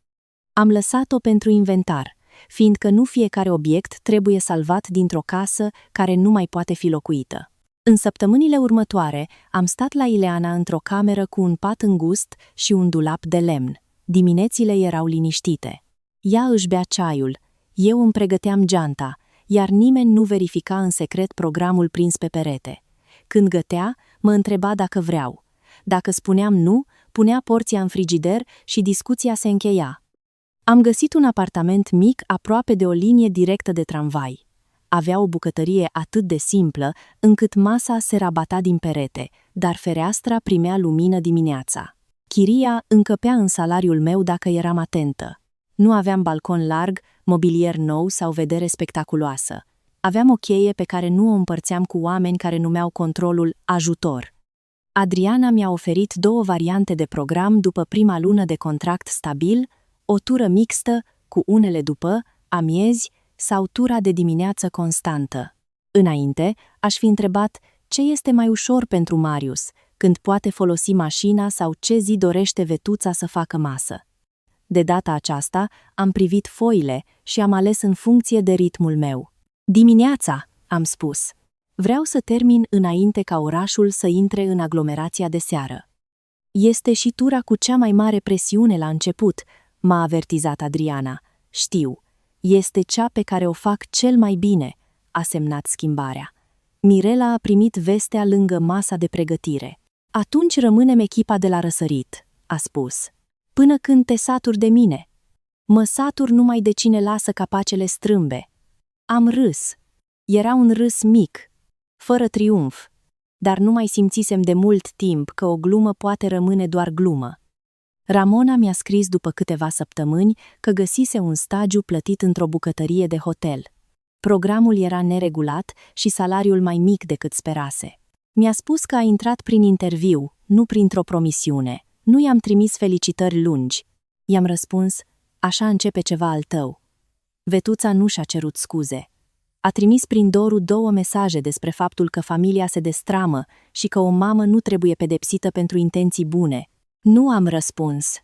Am lăsat-o pentru inventar, fiindcă nu fiecare obiect trebuie salvat dintr-o casă care nu mai poate fi locuită. În săptămânile următoare am stat la Ileana într-o cameră cu un pat îngust și un dulap de lemn. Diminețile erau liniștite. Ea își bea ceaiul, eu îmi pregăteam geanta, iar nimeni nu verifica în secret programul prins pe perete. Când gătea, mă întreba dacă vreau. Dacă spuneam nu, punea porția în frigider și discuția se încheia. Am găsit un apartament mic aproape de o linie directă de tramvai. Avea o bucătărie atât de simplă, încât masa se rabata din perete, dar fereastra primea lumină dimineața. Chiria încăpea în salariul meu dacă eram atentă. Nu aveam balcon larg, mobilier nou sau vedere spectaculoasă. Aveam o cheie pe care nu o împărțeam cu oameni care numeau controlul ajutor. Adriana mi-a oferit 2 variante de program după prima lună de contract stabil, o tură mixtă, cu unele după, amiezi, sau tura de dimineață constantă. Înainte, aș fi întrebat ce este mai ușor pentru Marius, când poate folosi mașina sau ce zi dorește Vetuța să facă masă. De data aceasta, am privit foile și am ales în funcție de ritmul meu. "Dimineața", am spus. "Vreau să termin înainte ca orașul să intre în aglomerația de seară." "Este și tura cu cea mai mare presiune la început", m-a avertizat Adriana. "Știu, este cea pe care o fac cel mai bine", a semnat schimbarea. Mirela a primit vestea lângă masa de pregătire. "Atunci rămânem echipa de la răsărit", a spus. "Până când te saturi de mine." "Mă satur numai de cine lasă capacele strâmbe." Am râs. Era un râs mic, fără triumf, dar nu mai simțisem de mult timp că o glumă poate rămâne doar glumă. Ramona mi-a scris după câteva săptămâni că găsise un stagiu plătit într-o bucătărie de hotel. Programul era neregulat și salariul mai mic decât sperase. Mi-a spus că a intrat prin interviu, nu printr-o promisiune. Nu i-am trimis felicitări lungi. I-am răspuns, "Așa începe ceva al tău." Vetuța nu și-a cerut scuze. A trimis prin Doru 2 mesaje despre faptul că familia se destramă și că o mamă nu trebuie pedepsită pentru intenții bune. Nu am răspuns.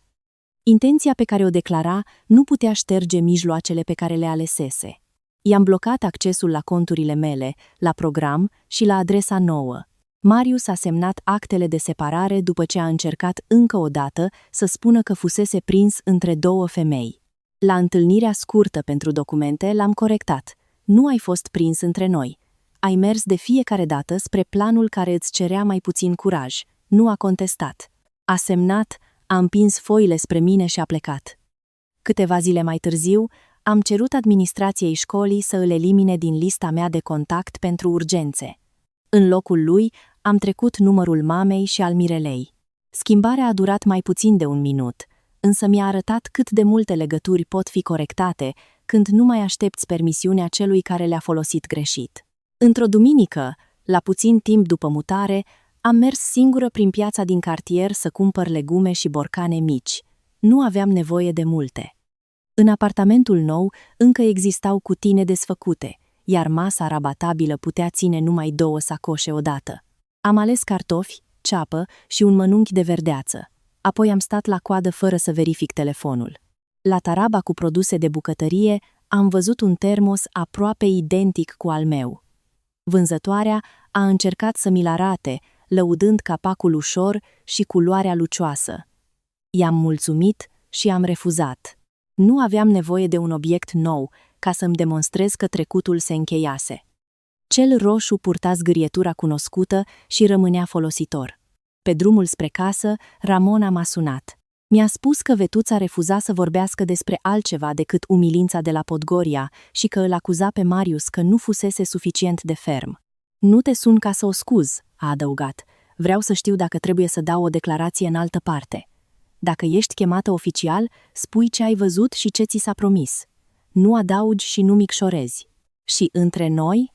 Intenția pe care o declara nu putea șterge mijloacele pe care le alesese. I-am blocat accesul la conturile mele, la program și la adresa nouă. Marius a semnat actele de separare după ce a încercat încă o dată să spună că fusese prins între 2 femei. La întâlnirea scurtă pentru documente l-am corectat. "Nu ai fost prins între noi. Ai mers de fiecare dată spre planul care îți cerea mai puțin curaj. Nu a contestat." A semnat, a împins foile spre mine și a plecat. Câteva zile mai târziu, am cerut administrației școlii să îl elimine din lista mea de contact pentru urgențe. În locul lui, am trecut numărul mamei și al Mirelei. Schimbarea a durat mai puțin de 1 minut, însă mi-a arătat cât de multe legături pot fi corectate când nu mai aștepți permisiunea celui care le-a folosit greșit. Într-o duminică, la puțin timp după mutare, am mers singură prin piața din cartier să cumpăr legume și borcane mici. Nu aveam nevoie de multe. În apartamentul nou încă existau cutii desfăcute, iar masa rabatabilă putea ține numai 2 sacoșe odată. Am ales cartofi, ceapă și un mănunchi de verdeață. Apoi am stat la coadă fără să verific telefonul. La taraba cu produse de bucătărie am văzut un termos aproape identic cu al meu. Vânzătoarea a încercat să mi-l arate, lăudând capacul ușor și culoarea lucioasă. I-am mulțumit și am refuzat. Nu aveam nevoie de un obiect nou ca să-mi demonstrez că trecutul se încheiase. Cel roșu purta zgârietura cunoscută și rămânea folositor. Pe drumul spre casă, Ramona m-a sunat. Mi-a spus că vetuța refuza să vorbească despre altceva decât umilința de la Podgoria și că îl acuza pe Marius că nu fusese suficient de ferm. Nu te sun ca să o scuz, a adăugat. Vreau să știu dacă trebuie să dau o declarație în altă parte. Dacă ești chemată oficial, spui ce ai văzut și ce ți s-a promis. Nu adaugi și nu micșorezi. Și între noi?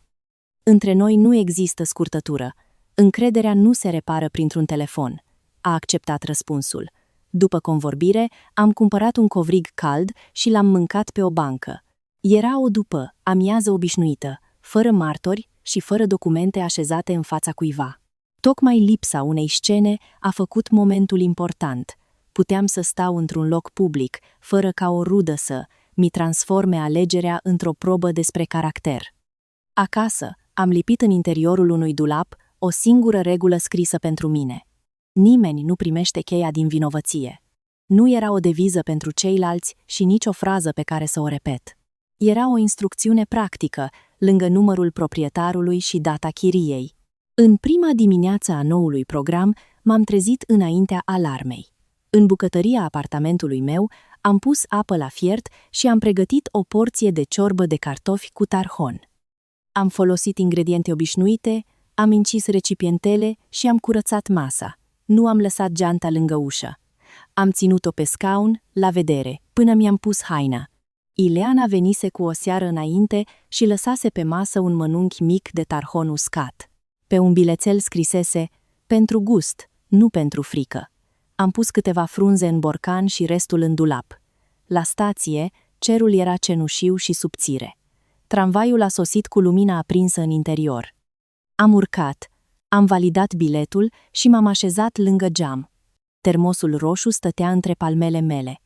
Între noi nu există scurtătură. Încrederea nu se repară printr-un telefon. A acceptat răspunsul. După convorbire, am cumpărat un covrig cald și l-am mâncat pe o bancă. Era o după amiază obișnuită, fără martori și fără documente așezate în fața cuiva. Tocmai lipsa unei scene a făcut momentul important. Puteam să stau într-un loc public, fără ca o rudă să mi transforme alegerea într-o probă despre caracter. Acasă, am lipit în interiorul unui dulap o singură regulă scrisă pentru mine. Nimeni nu primește cheia din vinovăție. Nu era o deviză pentru ceilalți și nici o frază pe care să o repet. Era o instrucțiune practică, lângă numărul proprietarului și data chiriei. În prima dimineață a noului program, m-am trezit înaintea alarmei. În bucătăria apartamentului meu, am pus apă la fiert și am pregătit o porție de ciorbă de cartofi cu tarhon. Am folosit ingrediente obișnuite, am încis recipientele și am curățat masa. Nu am lăsat geanta lângă ușă. Am ținut-o pe scaun, la vedere, până mi-am pus haina. Ileana venise cu o seară înainte și lăsase pe masă un mănunchi mic de tarhon uscat. Pe un bilețel scrisese, pentru gust, nu pentru frică. Am pus câteva frunze în borcan și restul în dulap. La stație, cerul era cenușiu și subțire. Tramvaiul a sosit cu lumina aprinsă în interior. Am urcat, am validat biletul și m-am așezat lângă geam. Termosul roșu stătea între palmele mele.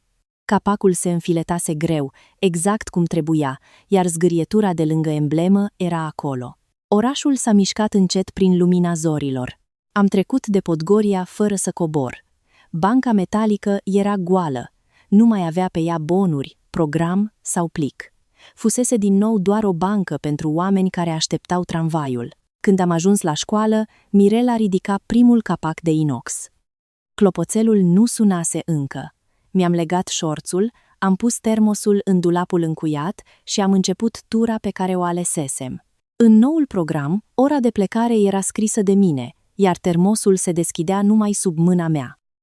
Capacul se înfiletase greu, exact cum trebuia, iar zgârietura de lângă emblemă era acolo. Orașul s-a mișcat încet prin lumina zorilor. Am trecut de Podgoria fără să cobor. Banca metalică era goală. Nu mai avea pe ea bonuri, program sau plic. Fusese din nou doar o bancă pentru oameni care așteptau tramvaiul. Când am ajuns la școală, Mirela ridica primul capac de inox. Clopoțelul nu sunase încă. Mi-am legat șorțul, am pus termosul în dulapul încuiat și am început tura pe care o alesesem. În noul program, ora de plecare era scrisă de mine, iar termosul se deschidea numai sub mâna mea.